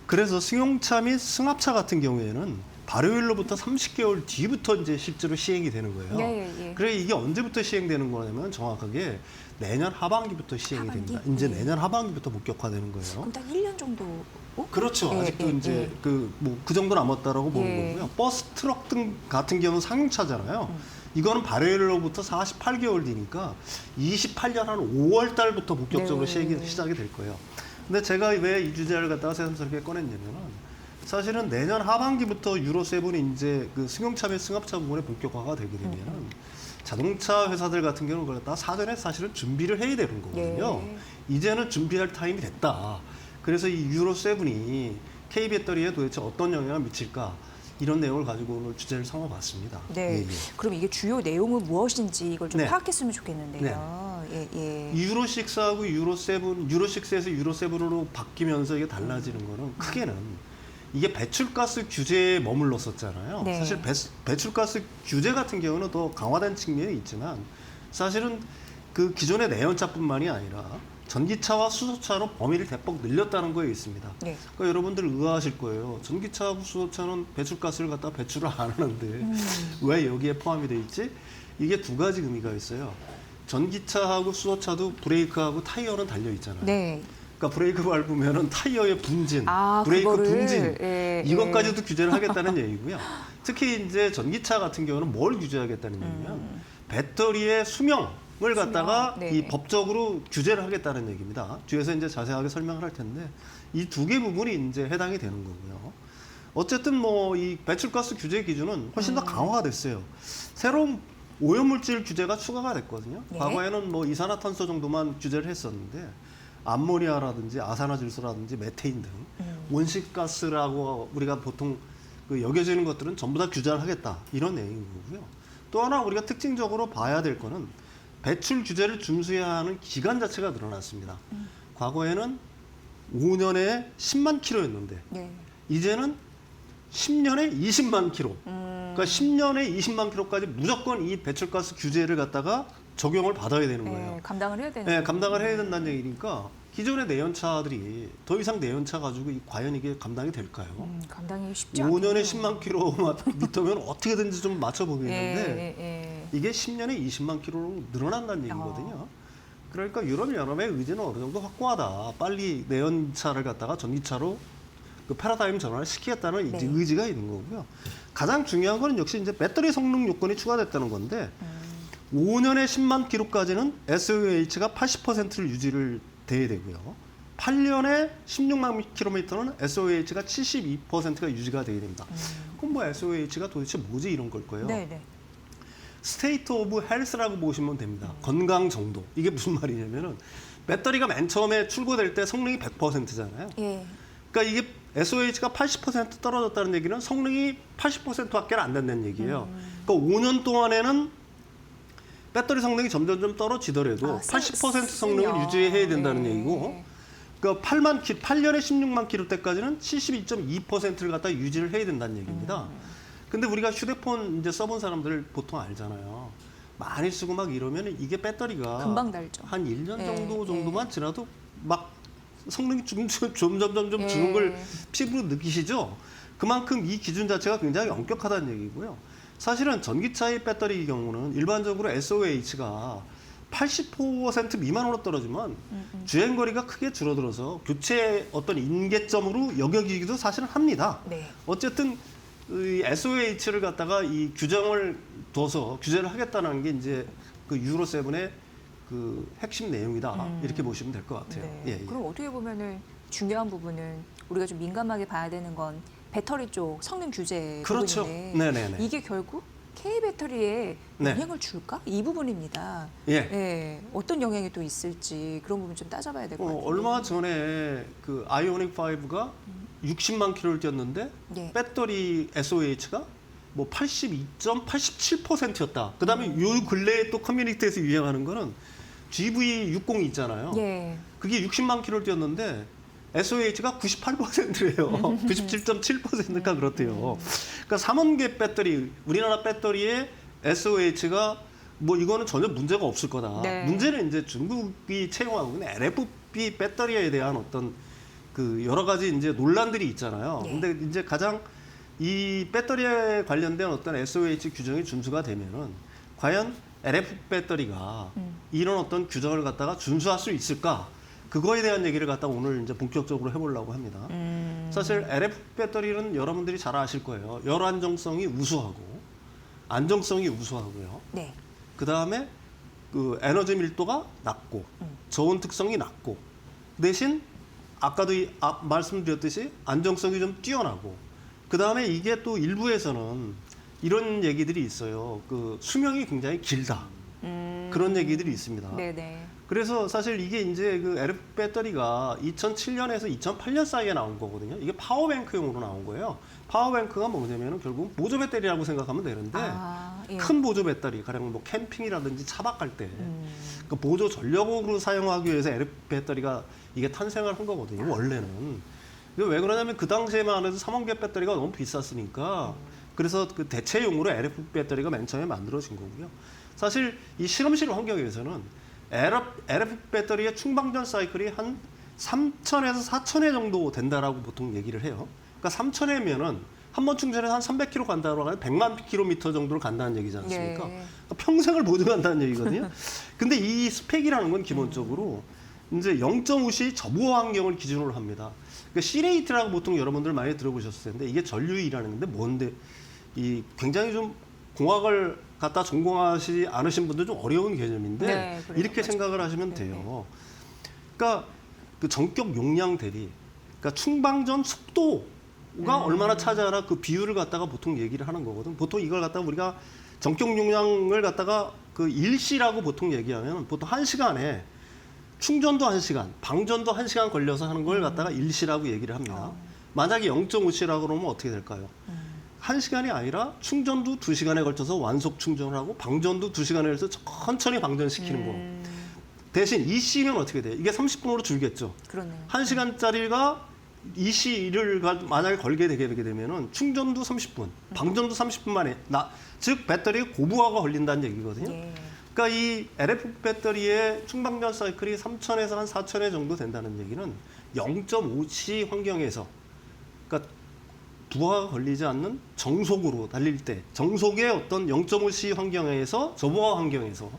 그래서 승용차 및 승합차 같은 경우에는 발효일로부터 30개월 뒤부터 이제 실제로 시행이 되는 거예요. 예. 그래 이게 언제부터 시행되는 거냐면 정확하게 내년 하반기부터 시행이 하반기? 됩니다. 이제 네. 내년 하반기부터 본격화되는 거예요. 그럼 딱 1년 정도? 그렇죠. 예, 아직도 예, 이제 예. 그 정도 남았다라고 보는 예. 거고요. 버스, 트럭 등 같은 경우는 상용차잖아요. 이거는 발효일로부터 48개월 뒤니까 28년 한 5월 달부터 본격적으로 네. 시작이 될 거예요. 근데 제가 왜 이 주제를 갖다가 새삼스럽게 꺼냈냐면은 사실은 내년 하반기부터 유로 7이 이제 그 승용차 및 승합차 부분에 본격화가 되게 되면은 자동차 회사들 같은 경우는 그걸 갖다가 사전에 사실은 준비를 해야 되는 거거든요. 예. 이제는 준비할 타임이 됐다. 그래서 이 유로 7이 K 배터리에 도대체 어떤 영향을 미칠까? 이런 내용을 가지고 오늘 주제를 삼아봤습니다. 네. 예, 예. 그럼 이게 주요 내용은 무엇인지 이걸 좀 네. 파악했으면 좋겠는데요. 예. 유로 6하고 유로 7, 유로 6에서 유로 7으로 바뀌면서 이게 달라지는 거는 크게는 이게 배출가스 규제에 머물렀었잖아요. 네. 사실 배출가스 규제 같은 경우는 더 강화된 측면이 있지만 사실은 그 기존의 내연차뿐만이 아니라 전기차와 수소차로 범위를 대폭 늘렸다는 거에 있습니다. 네. 그러니까 여러분들 의아하실 거예요. 전기차하고 수소차는 배출가스를 갖다 배출을 안 하는데 왜 여기에 포함이 돼 있지? 이게 두 가지 의미가 있어요. 전기차하고 수소차도 브레이크하고 타이어는 달려 있잖아요. 네. 그러니까 브레이크 밟으면은 타이어의 분진, 아, 브레이크 그거를, 분진 예, 이것까지도 규제를 하겠다는 얘기고요. 특히 이제 전기차 같은 경우는 뭘 규제하겠다는 얘기냐면 배터리의 수명을 갖다가 네. 이 법적으로 규제를 하겠다는 얘기입니다. 뒤에서 이제 자세하게 설명을 할 텐데 이 두 개 부분이 이제 해당이 되는 거고요. 어쨌든 뭐 이 배출가스 규제 기준은 훨씬 더 강화가 됐어요. 새로운 오염물질 규제가 추가가 됐거든요. 네. 과거에는 뭐 이산화탄소 정도만 규제를 했었는데 암모니아라든지 아산화질소라든지 메테인 등 온실가스라고 우리가 보통 그 여겨지는 것들은 전부 다 규제를 하겠다 이런 내용인 거고요. 또 하나 우리가 특징적으로 봐야 될 거는 배출 규제를 준수해야 하는 기간 자체가 늘어났습니다. 과거에는 5년에 10만 킬로였는데 네. 이제는 10년에 20만 킬로. 그러니까 10년에 20만 킬로까지 무조건 이 배출가스 규제를 갖다가 적용을 받아야 되는 거예요. 네, 감당을 해야 되는 네, 감당을 해야 된다는 얘기니까 기존의 내연차들이 더 이상 내연차 가지고 과연 이게 감당이 될까요? 감당이 쉽지 않아요. 5년에 10만 킬로미터면 어떻게든지 좀 맞춰보겠는데 예. 이게 10년에 20만 킬로로 늘어난다는 얘기거든요. 그러니까 유럽연합의 의지는 어느 정도 확고하다. 빨리 내연차를 갖다가 전기차로 그 패러다임 전환을 시키겠다는 이제 의지가 있는 거고요. 가장 중요한 거는 역시 이제 배터리 성능 요건이 추가됐다는 건데 5년에 10만 킬로까지는 SOH가 80%를 유지를 돼야 되고요. 8년에 16만 킬로미터는 SOH가 72%가 유지가 돼야 됩니다. 그럼 뭐 SOH가 도대체 뭐지 이런 걸 거예요. 네. 스테이트 오브 헬스라고 보시면 됩니다. 건강 정도. 이게 무슨 말이냐면은 배터리가 맨 처음에 출고될 때 성능이 100%잖아요. 예. 그러니까 이게 SOH가 80% 떨어졌다는 얘기는 성능이 80%밖에 안 된다는 얘기예요. 그러니까 5년 동안에는 배터리 성능이 점점 떨어지더라도 80% 성능을 유지해야 된다는 얘기고, 그러니까 8년에 16만 킬로 때까지는 72.2%를 갖다 유지를 해야 된다는 얘기입니다. 근데 우리가 휴대폰 이제 써본 사람들 보통 알잖아요. 많이 쓰고 막 이러면 이게 배터리가 금방 닳죠. 한 1년 예, 정도만 지나도 막 성능이 점점 주는 걸 피부로 느끼시죠? 그만큼 이 기준 자체가 굉장히 엄격하다는 얘기고요. 사실은 전기차의 배터리 경우는 일반적으로 SOH가 80% 미만으로 떨어지면 주행거리가 크게 줄어들어서 교체 어떤 인계점으로 여겨지기도 사실은 합니다. 네. 어쨌든 이 SOH를 갖다가 이 규정을 둬서 규제를 하겠다는 게 이제 그 유로 7의 그 핵심 내용이다. 이렇게 보시면 될 것 같아요. 네. 그럼 어떻게 보면은 중요한 부분은 우리가 좀 민감하게 봐야 되는 건 배터리 쪽 성능 규제 그렇죠. 부분인데 네네네. 이게 결국 K 배터리에 네. 영향을 줄까? 이 부분입니다. 예. 어떤 영향이 또 있을지 그런 부분 좀 따져봐야 될 것 같아요. 얼마 전에 그 아이오닉 5가 60만 킬로를 뛰었는데 예. 배터리 SOH가 뭐 82.87%였다. 그다음에 요 근래에 또 커뮤니티에서 유행하는 거는 GV60 있잖아요. 예. 그게 60만 킬로를 뛰었는데 SOH가 98%래요. 97.7%가 그렇대요. 그러니까 3원계 배터리, 우리나라 배터리의 SOH가 뭐 이거는 전혀 문제가 없을 거다. 네. 문제는 이제 중국이 채용하고 있는 LFP 배터리에 대한 어떤 그 여러 가지 이제 논란들이 있잖아요. 예. 근데 이제 가장 이 배터리에 관련된 어떤 SOH 규정이 준수가 되면은 과연 LFP 배터리가 이런 어떤 규정을 갖다가 준수할 수 있을까? 그거에 대한 얘기를 갖다 오늘 이제 본격적으로 해보려고 합니다. 사실 LFP 배터리는 여러분들이 잘 아실 거예요. 열 안정성이 우수하고 안정성이 우수하고요. 네. 그 다음에 그 에너지 밀도가 낮고 저온 특성이 낮고 대신 아까도 말씀드렸듯이 안정성이 좀 뛰어나고 그 다음에 이게 또 일부에서는 이런 얘기들이 있어요. 그 수명이 굉장히 길다. 그런 얘기들이 있습니다. 네네. 그래서 사실 이게 이제 그 LFP 배터리가 2007년에서 2008년 사이에 나온 거거든요. 이게 파워뱅크용으로 나온 거예요. 파워뱅크가 뭐냐면은 결국 보조 배터리라고 생각하면 되는데 예. 큰 보조 배터리, 가령 뭐 캠핑이라든지 차박 갈 때 그 보조 전력으로 사용하기 위해서 LFP 배터리가 이게 탄생을 한 거거든요. 원래는. 근데 왜 그러냐면 그 당시에만 해도 3원계 배터리가 너무 비쌌으니까 그래서 그 대체용으로 LFP 배터리가 맨 처음에 만들어진 거고요. 사실 이 실험실 환경에서는 LFP 배터리의 충방전 사이클이 한 3,000에서 4,000회 정도 된다라고 보통 얘기를 해요. 그러니까 3,000회면은 한 번 충전해서 한 300km 간다고 하면 100만 킬로미터 정도를 간다는 얘기지 않습니까? 예. 그러니까 평생을 보증한다는 얘기거든요. 근데 이 스펙이라는 건 기본적으로 이제 0.5시 저보호 환경을 기준으로 합니다. 그러니까 C레이트라고 보통 여러분들 많이 들어보셨을 텐데 이게 전류이라는 건데 뭔데 이 굉장히 좀 공학을 갖다 전공하지 않으신 분들 좀 어려운 개념인데 네, 그래요. 이렇게 맞아요. 생각을 하시면 돼요. 그러니까 그 전격 용량 대비, 그러니까 충방전 속도가 얼마나 차지하나 그 비율을 갖다가 보통 얘기를 하는 거거든. 보통 이걸 갖다가 우리가 전격 용량을 갖다가 그 일시라고 보통 얘기하면 보통 1시간에 충전도 1시간, 방전도 1시간 걸려서 하는 걸 갖다가 일시라고 얘기를 합니다. 만약에 0.5시라고 그러면 어떻게 될까요? 1시간이 아니라 충전도 2시간에 걸쳐서 완속 충전을 하고 방전도 2시간에 걸쳐서 천천히 방전시키는 거. 대신 EC면 어떻게 돼요? 이게 30분으로 줄겠죠. 그러네요. 1시간짜리가 EC를 만약에 걸게 되게 되면은 충전도 30분, 방전도 30분 만에 즉 배터리에 고부하가 걸린다는 얘기거든요. 예. 그러니까 이 LFP 배터리의 충방전 사이클이 3,000에서 한 4,000회 정도 된다는 얘기는 0.5C 환경에서, 그러니까 부하가 걸리지 않는 정속으로 달릴 때, 정속의 어떤 0.5C 환경에서 저부하 환경에서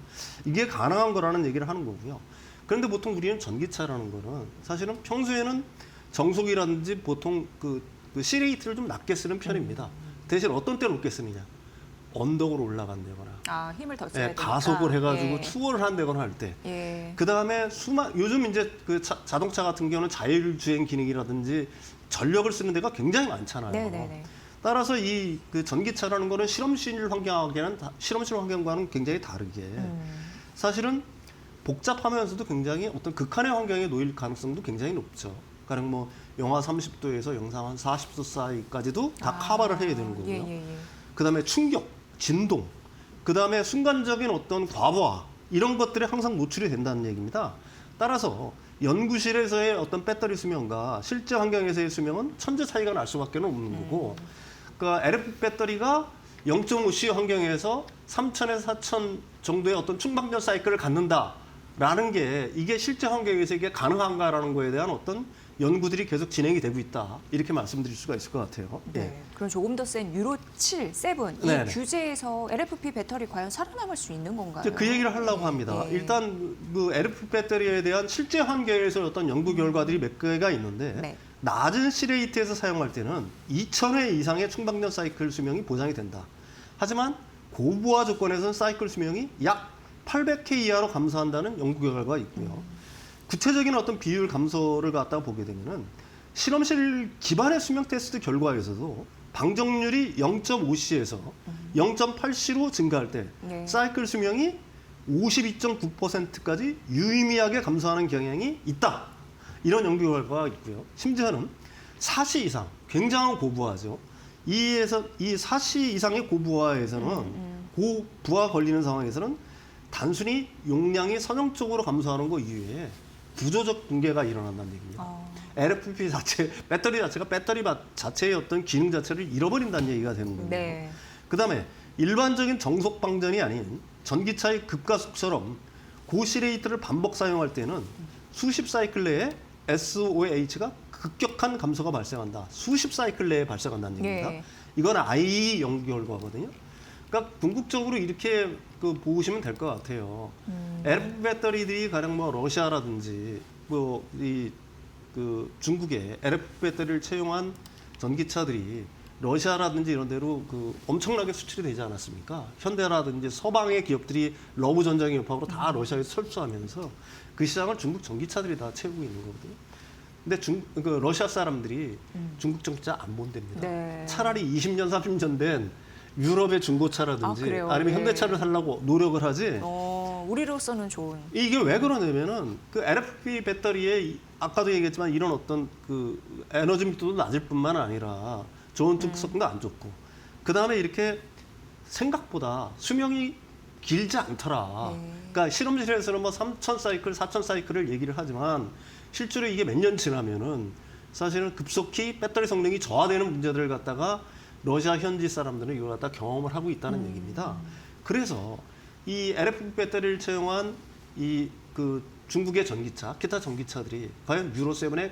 이게 가능한 거라는 얘기를 하는 거고요. 그런데 보통 우리는 전기차라는 거는 사실은 평소에는 정속이라든지 보통 그 C레이트를 좀 낮게 쓰는 편입니다. 대신 어떤 때 높게 쓰느냐? 언덕으로 올라간다거나, 아, 힘을 더 써야 되니까. 가속을 해가지고 예. 투어를 한다거나 할 때. 예. 그 다음에 요즘 이제 그 자동차 같은 경우는 자율주행 기능이라든지 전력을 쓰는 데가 굉장히 많잖아요. 네네네. 따라서 이 그 전기차라는 거는 실험실 환경과는 굉장히 다르게 사실은 복잡하면서도 굉장히 어떤 극한의 환경에 놓일 가능성도 굉장히 높죠. 가령 뭐 영하 30도에서 영상 한 40도 사이까지도 다 커버를 해야 되는 거고요. 예. 그다음에 충격, 진동, 그다음에 순간적인 어떤 과부하 이런 것들에 항상 노출이 된다는 얘기입니다. 따라서 연구실에서의 어떤 배터리 수명과 실제 환경에서의 수명은 천재 차이가 날 수밖에 없는 거고, 그러니까 LFP 배터리가 0.5C 환경에서 3,000에서 4,000 정도의 어떤 충방전 사이클을 갖는다라는 게 이게 실제 환경에서 이게 가능한가라는 거에 대한 어떤 연구들이 계속 진행이 되고 있다. 이렇게 말씀드릴 수가 있을 것 같아요. 네. 그럼 조금 더 센 유로 7, 7 이 네네. 규제에서 LFP 배터리 과연 살아남을 수 있는 건가요? 이제 그 얘기를 하려고 합니다. 예. 일단 그 LFP 배터리에 대한 실제 환경에서 어떤 연구 결과들이 몇 개가 있는데 네. 낮은 C레이트에서 사용할 때는 2,000회 이상의 충방전 사이클 수명이 보장이 된다. 하지만 고부하 조건에서는 사이클 수명이 약 800회 이하로 감소한다는 연구 결과가 있고요. 구체적인 어떤 비율 감소를 갖다가 보게 되면은 실험실 기반의 수명 테스트 결과에서도 방정률이 0.5C에서 0.8C로 증가할 때 네. 사이클 수명이 52.9%까지 유의미하게 감소하는 경향이 있다. 이런 연구 결과가 있고요. 심지어는 4C 이상, 굉장한 고부하죠. 이 4C 이상의 고부하에서는 고부하 걸리는 상황에서는 단순히 용량이 선형적으로 감소하는 것 이외에 구조적 붕괴가 일어난다는 얘기입니다. LFP 자체, 배터리 자체가 배터리 자체의 어떤 기능 자체를 잃어버린다는 얘기가 되는 거예요. 네. 그다음에 일반적인 정속 방전이 아닌 전기차의 급가속처럼 고시레이트를 반복 사용할 때는 수십 사이클 내에 SOH가 급격한 감소가 발생한다. 수십 사이클 내에 발생한다는 얘기입니다. 예. 이건 IE 연구 결과거든요. 그러니까 궁극적으로 이렇게 보시면 될 것 같아요. LFP 배터리들이 가령 뭐 러시아라든지 뭐 그 중국의 LFP 배터리를 채용한 전기차들이 러시아라든지 이런 데로 엄청나게 수출이 되지 않았습니까? 현대라든지 서방의 기업들이 러브 전쟁의 여파로 다 러시아에 철수하면서 그 시장을 중국 전기차들이 다 채우고 있는 거거든요. 근데 러시아 사람들이 중국 전기차 안 본답니다. 네. 차라리 20년, 30년 된 유럽의 중고차라든지 그래요? 아니면 네. 현대차를 사려고 노력을 하지. 우리로서는 좋은. 이게 왜 그러냐면은 그 LFP 배터리에 아까도 얘기했지만 이런 어떤 그 에너지密도도 낮을 뿐만 아니라 좋은 특성도 안 좋고, 그 다음에 이렇게 생각보다 수명이 길지 않더라. 그러니까 실험실에서는 뭐 3,000 사이클, 4,000 사이클을 얘기를 하지만 실제로 이게 몇 년 지나면은 사실은 급속히 배터리 성능이 저하되는 문제들을 갖다가 러시아 현지 사람들은 이걸 갖다 경험을 하고 있다는 얘기입니다. 그래서 이 LFP 배터리를 채용한 중국의 전기차, 기타 전기차들이 과연 유로7의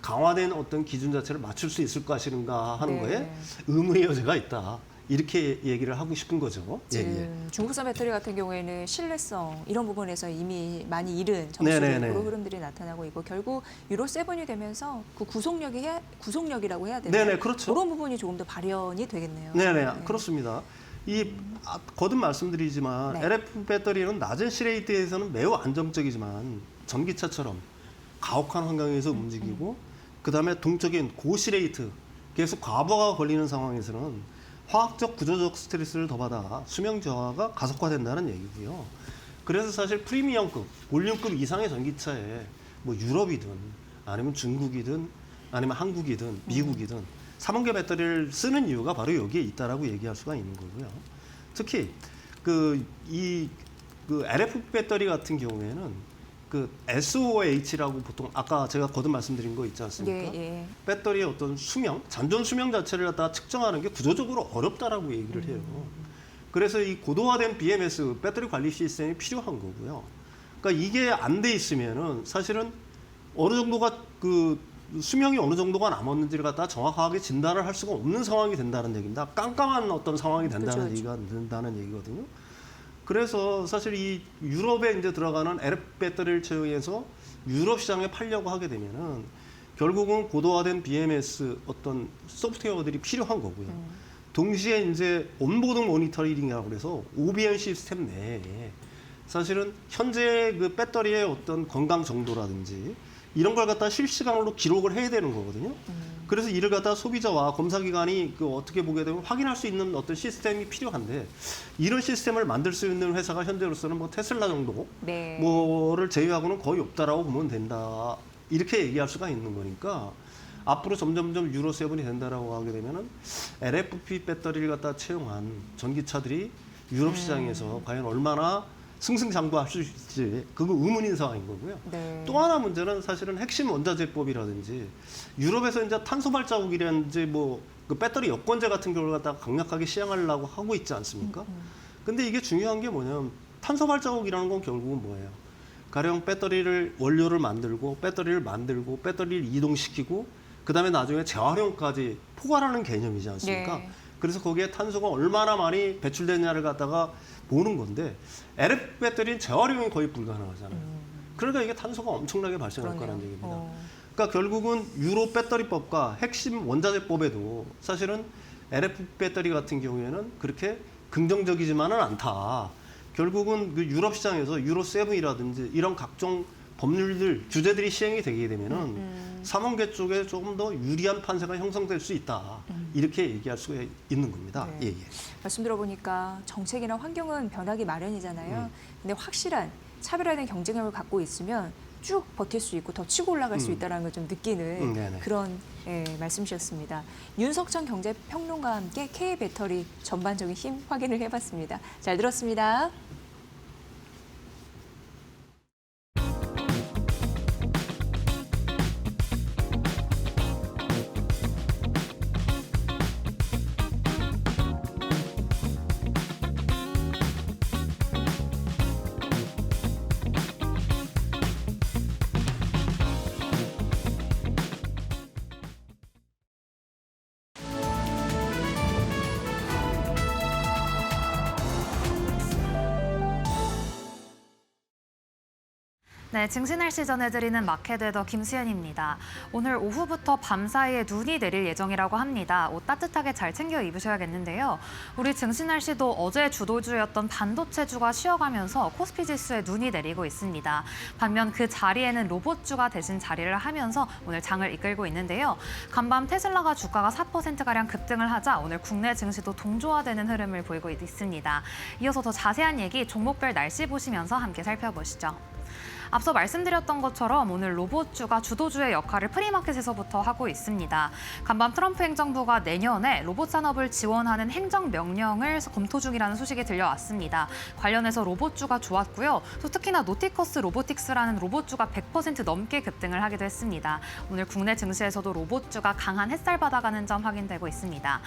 강화된 어떤 기준 자체를 맞출 수 있을 것인가 하는 네. 거에 의문의 여지가 있다. 이렇게 얘기를 하고 싶은 거죠. 지금 중국산 배터리 같은 경우에는 신뢰성 이런 부분에서 이미 많이 잃은 네네네. 정치적으로 흐름들이 나타나고 있고, 결국 유로 7이 되면서 그 구속력이라고 해야 되나요? 네네, 그렇죠. 그런 부분이 조금 더 발현이 되겠네요. 네네, 그렇습니다. 거듭 말씀드리지만 네. LFP 배터리는 낮은 C레이트에서는 매우 안정적이지만 전기차처럼 가혹한 환경에서 움직이고, 그 다음에 동적인 고시레이트, 계속 과부하가 걸리는 상황에서는 화학적 구조적 스트레스를 더 받아 수명 저하가 가속화된다는 얘기고요. 그래서 사실 프리미엄급, 볼륨급 이상의 전기차에 뭐 유럽이든 아니면 중국이든 아니면 한국이든 미국이든 3원계 배터리를 쓰는 이유가 바로 여기에 있다라고 얘기할 수가 있는 거고요. 특히 LFP 배터리 같은 경우에는 SOH라고 보통 아까 제가 거듭 말씀드린 거 있지 않습니까? 예. 배터리의 어떤 잔존 수명 자체를 갖다가 측정하는 게 구조적으로 어렵다라고 얘기를 해요. 그래서 이 고도화된 BMS 배터리 관리 시스템이 필요한 거고요. 그러니까 이게 안 돼 있으면은 사실은 어느 정도가 그 수명이 어느 정도가 남았는지를 갖다 정확하게 진단을 할 수가 없는 상황이 된다는 얘기입니다. 깜깜한 어떤 상황이 된다는 그렇죠. 얘기가 된다는 얘기거든요. 그래서 사실 이 유럽에 이제 들어가는 LF 배터리를 채용해서 유럽 시장에 팔려고 하게 되면은 결국은 고도화된 BMS 어떤 소프트웨어들이 필요한 거고요. 동시에 이제 온보드 모니터링이라고 그래서 OBN 시스템 내에 사실은 현재 그 배터리의 어떤 건강 정도라든지 이런 걸 갖다 실시간으로 기록을 해야 되는 거거든요. 그래서 이를 갖다 소비자와 검사기관이 그 어떻게 보게 되면 확인할 수 있는 어떤 시스템이 필요한데 이런 시스템을 만들 수 있는 회사가 현재로서는 뭐 테슬라 정도 네. 뭐를 제외하고는 거의 없다라고 보면 된다. 이렇게 얘기할 수가 있는 거니까 앞으로 점점점 유로 7이 된다라고 하게 되면은 LFP 배터리를 갖다 채용한 전기차들이 유럽 시장에서 과연 얼마나 승승장구할 수 있을지 그거 의문인 상황인 거고요. 네. 또 하나 문제는 사실은 핵심 원자재법이라든지 유럽에서 이제 탄소 발자국이라든지 뭐 그 배터리 여권제 같은 경우를 갖다가 강력하게 시행하려고 하고 있지 않습니까? 근데 이게 중요한 게 뭐냐면 탄소 발자국이라는 건 결국은 뭐예요? 가령 배터리를 원료를 만들고 배터리를 이동시키고 그다음에 나중에 재활용까지 포괄하는 개념이지 않습니까? 네. 그래서 거기에 탄소가 얼마나 많이 배출되냐를 갖다가 보는 건데 LF 배터리는 재활용이 거의 불가능하잖아요. 그러니까 이게 탄소가 엄청나게 발생할 그러네요. 거라는 얘기입니다. 그러니까 결국은 유로 배터리법과 핵심 원자재법에도 사실은 LF 배터리 같은 경우에는 그렇게 긍정적이지만은 않다. 결국은 그 유럽 시장에서 유로 7이라든지 이런 각종 법률들, 규제들이 시행이 되게 되면은 삼원계 쪽에 조금 더 유리한 판세가 형성될 수 있다. 이렇게 얘기할 수가 있는 겁니다. 네. 예, 예. 말씀 들어보니까 정책이나 환경은 변하기 마련이잖아요. 근데 확실한 차별화된 경쟁력을 갖고 있으면 쭉 버틸 수 있고 더 치고 올라갈 수 있다는 걸 좀 느끼는 네네. 그런 말씀이셨습니다. 윤석천 경제평론가와 함께 K배터리 전반적인 힘 확인을 해봤습니다. 잘 들었습니다. 네, 증시날씨 전해드리는 마켓웨더 김수현입니다. 오늘 오후부터 밤 사이에 눈이 내릴 예정이라고 합니다. 옷 따뜻하게 잘 챙겨 입으셔야겠는데요. 우리 증시날씨도 어제 주도주였던 반도체주가 쉬어가면서 코스피 지수에 눈이 내리고 있습니다. 반면 그 자리에는 로봇주가 대신 자리를 하면서 오늘 장을 이끌고 있는데요. 간밤 테슬라가 주가가 4%가량 급등을 하자 오늘 국내 증시도 동조화되는 흐름을 보이고 있습니다. 이어서 더 자세한 얘기 종목별 날씨 보시면서 함께 살펴보시죠. 앞서 말씀드렸던 것처럼 오늘 로봇주가 주도주의 역할을 프리마켓에서부터 하고 있습니다. 간밤 트럼프 행정부가 내년에 로봇 산업을 지원하는 행정명령을 검토 중이라는 소식이 들려왔습니다. 관련해서 로봇주가 좋았고요. 또 특히나 노티커스 로보틱스라는 로봇주가 100% 넘게 급등을 하기도 했습니다. 오늘 국내 증시에서도 로봇주가 강한 햇살 받아가는 점 확인되고 있습니다.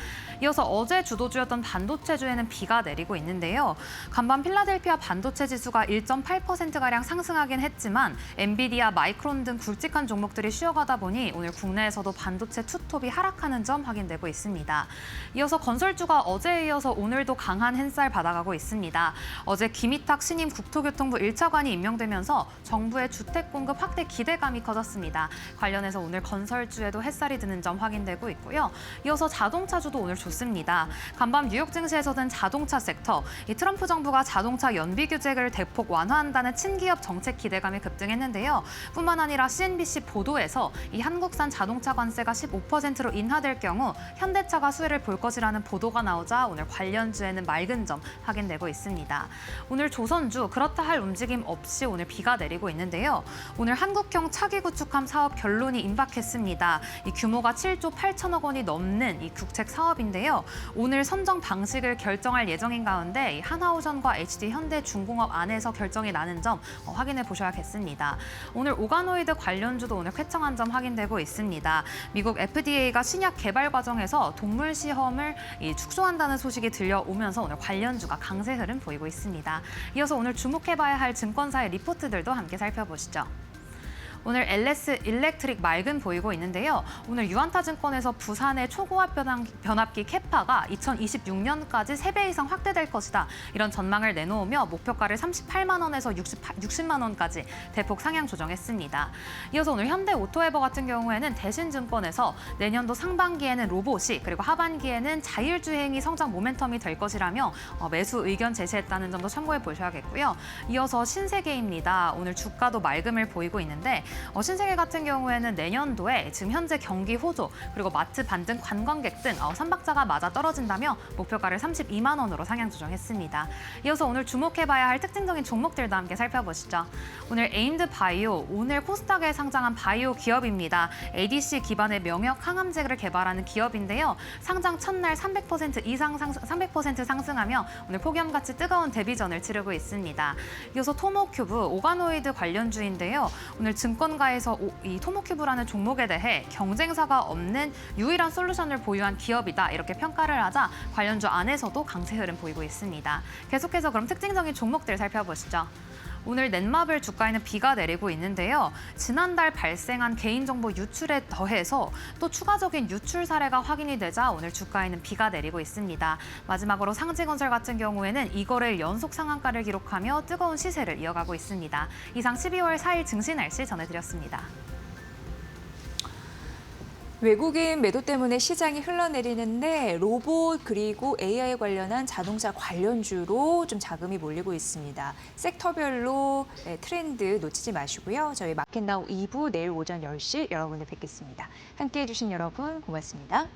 이어서 어제 주도주였던 반도체주에는 비가 내리고 있는데요. 간밤 필라델피아 반도체 지수가 1.8%가량 상승하긴 했지만 엔비디아, 마이크론 등 굵직한 종목들이 쉬어가다 보니 오늘 국내에서도 반도체 투톱이 하락하는 점 확인되고 있습니다. 이어서 건설주가 어제에 이어서 오늘도 강한 햇살 받아가고 있습니다. 어제 김희탁 신임 국토교통부 1차관이 임명되면서 정부의 주택 공급 확대 기대감이 커졌습니다. 관련해서 오늘 건설주에도 햇살이 드는 점 확인되고 있고요. 이어서 자동차주도 오늘 좋습니다. 간밤 뉴욕 증시에서는 자동차 섹터, 이 트럼프 정부가 자동차 연비 규제를 대폭 완화한다는 친기업 정책 기대감이 급등했는데요. 뿐만 아니라 CNBC 보도에서 이 한국산 자동차 관세가 15%로 인하될 경우 현대차가 수혜를 볼 것이라는 보도가 나오자 오늘 관련주에는 맑은 점 확인되고 있습니다. 오늘 조선주 그렇다 할 움직임 없이 오늘 비가 내리고 있는데요. 오늘 한국형 차기 구축함 사업 결론이 임박했습니다. 이 규모가 7조 8천억 원이 넘는 이 국책 사업인데요. 오늘 선정 방식을 결정할 예정인 가운데 이 한화오전과 HD 현대중공업 안에서 결정이 나는 점 확인해 보셔야겠습니다. 시작했습니다. 오늘 오가노이드 관련주도 오늘 쾌청한 점 확인되고 있습니다. 미국 FDA가 신약 개발 과정에서 동물 시험을 축소한다는 소식이 들려오면서 오늘 관련주가 강세 흐름 보이고 있습니다. 이어서 오늘 주목해봐야 할 증권사의 리포트들도 함께 살펴보시죠. 오늘 LS 일렉트릭 맑음 보이고 있는데요. 오늘 유안타증권에서 부산의 초고압 변압기 캐파가 2026년까지 3배 이상 확대될 것이다. 이런 전망을 내놓으며 목표가를 38만 원에서 60만 원까지 대폭 상향 조정했습니다. 이어서 오늘 현대오토에버 같은 경우에는 대신증권에서 내년도 상반기에는 로봇이 그리고 하반기에는 자율주행이 성장 모멘텀이 될 것이라며 매수 의견 제시했다는 점도 참고해 보셔야겠고요. 이어서 신세계입니다. 오늘 주가도 맑음을 보이고 있는데 신세계 같은 경우에는 내년도에 지금 현재 경기 호조 그리고 마트 반등 관광객 등 3박자가 맞아 떨어진다며 목표가를 32만 원으로 상향 조정했습니다. 이어서 오늘 주목해봐야 할 특징적인 종목들도 함께 살펴보시죠. 오늘 에임드 바이오, 오늘 코스닥에 상장한 바이오 기업입니다. ADC 기반의 명역 항암제를 개발하는 기업인데요. 상장 첫날 300% 상승하며 오늘 폭염같이 뜨거운 데뷔전을 치르고 있습니다. 이어서 토모큐브, 오가노이드 관련주인데요. 오늘 증권가에서 이 토모큐브라는 종목에 대해 경쟁사가 없는 유일한 솔루션을 보유한 기업이다 이렇게 평가를 하자 관련주 안에서도 강세 흐름 보이고 있습니다. 계속해서 그럼 특징적인 종목들 살펴보시죠. 오늘 넷마블 주가에는 비가 내리고 있는데요. 지난달 발생한 개인정보 유출에 더해서 또 추가적인 유출 사례가 확인이 되자 오늘 주가에는 비가 내리고 있습니다. 마지막으로 상지건설 같은 경우에는 2거래일 연속 상한가를 기록하며 뜨거운 시세를 이어가고 있습니다. 이상 12월 4일 증시 날씨 전해드렸습니다. 외국인 매도 때문에 시장이 흘러내리는데 로봇 그리고 AI 관련한 자동차 관련주로 좀 자금이 몰리고 있습니다. 섹터별로 트렌드 놓치지 마시고요. 저희 마켓나우 2부 내일 오전 10시 여러분을 뵙겠습니다. 함께해 주신 여러분 고맙습니다.